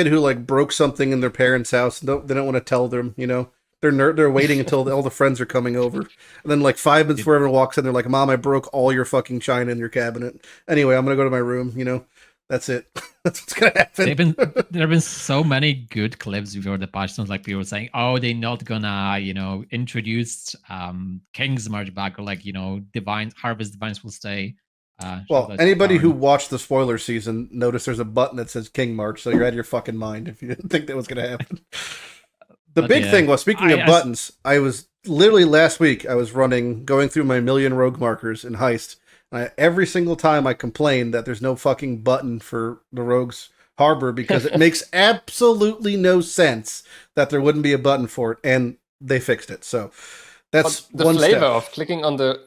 who broke something in their parents' house. They don't want to tell them. They're waiting until all the friends are coming over, and then like 5 minutes before everyone walks in, they're like, "Mom, I broke all your fucking china in your cabinet. Anyway, I'm gonna go to my room." That's it. That's what's gonna happen. There have been so many good clips before the patch notes, like people saying, "Oh, they're not gonna, introduce King's March back, or like, Harvest Divines will stay." Well, anybody who watched the spoiler season noticed there's a button that says King March, so you're out of your fucking mind if you didn't think that was going to happen. The big thing was, speaking of buttons, I was literally last week, I was going through my million rogue markers in Heist, and every single time I complained that there's no fucking button for the Rogues Harbor because it makes absolutely no sense that there wouldn't be a button for it, and they fixed it. So that's the one flavor step. of clicking on the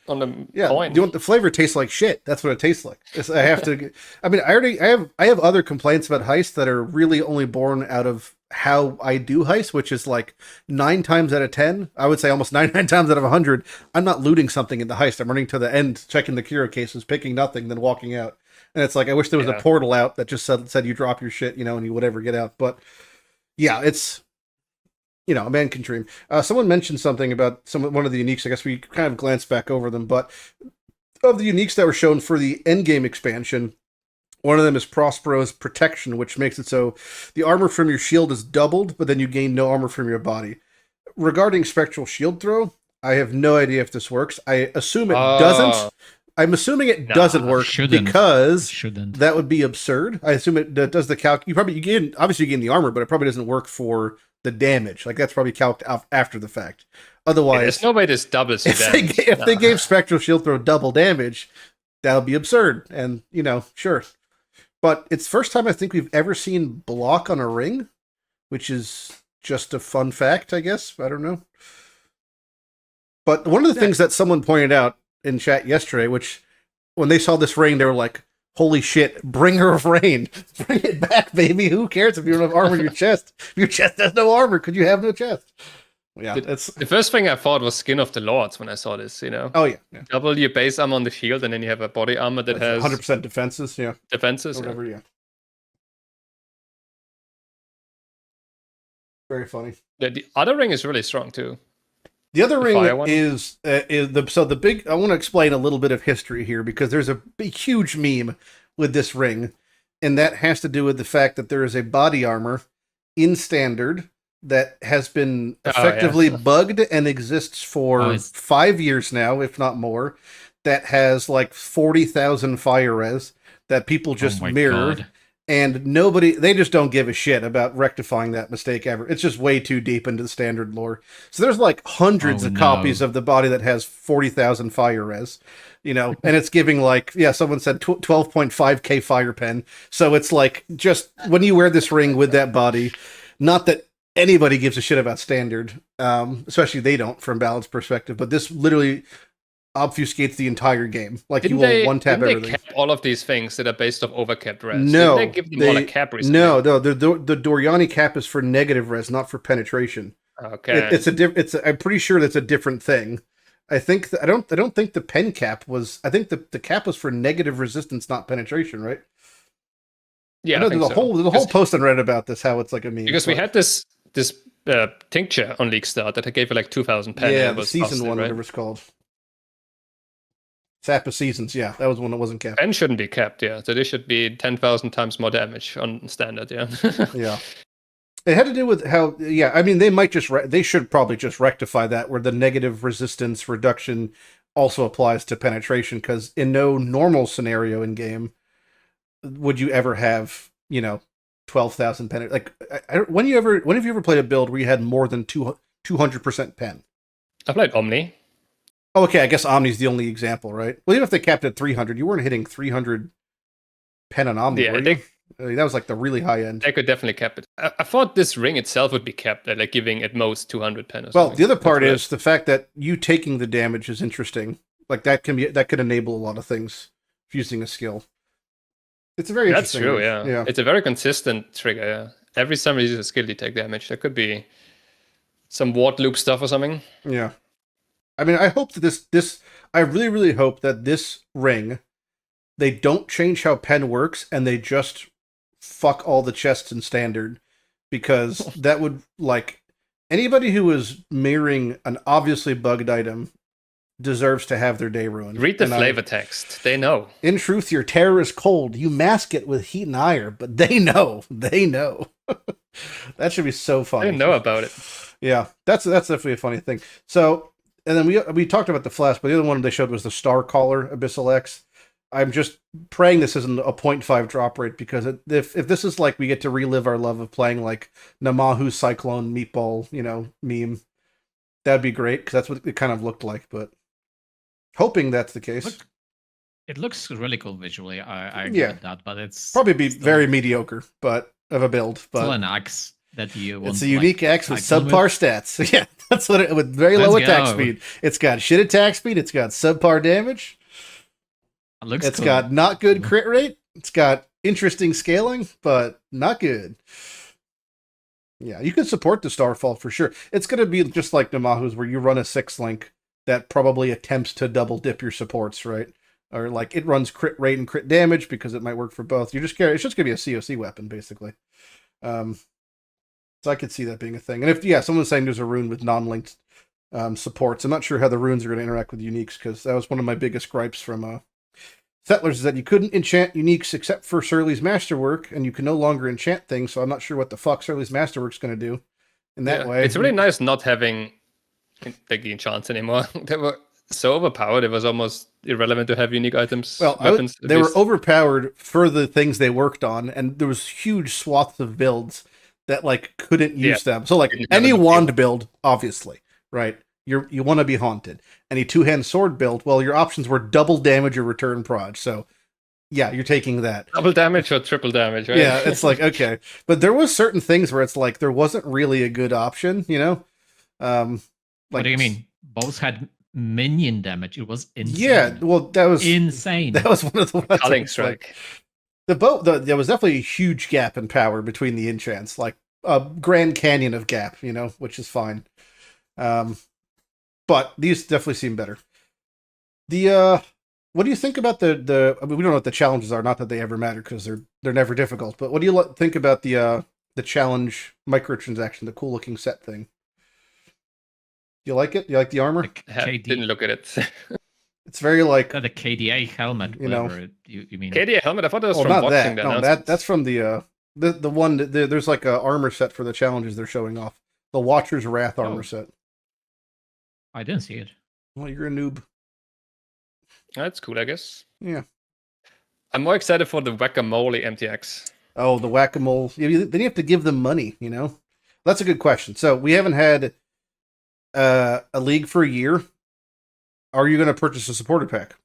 coin. You want the flavor tastes like shit. That's what it tastes like. I have to. I mean, I have other complaints about Heist that are really only born out of how I do Heist, which is like 9 times out of 10. I would say almost 99 times out of 100. I'm not looting something in the Heist. I'm running to the end, checking the Kira cases, picking nothing, then walking out. And it's like I wish there was a portal out that just said you drop your shit, and you whatever get out. But yeah, it's. A man can dream. Someone mentioned something about one of the uniques. I guess we kind of glanced back over them, but of the uniques that were shown for the endgame expansion, one of them is Prospero's Protection, which makes it so the armor from your shield is doubled, but then you gain no armor from your body. Regarding Spectral Shield Throw, I have no idea if this works. I assume it doesn't. I'm assuming it doesn't work because that would be absurd. I assume it does the calc. You gain the armor, but it probably doesn't work for the damage. Like that's probably calced after the fact. Otherwise, there's no way this doubles damage. If they gave Spectral Shield Throw double damage, that would be absurd. And sure, but it's the first time I think we've ever seen block on a ring, which is just a fun fact, I guess. I don't know. But one of the things that someone pointed out in chat yesterday, which when they saw this ring, they were like, holy shit, Bringer of Rain. Bring it back, baby. Who cares if you don't have armor in your chest? If your chest has no armor, could you have no chest? Yeah, it's the first thing I thought was Skin of the Lords when I saw this, Oh, yeah. Double your base armor on the shield, and then you have a body armor that has 100% defenses, yeah. Defenses, whatever, yeah. Very funny. The other ring is really strong, too. The other ring is the big. I want to explain a little bit of history here because there's a big, huge meme with this ring, and that has to do with the fact that there is a body armor in standard that has been effectively bugged and exists for 5 years now, if not more. That has like 40,000 fire res that people just mirror. God. And they just don't give a shit about rectifying that mistake ever. It's just way too deep into the standard lore. So there's like hundreds of copies of the body that has 40,000 fire res, and it's giving someone said 12.5k fire pen. So it's like just when you wear this ring with that body, not that anybody gives a shit about standard, especially they don't from Ballad's perspective, but this literally obfuscates the entire game. Like you will one tap everything. They cap all of these things that are based off overcapped res? No, didn't they give them all a cap recently? No. The Doriani cap is for negative res, not for penetration. Okay, I'm pretty sure that's a different thing. I think I don't think the pen cap was. I think the cap was for negative resistance, not penetration, right? Yeah, there's a whole post on Reddit about this, how it's like a meme. Because we had this tincture on League Start that I gave 2,000 pen. Yeah, the season one, whatever it's called. Sap of Seasons, yeah. That was one that wasn't capped. Pen shouldn't be capped, yeah. So this should be 10,000 times more damage on standard, yeah. Yeah. It had to do with how, I mean, they should probably just rectify that where the negative resistance reduction also applies to penetration, because in no normal scenario in game would you ever have, 12,000 pen. Like, when have you ever played a build where you had more than 200% pen? I played Omni. Oh, okay, I guess Omni's the only example, right? Well, even if they capped at 300, you weren't hitting 300 pen on Omni, were you? That was like the really high end. They could definitely cap it. I thought this ring itself would be capped at giving at most 200 pen or something. Well, the other part is the fact that you taking the damage is interesting. Like that could enable a lot of things using a skill. It's a very interesting. That's true, yeah. It's a very consistent trigger, yeah. Every time you use a skill, you take damage. There could be some ward loop stuff or something. Yeah. I mean, I hope that I really, really hope that this ring, they don't change how pen works and they just fuck all the chests in standard, because that would, anybody who is mirroring an obviously bugged item deserves to have their day ruined. Read the flavor text. They know. In truth, your terror is cold. You mask it with heat and ire, but they know. They know. That should be so funny. They know about it. Yeah, that's definitely a funny thing. So... And then we talked about the flash, but the other one they showed was the Star Caller Abyssal X. I'm just praying this isn't a 0.5 drop rate, because if this is like we get to relive our love of playing like Namahu Cyclone Meatball, meme, that'd be great, because that's what it kind of looked like. But hoping that's the case. It looks really cool visually. I Yeah. get that, but it's Probably be still- very mediocre, but of a build. But still an axe that you want it's to, a unique like, axe with cycle subpar stats. Yeah, that's what with very Let's low attack go. speed. It's got shit attack speed. It's got subpar damage. It looks It's cool. got not good crit rate. It's got interesting scaling, but not good. Yeah, you can support the Starfall for sure. It's going to be just like Namahu's, where you run a 6-link that probably attempts to double dip your supports, right? Or like it runs crit rate and crit damage because it might work for both. It's just going to be a COC weapon, basically. So I could see that being a thing. And if someone's saying there's a rune with non-linked supports, I'm not sure how the runes are going to interact with uniques, because that was one of my biggest gripes from Settlers, is that you couldn't enchant uniques except for Surly's Masterwork, and you can no longer enchant things, so I'm not sure what the fuck Surly's Masterwork's going to do in that way. It's really nice not having the enchants anymore. They were so overpowered, it was almost irrelevant to have unique items. Well, weapons, they were overpowered for the things they worked on, and there was huge swaths of builds that like couldn't use them. So like any wand build, obviously, right? You want to be haunted. Any 2-hand sword build, well, your options were double damage or return prod. So yeah, you're taking that. Double damage or triple damage, right? Yeah, it's like, okay. But there was certain things where it's like there wasn't really a good option, Like, what do you mean? Both had minion damage. It was insane. Yeah, well, that was insane. That was one of the ones. Culling strike. There was definitely a huge gap in power between the enchants, like a Grand Canyon of gap, which is fine. But these definitely seem better. What do you think about the? I mean, we don't know what the challenges are. Not that they ever matter, because they're never difficult. But what do you think about the challenge microtransaction, the cool looking set thing? You like it? You like the armor? Didn't look at it. It's very like the KDA helmet. You know. Whatever you mean? KDA helmet. I thought it was from not watching that. the No, that's from the one. There's like a armor set for the challenges they're showing off. The Watcher's Wrath armor set. I didn't see it. Well, you're a noob. That's cool, I guess. Yeah. I'm more excited for the Whack-A-Mole MTX. Oh, the Whack-A-Mole. Then you have to give them money, That's a good question. So we haven't had a league for a year. Are you going to purchase a supporter pack?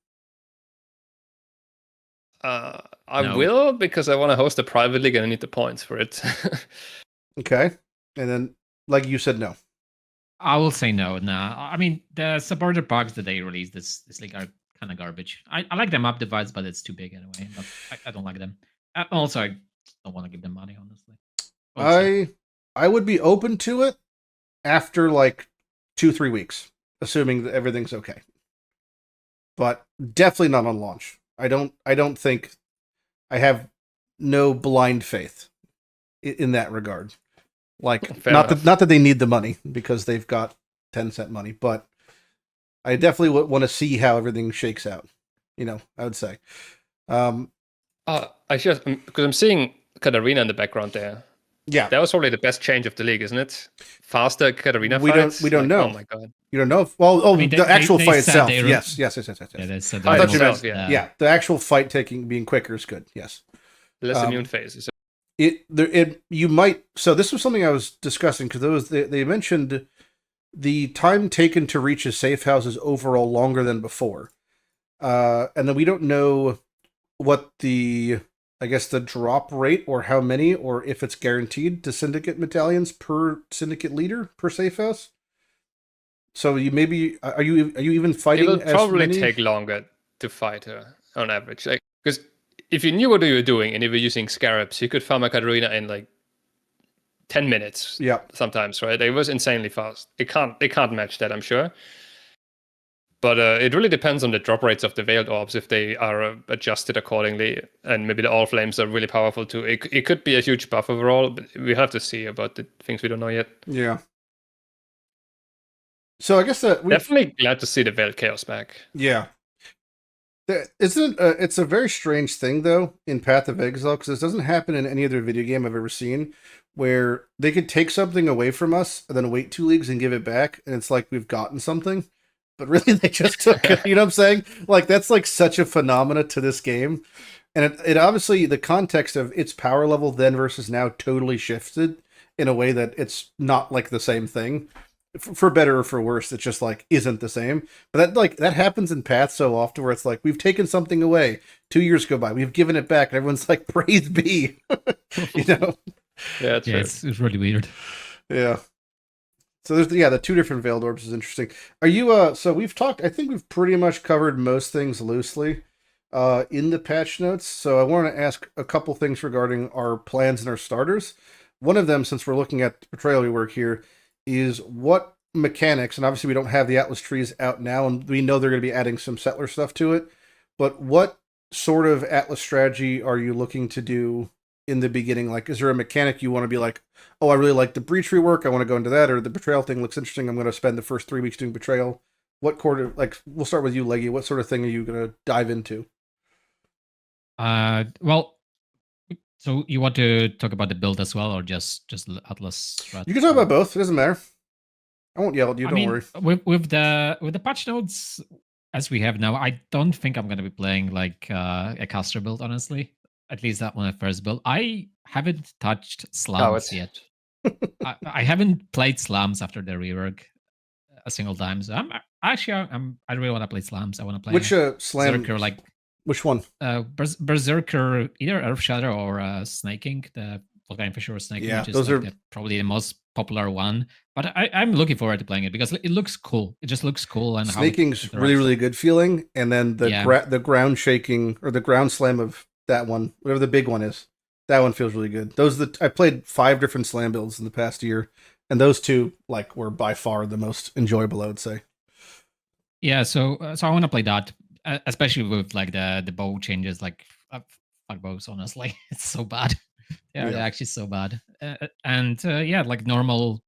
I will, because I want to host a private league and I need the points for it. Okay. And then, like you said, no. I will say no. Nah. I mean, the supporter box that they released this league are kind of garbage. I like the map divides, but it's too big anyway. But I don't like them. Also, I don't want to give them money, honestly. I would be open to it after like 2-3 weeks, assuming that everything's okay. But definitely not on launch. I don't think I have no blind faith in that regard. Like, not that they need the money, because they've got 10-cent money, but I definitely want to see how everything shakes out. I would say. I just, because I'm seeing Katarina in the background there. Yeah, that was probably the best change of the league, is't it? Faster Katarina fights. We don't know. Oh my god. You don't know. The actual fight itself. Yes. Yeah, they said I thought you meant, yeah, the actual fight being quicker is good. Yes. Less immune phases. You might. So this was something I was discussing, because they mentioned the time taken to reach a safe house is overall longer than before, and then we don't know what the drop rate, or how many, or if it's guaranteed to syndicate battalions per syndicate leader per safe house. So are you even fighting? It will probably take longer to fight her on average, because if you knew what you were doing and you were using scarabs, you could farm a Katarina in like 10 minutes. Yeah. Sometimes, right? It was insanely fast. They can't match that, I'm sure. But it really depends on the drop rates of the veiled orbs, if they are adjusted accordingly, and maybe the all flames are really powerful too. It could be a huge buff overall, but we have to see about the things we don't know yet. Yeah. So I guess that definitely glad to see the veiled chaos back. Yeah. It's a very strange thing, though, in Path of Exile, because this doesn't happen in any other video game I've ever seen, where they could take something away from us and then wait 2 leagues and give it back, and it's like we've gotten something. but really they just took it. You know what I'm saying? Like that's like such a phenomena to this game. And it obviously, the context of its power level then versus now totally shifted in a way that it's not like the same thing. For better or for worse, it just like isn't the same. But that happens in Path so often where it's like, we've taken something away. 2 years go by, we've given it back, and everyone's like, praise be. You know? Yeah, true. It's really weird. Yeah. So there's the two different Veiled Orbs is interesting. Are you so we've talked, I think we've pretty much covered most things loosely in the patch notes. So I want to ask a couple things regarding our plans and our starters. One of them, since we're looking at Betrayal rework here, is what mechanics, and obviously we don't have the Atlas trees out now, and we know they're going to be adding some settler stuff to it, but what sort of Atlas strategy are you looking to do in the beginning? Like, is there a mechanic you want to be like, oh, I really like the breach rework, I want to go into that, or the Betrayal thing looks interesting, I'm going to spend the first 3 weeks doing Betrayal? What quarter, like, we'll start with you, Legi, what sort of thing are you going to dive into? Well, so you want to talk about the build as well, or just Atlas? You can talk about both. It doesn't matter. I won't yell at you. Don't worry. With the patch notes as we have now, I don't think I'm going to be playing like a caster build. Honestly, at least that when I first built, I haven't touched slams yet. I haven't played slams after the rework a single time. So I really want to play slams. I want to play which slam Berserker, like. Which one? Berserker, either Earth Shatter or Snaking, the Volcanic Fissure Snaking, which is like probably the most popular one. But I'm looking forward to playing it because it looks cool. It just looks cool. And Snaking's really, really good feeling. And then the ground shaking or the ground slam of that one, whatever the big one is, that one feels really good. I played 5 different slam builds in the past year, and those two like were by far the most enjoyable, I would say. Yeah, so I want to play that. Especially with like the bow changes, like fuck bows. Honestly, it's so bad. They're actually so bad. Like normal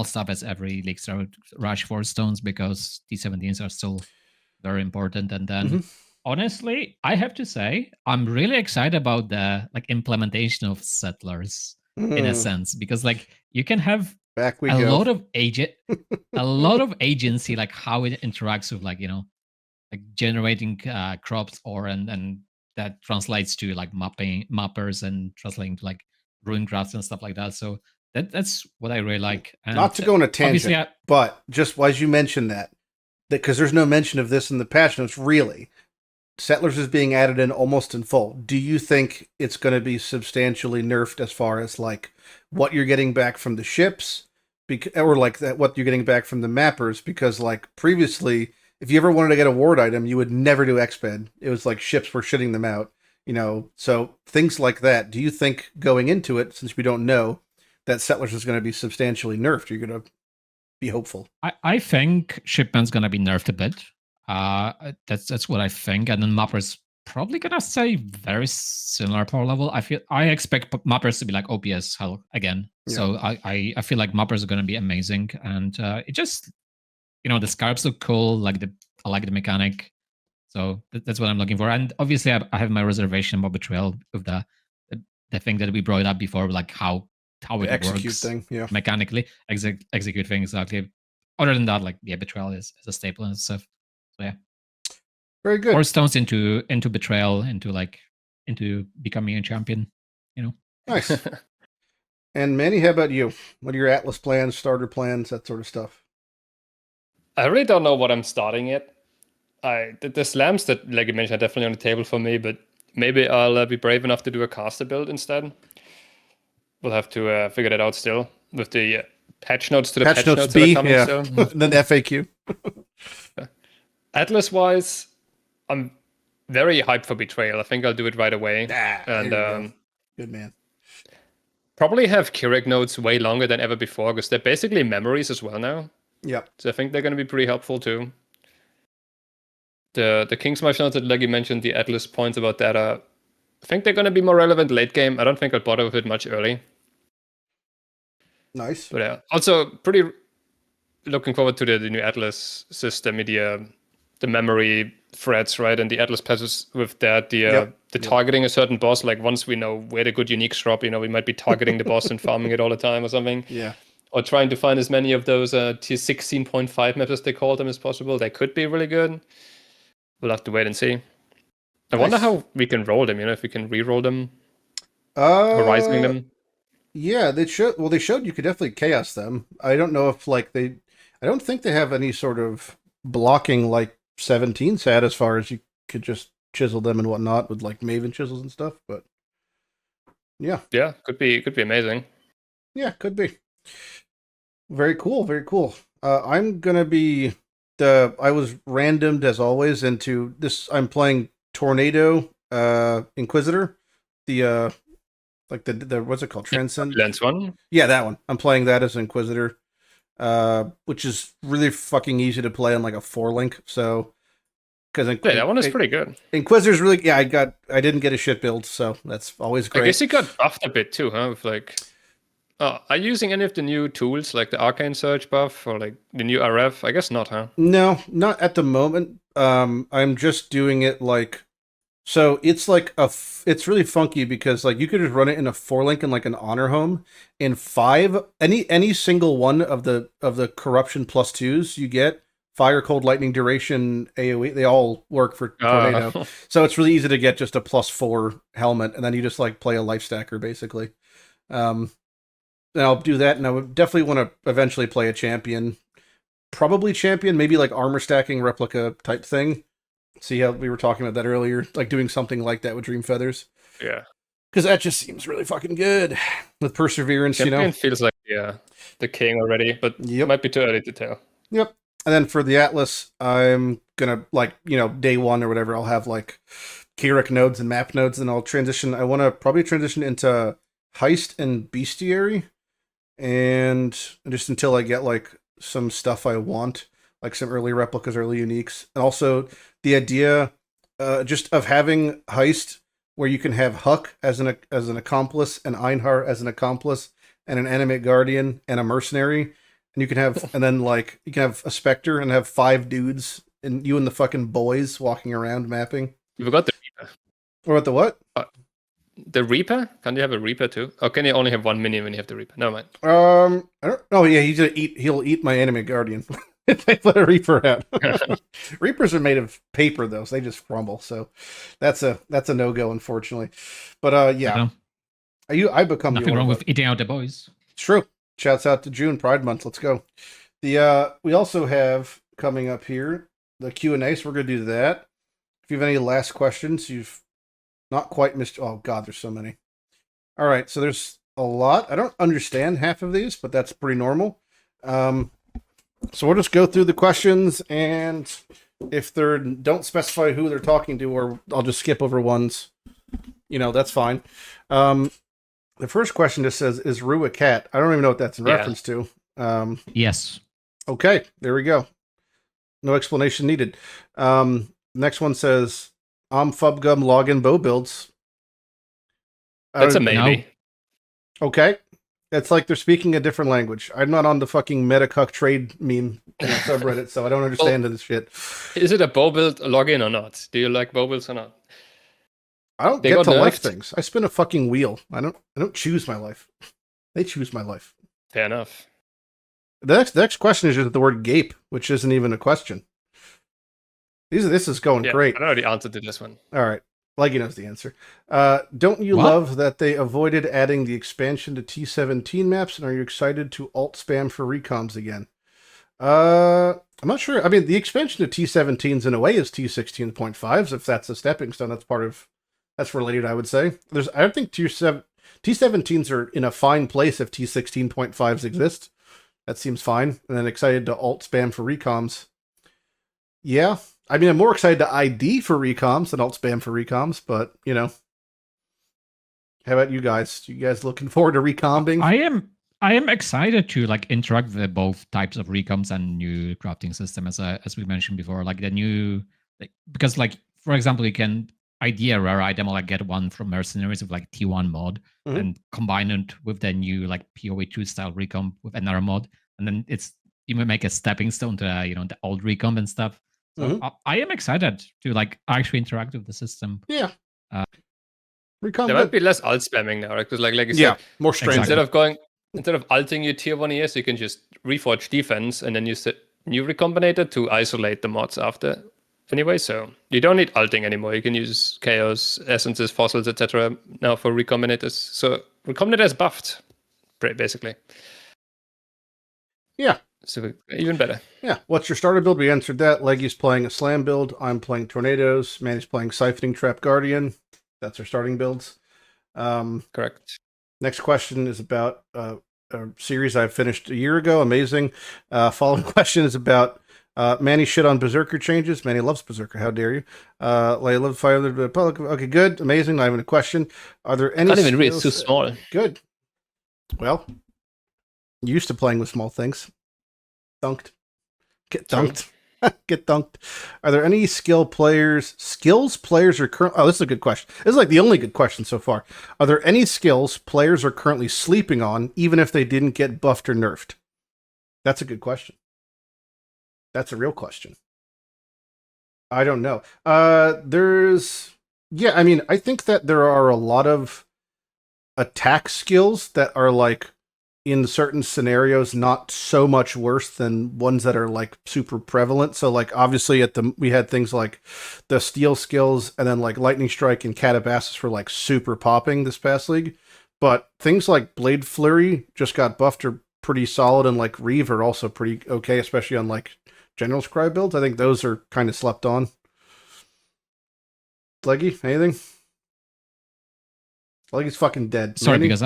stuff as every League Star rush for stones because T17s are still very important. And then honestly, I have to say I'm really excited about the like implementation of settlers in a sense because like you can have lot of agency, like how it interacts with like like generating crops and that translates to like mappers and translating to like ruin crafts and stuff like that. So that's what I really like. And not to go on a tangent, but just as you mentioned that because there's no mention of this in the patch notes, really. Settlers is being added in almost in full. Do you think it's going to be substantially nerfed as far as like what you're getting back from the ships, or like that what you're getting back from the mappers? Because like previously, if you ever wanted to get a ward item, you would never do exped. It was like ships were shitting them out, So things like that. Do you think going into it, since we don't know, that Settlers is going to be substantially nerfed? You're going to be hopeful. I think shipment's going to be nerfed a bit. That's what I think, and then mappers probably going to stay very similar power level. I expect mappers to be like OPS hell again. Yeah. So I feel like mappers are going to be amazing, and it just. The scarps look cool. I like the mechanic, so that's what I'm looking for. And obviously, I have my reservation about Betrayal with the thing that we brought up before, like how it works thing, mechanically, execute thing exactly. Other than that, like Betrayal is a staple and stuff. So yeah, very good. Or stones into Betrayal, into becoming a champion. Nice. And Manny, how about you? What are your Atlas plans, starter plans, that sort of stuff? I really don't know what I'm starting yet. The slams that Legi mentioned are definitely on the table for me, but maybe I'll be brave enough to do a caster build instead. We'll have to figure that out still with the patch notes to the patch notes B, that are coming soon. Then FAQ. Atlas-wise, I'm very hyped for Betrayal. I think I'll do it right away. And good man. Probably have Keurig notes way longer than ever before because they're basically memories as well now. Yep. So I think they're going to be pretty helpful too. The King's March notes that Legi mentioned, the Atlas points about that I think they're going to be more relevant late game. I don't think I'll bother with it much early. Nice. But yeah, also pretty looking forward to the new Atlas system, the memory threads, right? And the Atlas passes with that, targeting a certain boss. Like once we know where the good uniques drop, we might be targeting the boss and farming it all the time or something. Yeah. or trying to find as many of those tier 16.5 maps as they call them as possible. They could be really good. We'll have to wait and see. I wonder how we can roll them, if we can re-roll them, horizoning them. Yeah, they showed. Well, they showed you could definitely chaos them. I don't know if I don't think they have any sort of blocking like 17 had, as far as you could just chisel them and whatnot with like Maven chisels and stuff. But yeah, could be amazing. Yeah, could be. Very cool. Very cool. I'm gonna be I was randomed as always into this. I'm playing Tornado Inquisitor. The what's it called? Transcend Lens one? Yeah, that one. I'm playing that as Inquisitor. Which is really fucking easy to play on like a 4-link, so because that one is pretty good. Inquisitor's really I didn't get a shit build, so that's always great. I guess he got buffed a bit too, huh? With like are you using any of the new tools like the Arcane Surge buff or like the new RF? I guess not, huh? No, not at the moment. I'm just doing it like, so it's like it's really funky because like you could just run it in a 4-link in like an honor home. In 5, any single one of the corruption +2s you get, fire, cold, lightning, duration, AoE, they all work for Tornado. So it's really easy to get just a +4 helmet, and then you just like play a life stacker basically. And I'll do that, and I would definitely want to eventually play a champion. Probably champion, maybe like armor stacking replica type thing. See how we were talking about that earlier, like doing something like that with Dream Feathers. Yeah. Because that just seems really fucking good. With Perseverance, champion feels like, the king already, but it might be too early to tell. Yep. And then for the Atlas, I'm going to, day 1 or whatever, I'll have like Keurig nodes and map nodes, and I'll transition. I want to probably transition into Heist and Bestiary. And just until I get like some stuff I want, like some early replicas, early uniques. And also the idea just of having Heist where you can have Huck as an accomplice, and Einhar as an accomplice, and an Animate Guardian and a mercenary. And you can have, and then like you can have a Spectre and have 5 dudes and you and the fucking boys walking around mapping. You forgot the Reaper. Or what the what? The Reaper? Can you have a Reaper too? Or can you only have 1 minion when you have the Reaper? Never mind. I don't know. Yeah, he'll eat my Animate Guardian if I put a Reaper out. Reapers are made of paper though, so they just crumble. So that's a no-go, unfortunately. But yeah. I become nothing wrong with eating out the boys. It's true. Shouts out to June Pride Month. Let's go. We also have coming up here the Q&A, so we're gonna do that. If you have any last questions, you've not quite missed. Oh God, there's so many. All right, so there's a lot. I don't understand half of these, but that's pretty normal. So we'll just go through the questions, and if they don't specify who they're talking to, or I'll just skip over ones, that's fine. The first question just says, "Is Rue a cat?" I don't even know what that's in reference to. Yes. Okay, there we go. No explanation needed. Next one says, Fubgum login bow builds. That's a maybe. No. Okay. It's like they're speaking a different language. I'm not on the fucking Metacuck trade meme subreddit, so I don't understand this shit. Is it a bow build login or not? Do you like bow builds or not? I don't get to life things. I spin a fucking wheel. I don't choose my life. They choose my life. Fair enough. The next question is just the word gape, which isn't even a question. This is going great. I already answered to this one. All right. Legi knows the answer. Don't you love that they avoided adding the expansion to T17 maps, and are you excited to alt spam for recoms again? I'm not sure. I mean, the expansion to T17s in a way is T16.5s. If that's a stepping stone, that's related, I would say. I don't think T17s are in a fine place if T16.5s exist. That seems fine. And then excited to alt spam for recoms. Yeah. I mean, I'm more excited to ID for recoms than alt spam for recoms, but, How about you guys? You guys looking forward to recombing? I am excited to interact with both types of recoms and new crafting system, as we mentioned before. Like the new, because for example, you can ID a rare item or get one from mercenaries with T1 mod and combine it with the new PoE2 style recomp with another mod, and then you may make a stepping stone to the old recomp and stuff. So I am excited to actually interact with the system. Yeah. There might be less alt spamming now, right? Because like you said, more strength. Instead of going Instead of ulting your tier 1 ES, you can just reforge defense and then use the new recombinator to isolate the mods after. Anyway, so you don't need ulting anymore. You can use chaos, essences, fossils, etc. now for recombinators. So recombinator is buffed, basically. Yeah. So even better. Yeah. What's your starter build? We answered that. Legi's playing a slam build. I'm playing tornadoes. Manni's playing siphoning trap guardian. That's our starting builds. Correct. Next question is about a series I finished a year ago. Amazing. Following question is about Manni shit on Berserker changes. Manni loves Berserker. How dare you? I love Fire the Republic. Okay, good. Amazing. Not even a question. Are there any... Can't even read. It's too small. Good. Well, used to playing with small things. Dunked. Get dunked. Get dunked. Are there any skills players are current? Oh, this is a good question. This is like the only good question so far. Are there any skills players are currently sleeping on, even if they didn't get buffed or nerfed? That's a good question. That's a real question. I don't know. I think that there are a lot of attack skills that are like, in certain scenarios, not so much worse than ones that are like super prevalent. So like obviously we had things like the steel skills, and then like lightning strike and catabasis were like super popping this past league. But things like blade flurry just got buffed are pretty solid, and like Reeve are also pretty okay, especially on like general scribe builds. I think those are kind of slept on. Legi, anything? Legi's fucking dead. Sorry, Manni? because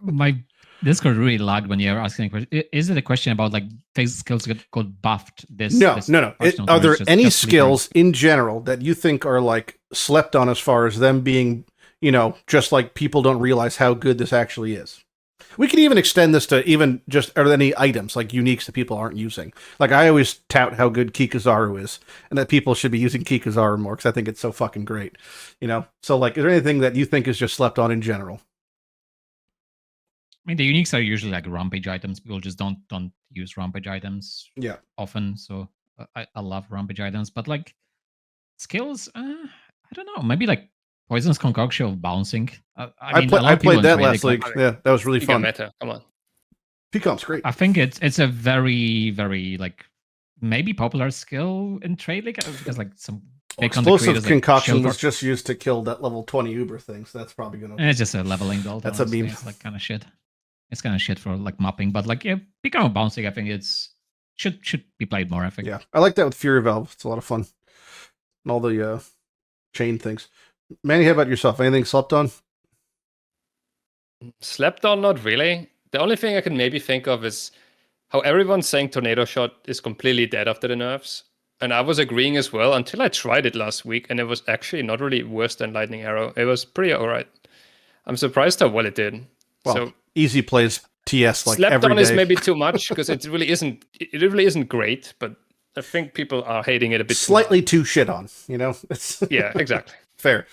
my Discord really lagged when you were asking a question. Is it a question about like these skills got buffed? No. Are there any skills in general that you think are like slept on as far as them being, just like people don't realize how good this actually is? We can even extend this to even just, are there any items, like uniques that people aren't using? Like, I always tout how good Kikazaru is, and that people should be using Kikazaru more, because I think it's so fucking great. So, like, is there anything that you think is just slept on in general? I mean, the uniques are usually like rampage items. People just don't use rampage items often, so I love rampage items. But, like, skills, I don't know, maybe, like, Poison's Concoction of bouncing. I played that last league. Yeah, that was really fun. Meta. Come on. P-Comp's great. I think it's a very, very, like, maybe popular skill in Trade League, because, like, some Explosive Concoction was just used to kill that level 20 Uber thing, so that's probably going to... It's just a leveling build. That's honestly. A meme. It's, like, kind of shit. It's kind of shit for, like, mapping, but, like, yeah, P-Com of bouncing, I think should be played more, I think. Yeah, I like that with Fury Valve. It's a lot of fun. And all the chain things. Manni, how about yourself? Anything slept on? Slept on, not really. The only thing I can maybe think of is how everyone's saying Tornado Shot is completely dead after the nerfs. And I was agreeing as well until I tried it last week, and it was actually not really worse than Lightning Arrow. It was pretty alright. I'm surprised how well it did. Well, so Easy plays TS like slept every on day. Is maybe too much, because it really isn't great, but I think people are hating it a bit slightly too shit on, It's yeah, exactly. Fair.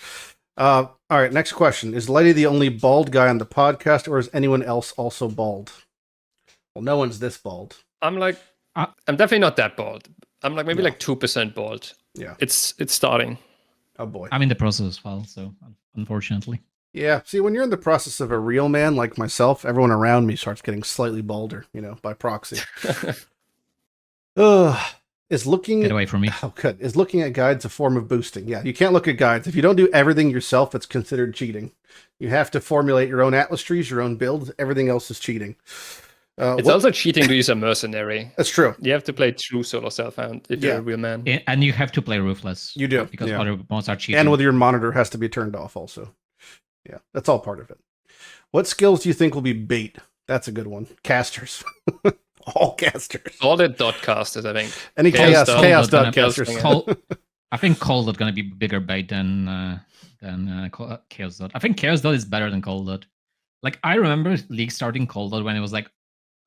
All right, next question. Is Lighty the only bald guy on the podcast, or is anyone else also bald? Well, no one's this bald. I'm definitely not that bald. I'm like maybe like 2% bald. Yeah. It's starting. Oh boy. I'm in the process as well, so unfortunately. Yeah. See, when you're in the process of a real man like myself, everyone around me starts getting slightly balder, by proxy. Is looking... Get away from me. Oh, good. Is looking at guides a form of boosting? Yeah, you can't look at guides. If you don't do everything yourself, it's considered cheating. You have to formulate your own atlas trees, your own build. Everything else is cheating. It's also cheating to use a mercenary. That's true. You have to play true solo self-hound if you're a real man. And you have to play Ruthless. You do. Because other mods are cheating. And with your monitor has to be turned off also. Yeah, that's all part of it. What skills do you think will be bait? That's a good one. Casters. All casters. All the dot casters, I think. Any chaos dot casters. I think Cold Dot gonna be bigger bait than Chaos Dot. I think Chaos Dot is better than Cold Dot. Like, I remember League starting Cold Dot when it was like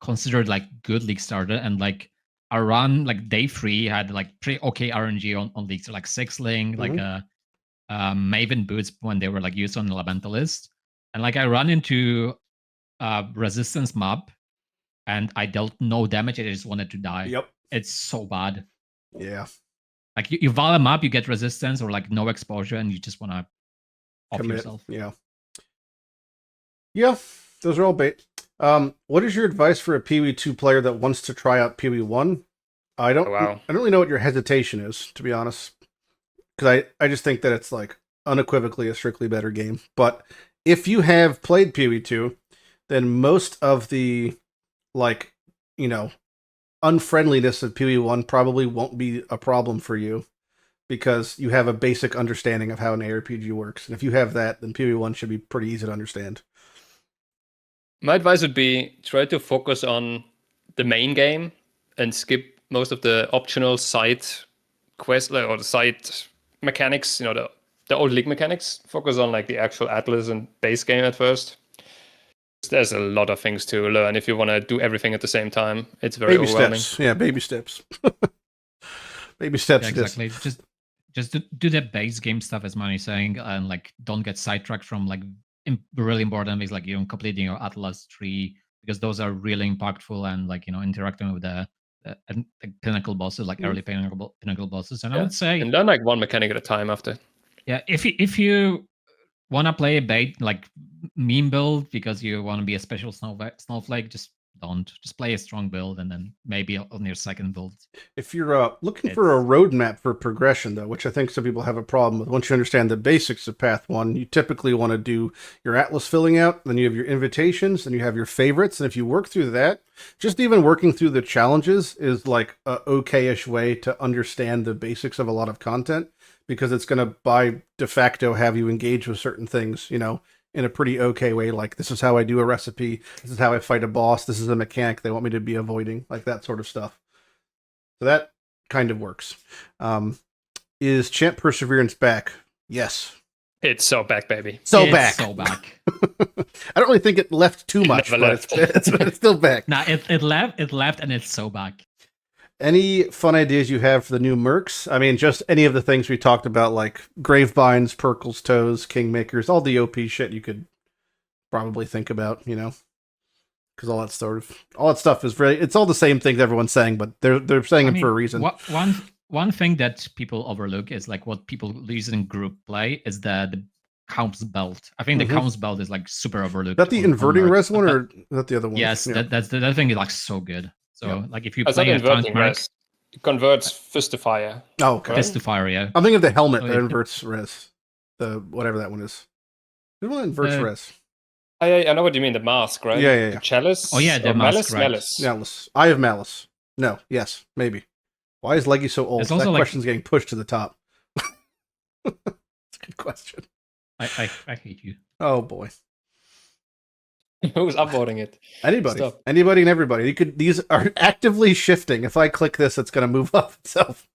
considered like good League starter, and like a run like day 3 had like pretty okay RNG on leagues, so like 6-Ling, like Maven boots when they were like used on the Elementalist. And like I run into resistance map, and I dealt no damage. I just wanted to die. Yep. It's so bad. Yeah. Like you val them up, you get resistance or like no exposure, and you just want to off yourself. Yeah. Yeah. Those are all bait. What is your advice for a PoE2 player that wants to try out PoE1? I don't really know what your hesitation is, to be honest, because I just think that it's like unequivocally a strictly better game. But if you have played PoE2, then most of the like, you know, unfriendliness of PoE1 probably won't be a problem for you because you have a basic understanding of how an ARPG works. And if you have that, then PoE1 should be pretty easy to understand. My advice would be try to focus on the main game and skip most of the optional side quests or the side mechanics, you know, the old League mechanics. Focus on like the actual Atlas and base game at first. There's a lot of things to learn if you want to do everything at the same time. It's very overwhelming. Steps. Yeah, baby steps. Baby steps. Yeah, exactly. Just do the base game stuff, as Manni's saying, and like don't get sidetracked from like really important things like completing your Atlas tree, because those are really impactful, and like interacting with the pinnacle bosses, like early pinnacle bosses. And I would say, and learn like one mechanic at a time after. Yeah, if you want to play a bait like meme build because you want to be a special snowflake, just play a strong build, and then maybe on your second build. If you're looking for a roadmap for progression, though, which I think some people have a problem with, once you understand the basics of Path 1, you typically want to do your Atlas filling out, then you have your invitations, then you have your favorites, and if you work through that, just even working through the challenges is like a okay-ish way to understand the basics of a lot of content, because it's going to, by de facto, have you engage with certain things, in a pretty okay way, like this is how I do a recipe, this is how I fight a boss, this is a mechanic they want me to be avoiding, like that sort of stuff. So that kind of works. Is Champ Perseverance back? Yes. It's so back, baby. It's so back. I don't really think it left too much, but it's still back. Nah, it left, and it's so back. Any fun ideas you have for the new mercs? I mean, just any of the things we talked about, like Gravebinds, Perkle's Toes, Kingmakers, all the OP shit you could probably think about, because all that stuff is really, it's all the same things everyone's saying, but they're saying it for a reason. One thing that people overlook is like what people use in group play is the Counts belt. I think the Counts belt is like super overlooked. Is that the inverting res one, or is that the other one? Yes, yeah. that thing is like so good. So, like, if you play a inverting res, it converts fist to fire. Oh, okay. Fist to fire, yeah. I'm thinking of the helmet that inverts res. The whatever that one is. The one inverts res. I know what you mean. The mask, right? Yeah. The chalice. Oh yeah, the mask. Malice. I have malice. No. Yes. Maybe. Why is Legi so old? That question's getting pushed to the top. That's a good question. I hate you. Oh boy. Who's upvoting it? Anybody and everybody. These are actively shifting. If I click this, it's going to move up itself.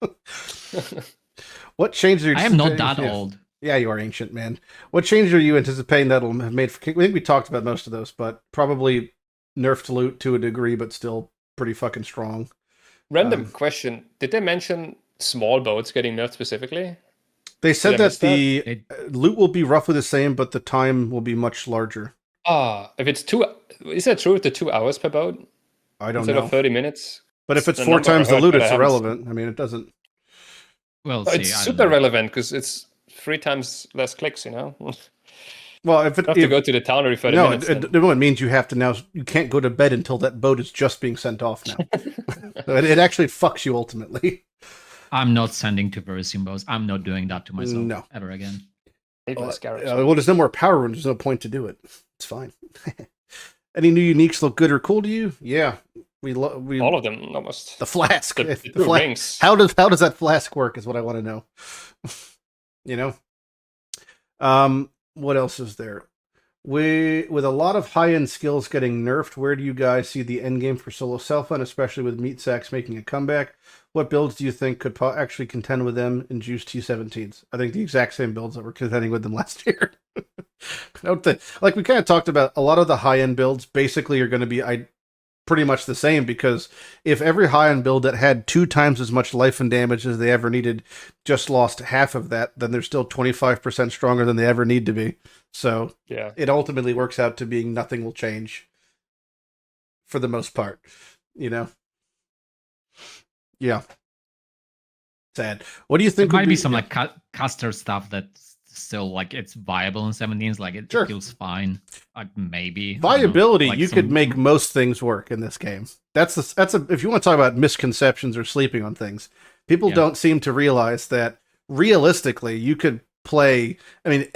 What changes are you? I am not that old. Yeah, you are ancient, man. What changes are you anticipating that'll have made for King? I think we talked about most of those, but probably nerfed loot to a degree, but still pretty fucking strong. Random question: did they mention small boats getting nerfed specifically? They said that the loot will be roughly the same, but the time will be much larger. If it's is that true with the 2 hours per boat? I don't Instead know. of 30 minutes? But if it's 4 times the loot, it's irrelevant. I mean, it doesn't. Well, it's super relevant because it's 3 times less clicks, Well, if you have to go to the town every 30 minutes. No, it means you have to now. You can't go to bed until that boat is just being sent off now. So it actually fucks you ultimately. I'm not sending to Verusium boats. I'm not doing that to myself ever again. Well, there's no more power rooms. There's no point to do it. It's fine. Any new uniques look good or cool to you? Yeah, we all of them almost. The flask, the rings. How does that flask work? Is what I want to know. What else is there? With a lot of high-end skills getting nerfed, where do you guys see the end game for solo self-fun, especially with meat sacks making a comeback? What builds do you think could actually contend with them in Juice T17s? I think the exact same builds that were contending with them last year. Like we kind of talked about, a lot of the high-end builds basically are going to be pretty much the same, because if every high-end build that had 2 times as much life and damage as they ever needed just lost half of that, then they're still 25% stronger than they ever need to be. So yeah, it ultimately works out to being nothing will change for the most part, Yeah. Sad. What do you think? There might be some like caster stuff that still like it's viable in 17s. Like it Sure. feels fine. Like maybe Viability, like you could make most things work in this game. That's if you want to talk about misconceptions or sleeping on things, people don't seem to realize that realistically you could play. I mean,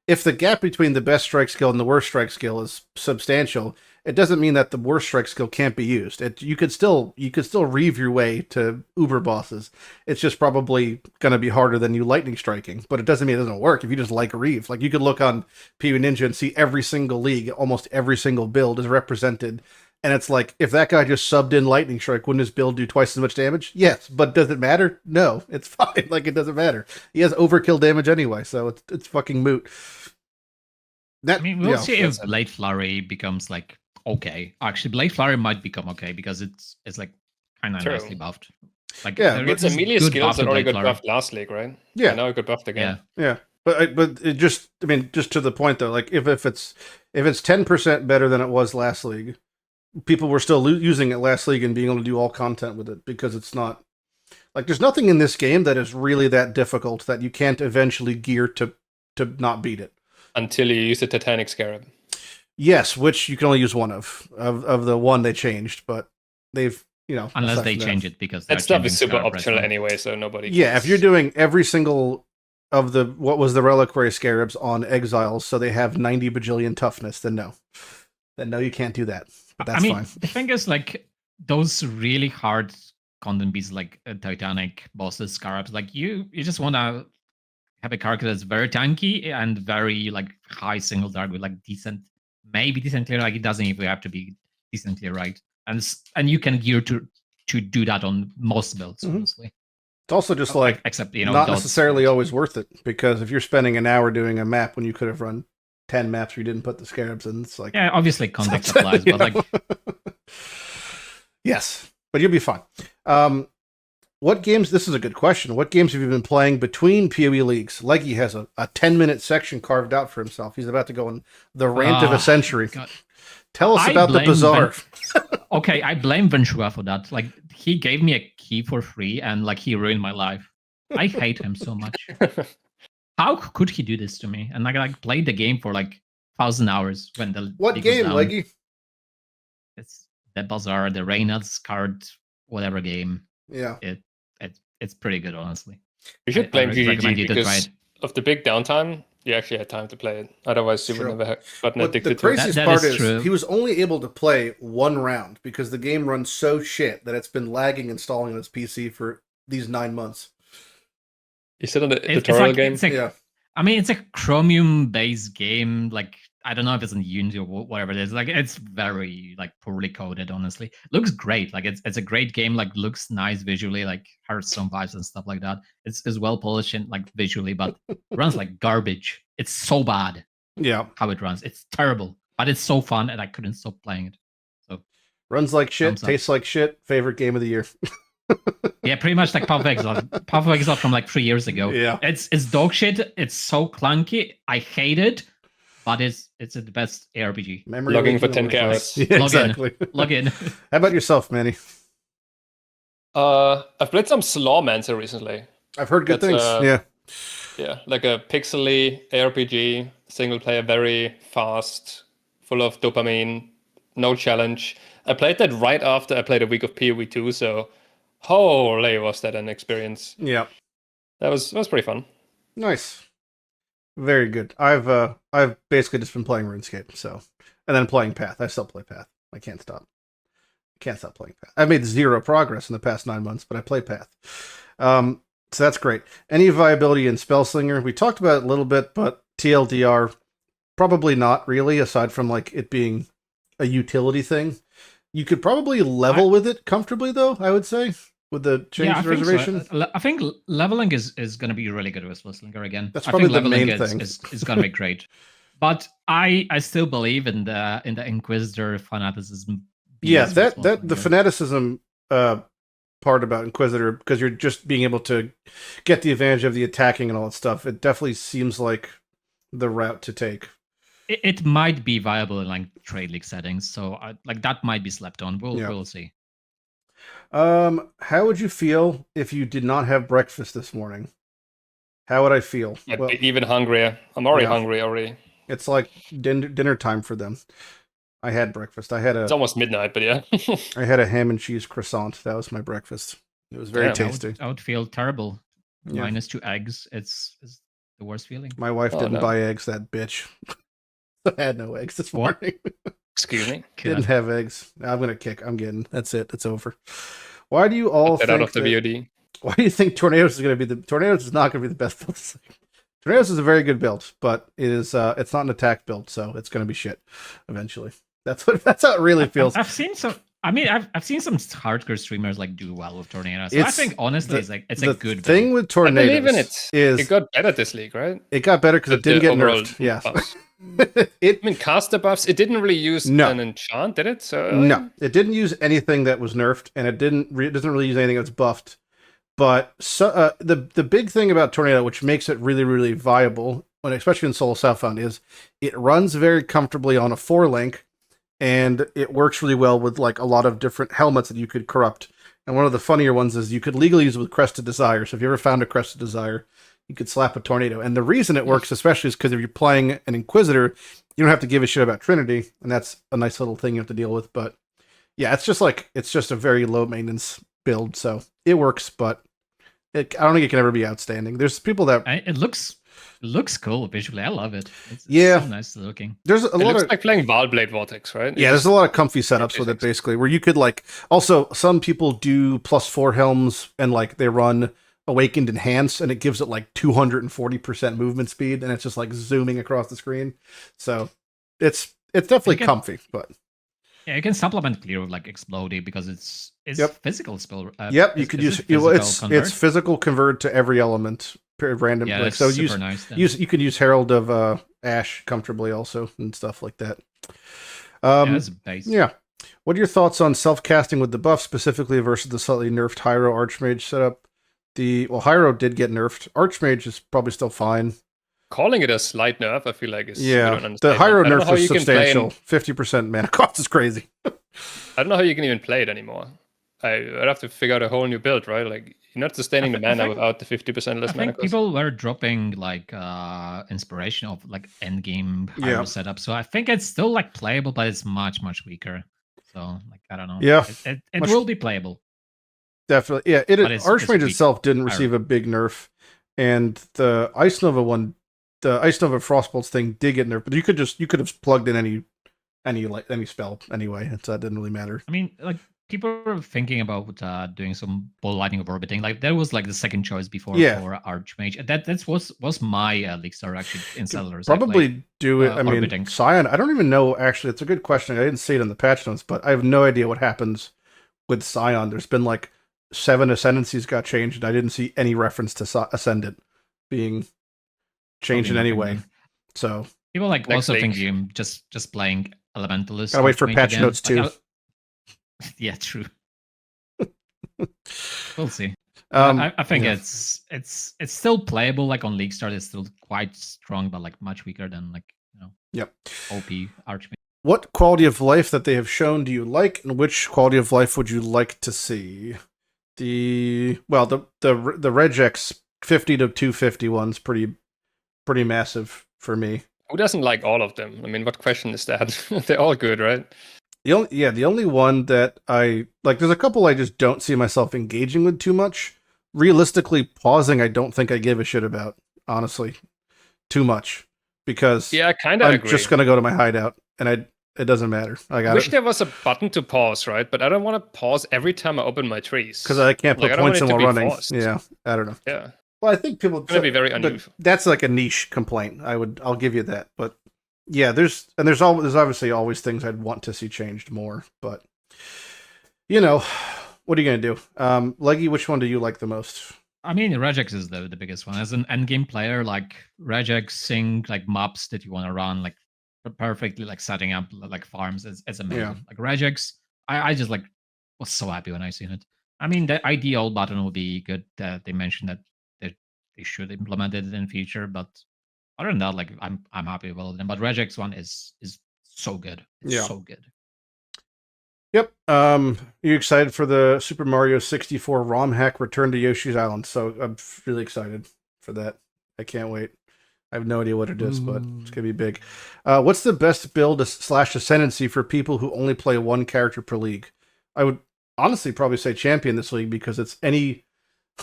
if the gap between the best strike skill and the worst strike skill is substantial, it doesn't mean that the worst strike skill can't be used. You could still reave your way to uber bosses. It's just probably going to be harder than you lightning striking, but it doesn't mean it doesn't work if you just like reave. Like you could look on PoE Ninja and see every single league, almost every single build is represented. And it's like, if that guy just subbed in lightning strike, wouldn't his build do twice as much damage? Yes, but does it matter? No, it's fine. Like it doesn't matter. He has overkill damage anyway, so it's fucking moot. I mean, we'll see if Blade Flurry becomes like okay. Actually, Blade Flurry might become okay because it's like kind of nicely buffed. Like it's a melee skills that already got buffed last league, right? Yeah, and now it got buffed again. Yeah. But it just, I mean, just to the point though, like if it's 10% better than it was last league, people were still using it last league and being able to do all content with it because it's not like there's nothing in this game that is really that difficult that you can't eventually gear to not beat it until you use the Titanic Scarab. Yes, which you can only use one of the one they changed, but they've unless they change it because that stuff is super optional anyway, so nobody. Yeah, if you're doing every single of the what was the reliquary scarabs on Exile, so they have 90 bajillion toughness, then no, you can't do that. But that's fine. The thing is, like those really hard content beasts, like Titanic bosses, scarabs, like you just want to have a character that's very tanky and very like high single target with like maybe decently, like it doesn't even have to be decently right, and you can gear to do that on most builds, honestly. It's also just except not necessarily always worth it, because if you're spending an hour doing a map when you could have run 10 maps where you didn't put the scarabs in, it's like obviously context applies, but like yes, but you'll be fine. What games? This is a good question. What games have you been playing between PoE leagues? Legi has a 10-minute section carved out for himself. He's about to go on the rant of a century. God. Tell us about the bazaar. Okay, I blame Ventura for that. Like, he gave me a key for free, and like he ruined my life. I hate him so much. How could he do this to me? And I played the game for like 1,000 hours when the what game, Legi? It's the bazaar, the Reynolds card, whatever game. Yeah, it's pretty good, honestly. You should blame GGG because of the big downtime. You actually had time to play it. Otherwise, you would never have gotten addicted to it. The craziest part is he was only able to play one round because the game runs so shit that it's been lagging installing on his PC for these 9 months. You said on the tutorial game? Yeah. I mean, it's a Chromium-based game. Like, I don't know if it's in Unity or whatever it is. Like, it's very like poorly coded, honestly. Looks great. Like, it's a great game. Like, looks nice visually. Like, Hearthstone vibes and stuff like that. It's well polished and like visually, but it runs like garbage. It's so bad. Yeah, how it runs. It's terrible, but it's so fun, and I couldn't stop playing it. So runs like shit, tastes like shit. Favorite game of the year. Yeah, pretty much like Path of Exile. Path of Exile from like 3 years ago. Yeah, it's dog shit. It's so clunky. I hate it. But it's the best ARPG. Logging for 10 hours. Yeah, exactly. Log in. How about yourself, Manny? I've played some Slawmancer recently. I've heard good things. Yeah, like a pixely ARPG, single player, very fast, full of dopamine, no challenge. I played that right after I played a week of PoE 2, so holy was that an experience. Yeah. That was pretty fun. Nice. Very good. I've basically just been playing RuneScape, and then playing Path. I still play Path. I can't stop. Playing Path. I've made 0 progress in the past 9 months, but I play Path. So that's great. Any viability in Spellslinger? We talked about it a little bit, but TLDR, probably not really, aside from like it being a utility thing. You could probably level with it comfortably, though, I would say, with the change reservation. So. I think leveling is going to be really good with Spellslinger again. That's probably the main thing. Is going to be great. But I still believe in the Inquisitor fanaticism. Yeah, the fanaticism part about Inquisitor, because you're just being able to get the advantage of the attacking and all that stuff. It definitely seems like the route to take. It might be viable in like trade league settings, so like that might be slept on. We'll see. How would you feel if you did not have breakfast this morning? How would I feel? I'd Well, be even hungrier. I'm already yeah. hungry already. It's like dinner time for them. I had breakfast. It's almost midnight, but yeah. I had a ham and cheese croissant. That was my breakfast. It was very Damn. tasty. I would feel terrible. Yeah. Minus 2 eggs. It's the worst feeling. My wife Oh, didn't no. buy eggs, that bitch. I had no eggs this What? morning. Excuse me. Didn't have eggs. I'm gonna kick. I'm getting. That's it. It's over. Why do you all Get think out of the VOD. Why do you think Tornadoes is going to be Tornadoes is not going to be the best build? Tornadoes is a very good build, but it is it's not an attack build, so it's going to be shit eventually. That's how it really feels. I've seen some. I mean, I've seen some hardcore streamers like do well with Tornadoes. So I think honestly, it's a good thing build. with Tornadoes. I believe in it. Is it got better this league, right? It got better because it didn't get nerfed. Yeah. I mean, caster buffs. It didn't really use an enchant, did it? So no, it didn't use anything that was nerfed, and it doesn't really use anything that's buffed. But the big thing about Tornado, which makes it really, really viable, especially in Solo Southbound, is it runs very comfortably on a 4-link, and it works really well with like a lot of different helmets that you could corrupt. And one of the funnier ones is you could legally use it with Crested Desire. So if you ever found a Crested Desire, you could slap a Tornado. And the reason it works especially is because if you're playing an Inquisitor, you don't have to give a shit about Trinity, and that's a nice little thing you have to deal with. But yeah, it's just a very low maintenance build, so it works, but I don't think it can ever be outstanding. There's people that it looks cool visually. I love it. It's so nice looking. There's a lot of like playing Valblade Vortex, right? Yeah, there's a lot of comfy setups with it basically, where you could like also some people do +4 helms and like they run Awakened Enhance and it gives it like 240% movement speed and it's just like zooming across the screen. So it's definitely comfy, but yeah, you can supplement clear with like Explodey because it's physical spell. You could use it's physical convert to every element random. Yeah, like, so you can use Herald of Ash comfortably also and stuff like that. That's a base. Yeah. What are your thoughts on self-casting with the buff specifically versus the slightly nerfed Hyro Archmage setup? Hyro did get nerfed. Archmage is probably still fine. Calling it a slight nerf, I feel like is the Hyro nerf was substantial. 50% mana cost is crazy. I don't know how you can even play it anymore. I'd have to figure out a whole new build, right? Like you're not sustaining the mana without the 50% less mana cost. People were dropping like inspiration of like end game Hyro setup, so I think it's still like playable, but it's much weaker. So like I don't know. Yeah, it will be playable. Definitely, yeah. Archmage itself didn't receive a big nerf, and the Ice Nova one. The Ice Nova Frostbolts thing did get nerfed, but you could have plugged in any spell anyway, so that didn't really matter. I mean, like people were thinking about doing some Ball Lightning of Orbiting. Like that was like the second choice before for Archmage. That was my League Star actually in Settlers. Probably do it. I mean, Orbiting. Scion. I don't even know. Actually, it's a good question. I didn't see it in the patch notes, but I have no idea what happens with Scion. There's been like 7 ascendancies got changed, and I didn't see any reference to Ascendant being changed in any way. So people like also think you just playing Elementalist. Gotta wait for patch notes too. Yeah, true. We'll see. I think it's still playable. Like on League Start, it's still quite strong, but like much weaker than like OP Archmage. What quality of life that they have shown do you like, and which quality of life would you like to see? The Regex 50 to 250 one's pretty massive for me. Who doesn't like all of them? I mean, what question is that? They're all good, right? The only one that I like, there's a couple I just don't see myself engaging with too much. Realistically, pausing, I don't think I give a shit about, honestly, too much, because I'm just gonna go to my hideout, and it doesn't matter. I wish there was a button to pause, right? But I don't want to pause every time I open my trees because I can't put points in while running. Forced. Yeah, I don't know. Yeah. Well, I think people. It's gonna be very unusual. That's like a niche complaint. I'll give you that. But yeah, there's obviously always things I'd want to see changed more. But what are you gonna do? Legi, which one do you like the most? I mean, Regex is the biggest one. As an endgame player, like Regex sync like mobs that you want to run like perfectly, like setting up like farms is amazing. Yeah. Like Regex, I just like was so happy when I seen it. I mean, the ideal button would be good. They mentioned that they should implement it in future, but other than that, like I'm happy with them. But Regex one is so good. It's so good. Yep. You excited for the Super Mario 64 ROM hack Return to Yoshi's Island? So I'm really excited for that. I can't wait. I have no idea what it is, but it's gonna be big. What's the best build / ascendancy for people who only play one character per league? I would honestly probably say champion this league because it's anyone.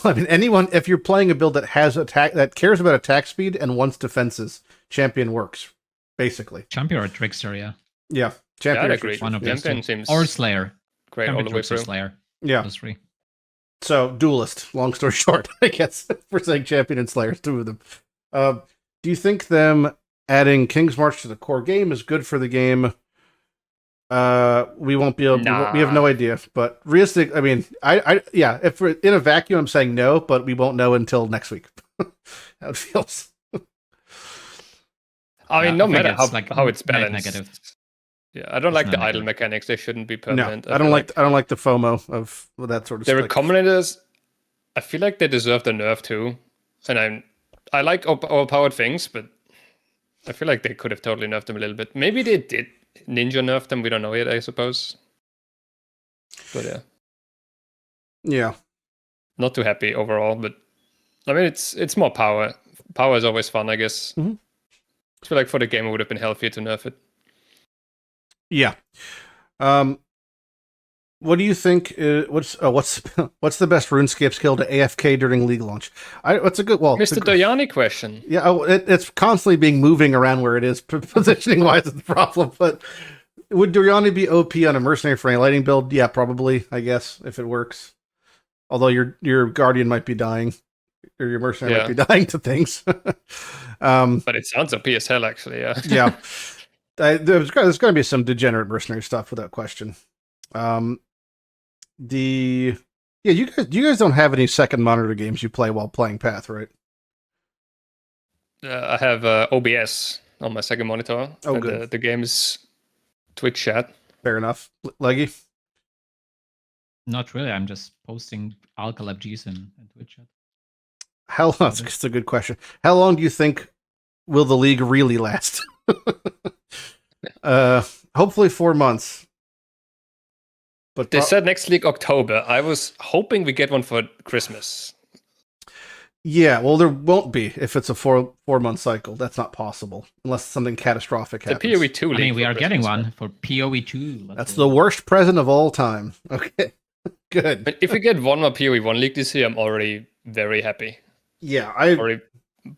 If you're playing a build that has attack, that cares about attack speed and wants defenses, champion works basically. Champion or trickster, yeah. Yeah, champion. Yeah, I agree. One of those Champion two. seems Or Slayer. great Champion, all the way trickster, through. Slayer. Yeah. Those three. So duelist. Long story short, I guess for saying champion and Slayer, two of them. Do you think them adding King's March to the core game is good for the game? We won't be able. We have no idea. But realistic. I mean, yeah. If we're in a vacuum, I'm saying no, but we won't know until next week. How it feels. I mean, no matter how it's net balanced. negative. Yeah, I don't like the idle negative. mechanics. They shouldn't be No, permanent. I don't like the FOMO of that sort of the stuff. recombinators. I feel like they deserve the nerf too, and I like overpowered things, but I feel like they could have totally nerfed them a little bit. Maybe they did ninja nerf them. We don't know yet, I suppose. But yeah, Yeah. not too happy overall. But I mean, it's more power. Power is always fun, I guess. Mm-hmm. I feel like for the game, it would have been healthier to nerf it. Yeah. What do you think? What's the best RuneScape skill to AFK during league launch? What's a good Mr. Doyani question. Yeah, it's constantly being moving around where it is positioning wise is the problem. But would Doyani be OP on a mercenary for a lighting build? Yeah, probably. I guess if it works. Although your guardian might be dying, or your mercenary might be dying to things. But it sounds OP as hell, actually. Yeah. Yeah. There's going to be some degenerate mercenary stuff without question. You guys don't have any second monitor games you play while playing Path, right? I have OBS on my second monitor. Oh, and, good. The game is Twitch chat. Fair enough. Leggy? Not really. I'm just posting Alcalab G's in Twitch chat. That's a good question. How long do you think will the league really last? Hopefully 4 months. But They said next league October. I was hoping we get one for Christmas. Yeah, well, there won't be if it's a 4-month cycle. That's not possible unless something catastrophic happens. The PoE2 league. I mean, we are Christmas, getting one for PoE2. That's the worst present of all time. Okay, good. But if we get one more PoE1 league this year, I'm already very happy. Yeah, already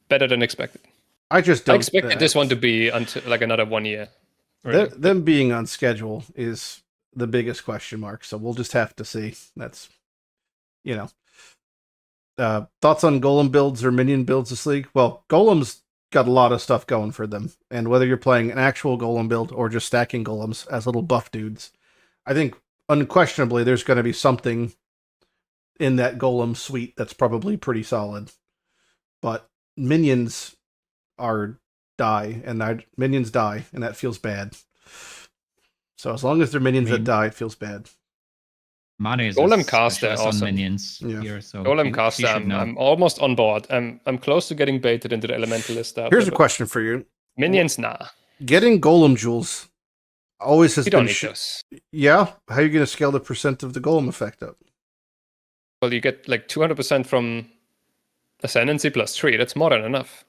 better than expected. I just don't. I expected this one to be until like another 1 year. Really. Them being on schedule is the biggest question mark. So we'll just have to see. That's, thoughts on golem builds or minion builds this league? Well, golems got a lot of stuff going for them, and whether you're playing an actual golem build or just stacking golems as little buff dudes, I think unquestionably there's going to be something in that golem suite that's probably pretty solid. But minions die, and that feels bad. So as long as they're minions that die, it feels bad. Manni is Golem caster on awesome. minions Yeah. here, so Golem caster, I'm almost on board. I'm close to getting baited into the elementalist stuff. Here's a question for you: minions, nah. Getting golem jewels always has You been. don't need those. Yeah, how are you going to scale the percent of the golem effect up? Well, you get like 200% from Ascendancy plus 3. That's more than enough.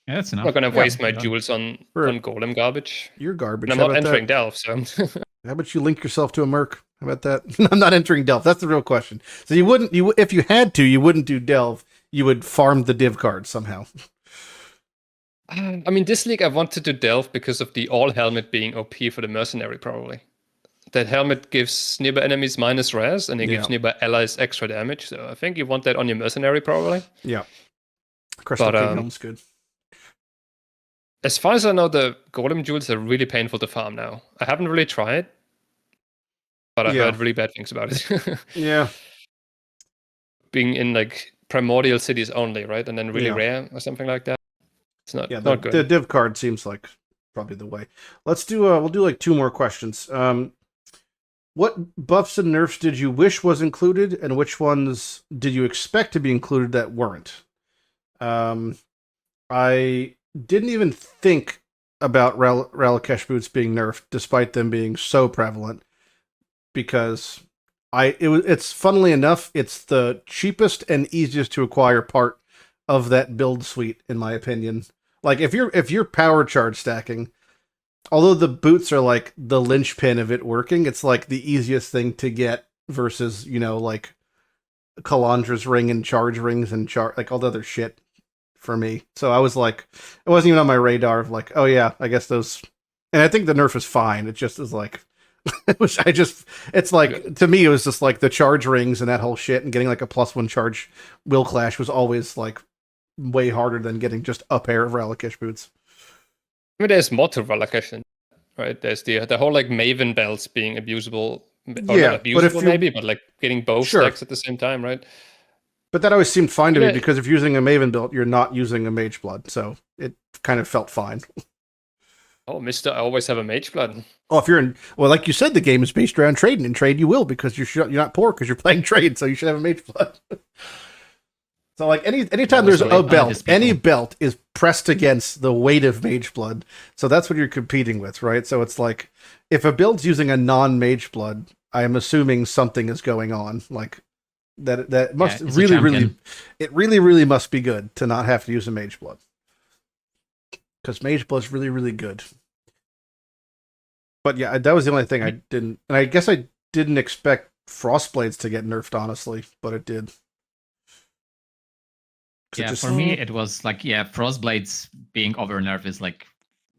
Yeah, that's enough. I'm not going to waste my jewels on golem garbage. You're garbage. And I'm not entering Delve, so... How about you link yourself to a merc? How about that? I'm not entering Delve. That's the real question. So you wouldn't, if you had to, you wouldn't do Delve. You would farm the div card somehow. I mean, this league I wanted to Delve because of the all helmet being OP for the mercenary, probably. That helmet gives nearby enemies minus res, and it gives nearby allies extra damage. So I think you want that on your mercenary, probably. Yeah. Crystal King helm's good. As far as I know, the golem jewels are really painful to farm now. I haven't really tried, but I've heard really bad things about it. Yeah. Being in like primordial cities only, right? And then really rare or something like that. It's not, not good. The div card seems like probably the way. Let's do we'll do like 2 more questions. What buffs and nerfs did you wish was included, and which ones did you expect to be included that weren't? I didn't even think about Ralakesh boots being nerfed, despite them being so prevalent, because it's funnily enough, it's the cheapest and easiest to acquire part of that build suite, in my opinion. Like if you're power charge stacking, although the boots are like the linchpin of it working, it's like the easiest thing to get versus, like Kalandra's ring and charge rings and like all the other shit for me. So I was like, it wasn't even on my radar of like, oh yeah, I guess those. And I think the nerf is fine. It just is like, it's like, to me, it was just like the charge rings and that whole shit, and getting like a +1 charge will clash was always like way harder than getting just a pair of Relicash boots. I mean, there's more to Relicash, right? There's the whole like Maven belts being abusable. Or Yeah, not abusable maybe, but like getting both stacks at the same time, right? But that always seemed fine to me, because if you're using a Maven belt, you're not using a Mage Blood, so it kind of felt fine. Oh, Mister, I always have a Mage Blood. Oh, if you're in, well, like you said, the game is based around trading. In trade, you will, because you're not poor because you're playing trade, so you should have a Mage Blood. So like anytime there's a belt, any belt is pressed against the weight of Mage Blood. So that's what you're competing with, right? So it's like, if a build's using a non-Mage Blood, I am assuming something is going on. Like that must it really must be good to not have to use a Mage Blood. Because Mage Blood's really, really good. But yeah, that was the only thing I didn't, and I guess I didn't expect Frostblades to get nerfed, honestly, but it did. Yeah, for me, it was like, Frostblades being over nerf is like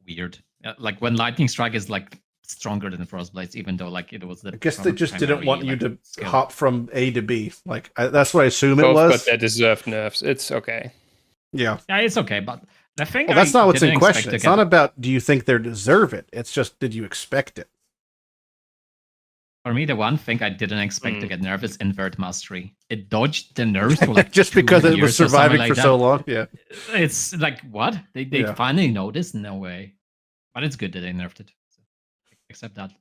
weird. Like when Lightning Strike is like stronger than Frostblades, even though like it was the. I guess they just didn't want you to skill. hop from A to B. Like that's what I assume Both it was. But they deserved nerfs. It's okay. Yeah. Yeah, it's okay, but the thing. Well, that's not what's in question. It's not about do you think they deserve it. It's just did you expect it. For me, the one thing I didn't expect to get nerfed is Invert Mastery. It dodged the nerfs for like just because it was surviving for so long. Yeah, it's like what they finally noticed. No way, but it's good that they nerfed it. So, accept that.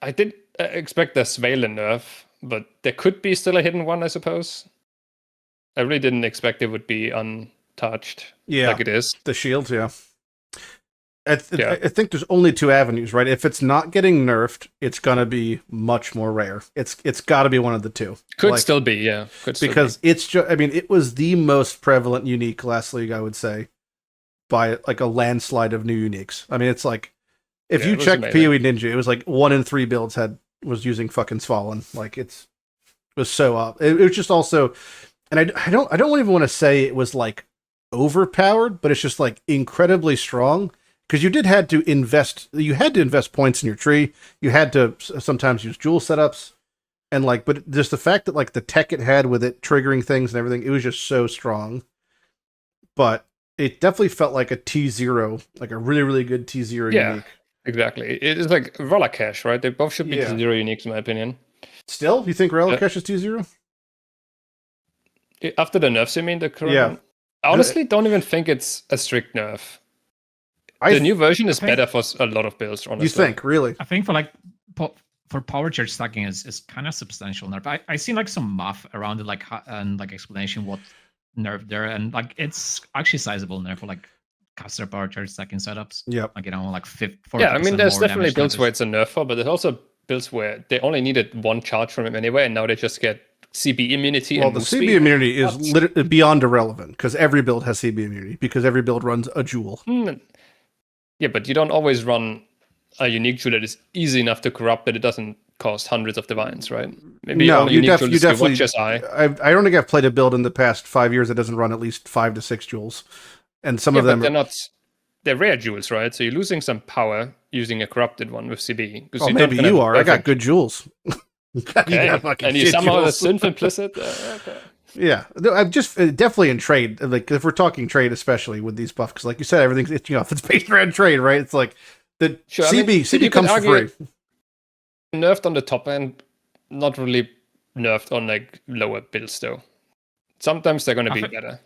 I did expect the Svalen nerf, but there could be still a hidden one, I suppose. I really didn't expect it would be untouched. Yeah, like it is. The shields, yeah. I think there's only two avenues, right? If it's not getting nerfed, it's gonna be much more rare. It's got to be one of the two. Could still be, yeah. Because it's just, I mean, it was the most prevalent unique last league, I would say, by like a landslide of new uniques. I mean, it's like if you check PoE Ninja, it was like 1 in 3 builds was using fucking Svalin. Like it was so up. It was just also, and I don't even want to say it was like overpowered, but it's just like incredibly strong. Because you had to invest points in your tree. You had to sometimes use jewel setups, and like, but just the fact that like the tech it had with it triggering things and everything, it was just so strong. But it definitely felt like a T0, like a really, really good T0 unique. Exactly. It is like Relicash, right? They both should be T0 uniques, in my opinion. Still, you think Relicash is T0? After the nerfs, you mean the current one? I honestly don't even think it's a strict nerf. The new version is better for a lot of builds, honestly. You think, really? I think for like for power charge stacking is kind of substantial nerf. I see like some math around it, like and like explanation what nerf there, and like it's actually sizable nerf for like caster power charge stacking setups. Yeah, like like 40%. Yeah, I mean, there's definitely builds where it's a nerf for, but there's also builds where they only needed 1 charge from him anyway, and now they just get CB immunity. Well, the CB immunity is literally beyond irrelevant because every build has CB immunity because every build runs a jewel. Yeah, but you don't always run a unique jewel that is easy enough to corrupt that it doesn't cost hundreds of divines, right? Maybe no, you definitely. I don't think I've played a build in the past 5 years that doesn't run at least 5 to 6 jewels, and some of them they're rare jewels, right? So you're losing some power using a corrupted one with CB. Oh, maybe you are. I got good jewels. Okay. And you somehow have synth implicit. Okay. Yeah, I'm just definitely in trade. Like if we're talking trade, especially with these buffs, because like you said, everything's if it's based around trade, right? It's like the CB comes for free. Nerfed on the top end, not really nerfed on like lower builds though. Sometimes they're going to be better.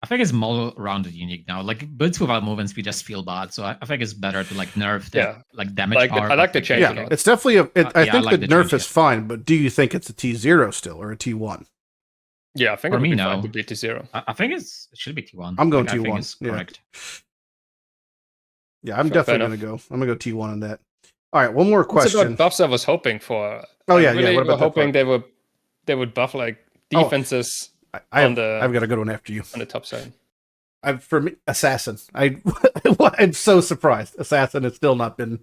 I think it's more rounded unique now. Like builds without movements, we just feel bad. So I think it's better to like nerf the like damage power. I like the change. Yeah, it's definitely I think the nerf is fine, but do you think it's a T0 still or a T1? Yeah, I think for me now to be T0. I think it should be T1. I'm going T1. Correct. Yeah, I'm definitely going to go. I'm going to go T1 on that. All right, one more question. About buffs I was hoping for. Oh yeah, I really what about hoping they would buff like defenses I've got a good one after you. On the top side. For me, Assassin. I'm so surprised. Assassin has still not been.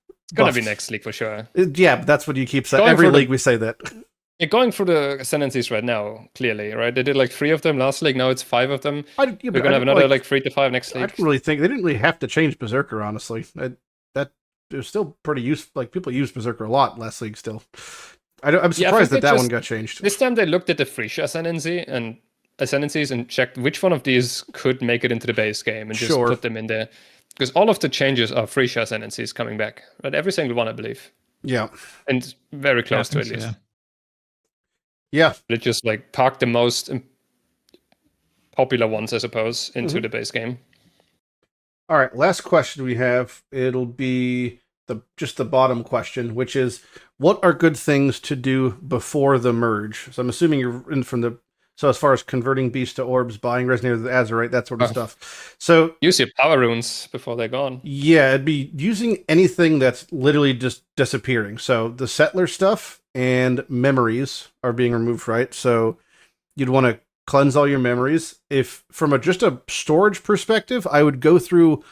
It's gonna be next league for sure. Yeah, but that's what you keep saying. Every league we say that. You're going through the ascendancies right now, clearly, right? They did like 3 of them last league. Now it's 5 of them. We're gonna have another like 3 to 5 next league. I didn't really think they didn't really have to change Berserker. Honestly, that it was still pretty useful. Like people use Berserker a lot last league still. I'm surprised that one got changed. This time they looked at the Freesia ascendancies and checked which one of these could make it into the base game and just put them in there. Because all of the changes are Freesia ascendancies coming back. Right? Every single one, I believe. Yeah. And very close to at least. Yeah. They just like parked the most popular ones, I suppose, into the base game. All right, last question we have. It'll be just the bottom question, which is, what are good things to do before the merge? So I'm assuming you're in from the... So as far as converting beasts to orbs, buying Resonator to Azurite, that sort of stuff. So use your power runes before they're gone. Yeah, it'd be using anything that's literally just disappearing. So the settler stuff and memories are being removed, right? So you'd want to cleanse all your memories. If from just a storage perspective, I would go through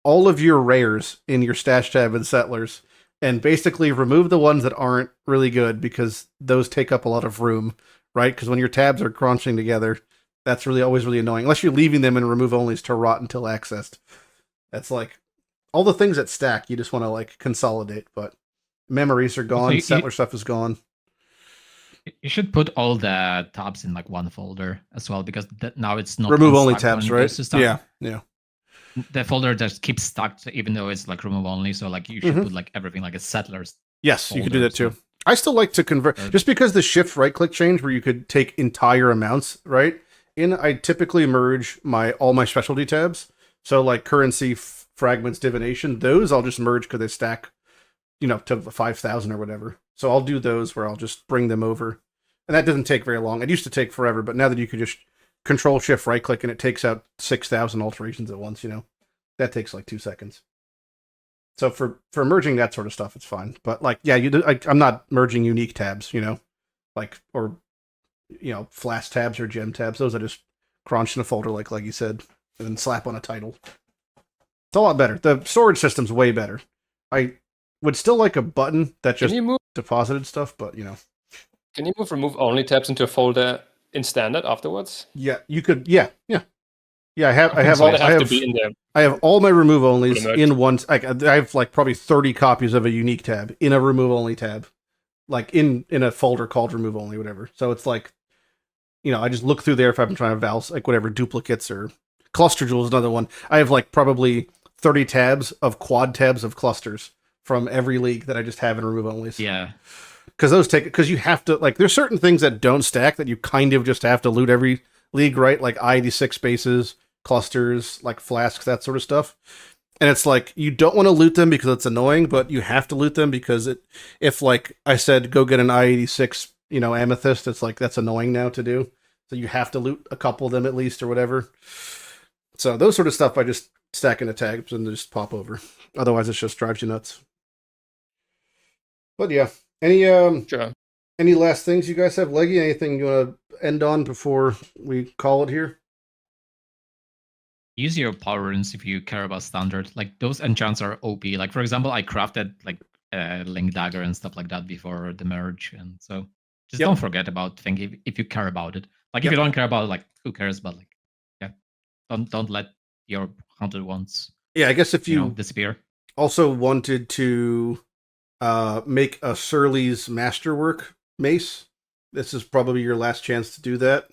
all of your rares in your stash tab and settlers and basically remove the ones that aren't really good because those take up a lot of room. Right? Because when your tabs are crunching together, that's always really annoying. Unless you're leaving them in remove onlys to rot until accessed. That's like all the things that stack, you just want to like consolidate, but memories are gone, settler stuff is gone. You should put all the tabs in like one folder as well, because now it's not remove only tabs, right? Yeah. The folder just keeps stuck even though it's like remove only, so like you should put like everything like a settlers. Yes, folder, you could do that too. I still like to convert, just because the shift right-click change where you could take entire amounts, right? I typically merge all my specialty tabs. So like currency, fragments, divination, those I'll just merge because they stack, to 5,000 or whatever. So I'll do those where I'll just bring them over. And that doesn't take very long. It used to take forever, but now that you can just control shift right-click and it takes out 6,000 alterations at once, that takes like 2 seconds. So for merging that sort of stuff, it's fine. But like, yeah, I'm not merging unique tabs, or flash tabs or gem tabs. Those I just crunch in a folder, like you said, and then slap on a title. It's a lot better. The storage system's way better. I would still like a button that just deposited stuff, but Can you move remove only tabs into a folder in standard afterwards? Yeah, you could. Yeah. I have all my remove onlys in one. I have like probably 30 copies of a unique tab in a remove only tab, like in a folder called remove only, whatever. So it's like, I just look through there if I'm trying to valve like whatever duplicates or cluster jewels. Another one. I have like probably 30 tabs of quad tabs of clusters from every league that I just have in remove onlys. Yeah. Because you have to, like, there's certain things that don't stack that you kind of just have to loot every league, right? Like I-86 spaces, clusters, like flasks, that sort of stuff. And it's like, you don't want to loot them because it's annoying, but you have to loot them because if like I said, go get an I-86, amethyst, it's like, that's annoying now to do. So you have to loot a couple of them at least or whatever. So those sort of stuff I just stack into tabs and just pop over. Otherwise it just drives you nuts. But yeah. Any last things you guys have? Legi, anything you want to end on before we call it here? Use your power runes if you care about standard. Like those enchants are OP. Like for example, I crafted like Link Dagger and stuff like that before the merge, and so just don't forget about things if you care about it. Like if you don't care about it, like who cares? But like, don't let your haunted ones. Yeah, I guess if you disappear. Also wanted to make a Surly's Masterwork mace, this is probably your last chance to do that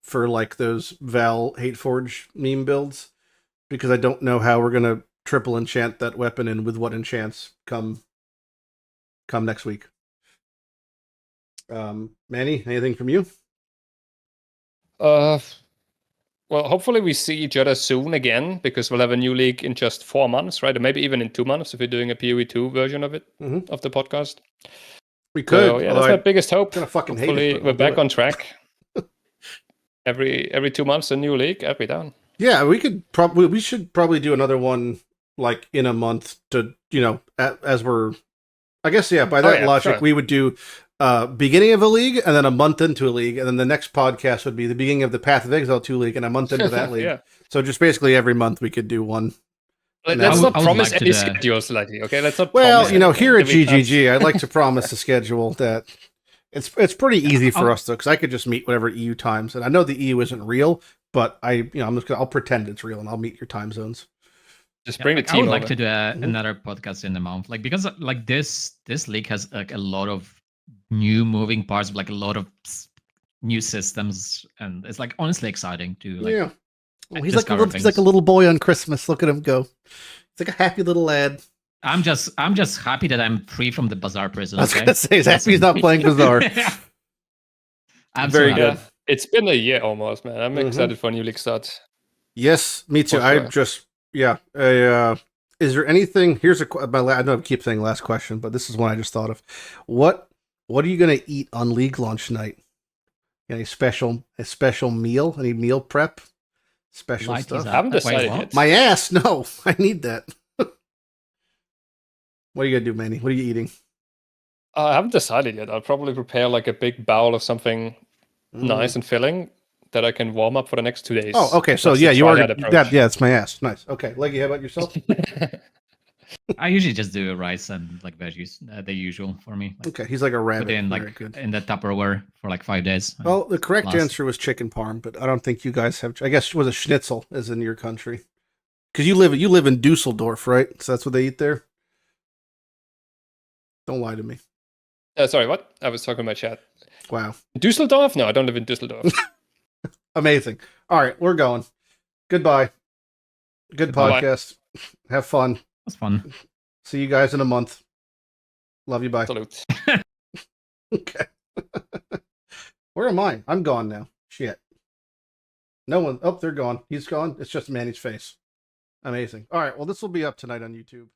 for like those Val Hateforge meme builds, because I don't know how we're gonna triple enchant that weapon and with what enchants come next week. Manni, anything from you? Well, hopefully we see each other soon again, because we'll have a new league in just 4 months, right? Or maybe even in 2 months if we're doing a PoE2 version of it, mm-hmm. of the podcast. We could. So, yeah, that's my biggest hope. Hopefully we're back on track. Every 2 months, a new league. I'll be down. Yeah, we should probably do another one like in a month to, as we're, I guess, yeah, by that logic, sure. We would do beginning of a league and then a month into a league, and then the next podcast would be the beginning of the Path of Exile 2 league and a month into that league. Yeah. So just basically every month we could do one. Let's not I would promise like to any do- schedules, Legi, okay? Let's not Well, promise you know, anything. here at Do we have- GGG, I'd like to promise a schedule that it's pretty easy for us though, because I could just meet whatever EU times, and I know the EU isn't real, but I'll pretend it's real and I'll meet your time zones. Just bring the I team would like over. to do Mhm. another podcast in the month, like because like this league has like a lot of new moving parts, like a lot of new systems, and it's like honestly exciting to like. Yeah. Well, he's discover like a things. little boy on Christmas. Look at him go. He's like a happy little lad. I'm just happy that I'm free from the Bazaar prison. I was Okay? gonna say he's happy he's not playing Bazaar. I'm Very so good. happy. It's been a year almost, man. I'm Mhm. excited for a new league start. Yes, me too. For I sure. just is there anything? Here's I know I keep saying last question, but this is one I just thought of. What are you gonna eat on league launch night? Any special meal? Any meal prep? Special Lighty's stuff? up. I haven't Wait, decided what? yet. My ass, no. I need that. What are you gonna do, Manny? What are you eating? I haven't decided yet. I'll probably prepare like a big bowl of something nice and filling that I can warm up for the next 2 days. Oh, okay. So That's the yeah, you try already that approach. that. Yeah, it's my ass. Nice. Okay, Leggy, how about yourself? I usually just do rice and like veggies, the usual for me. Like, Okay, he's like a rabbit. put in Very like good. in the Tupperware for like 5 days. Well, the correct Last- answer was chicken parm, but I don't think you guys have. I guess was a schnitzel is in your country because you live in Dusseldorf, right? So that's what they eat there. Don't lie to me. Sorry, what? I was talking about chat. Wow, Dusseldorf? No, I don't live in Dusseldorf. amazing. All right, we're going. Goodbye. Good Goodbye. podcast. Have fun. That's fun. See you guys in a month. Love you. Bye. Salute. Okay. Where am I? I'm gone now. Shit. No one. Oh, they're gone. He's gone. It's just Manny's face. Amazing. All right. Well, this will be up tonight on YouTube.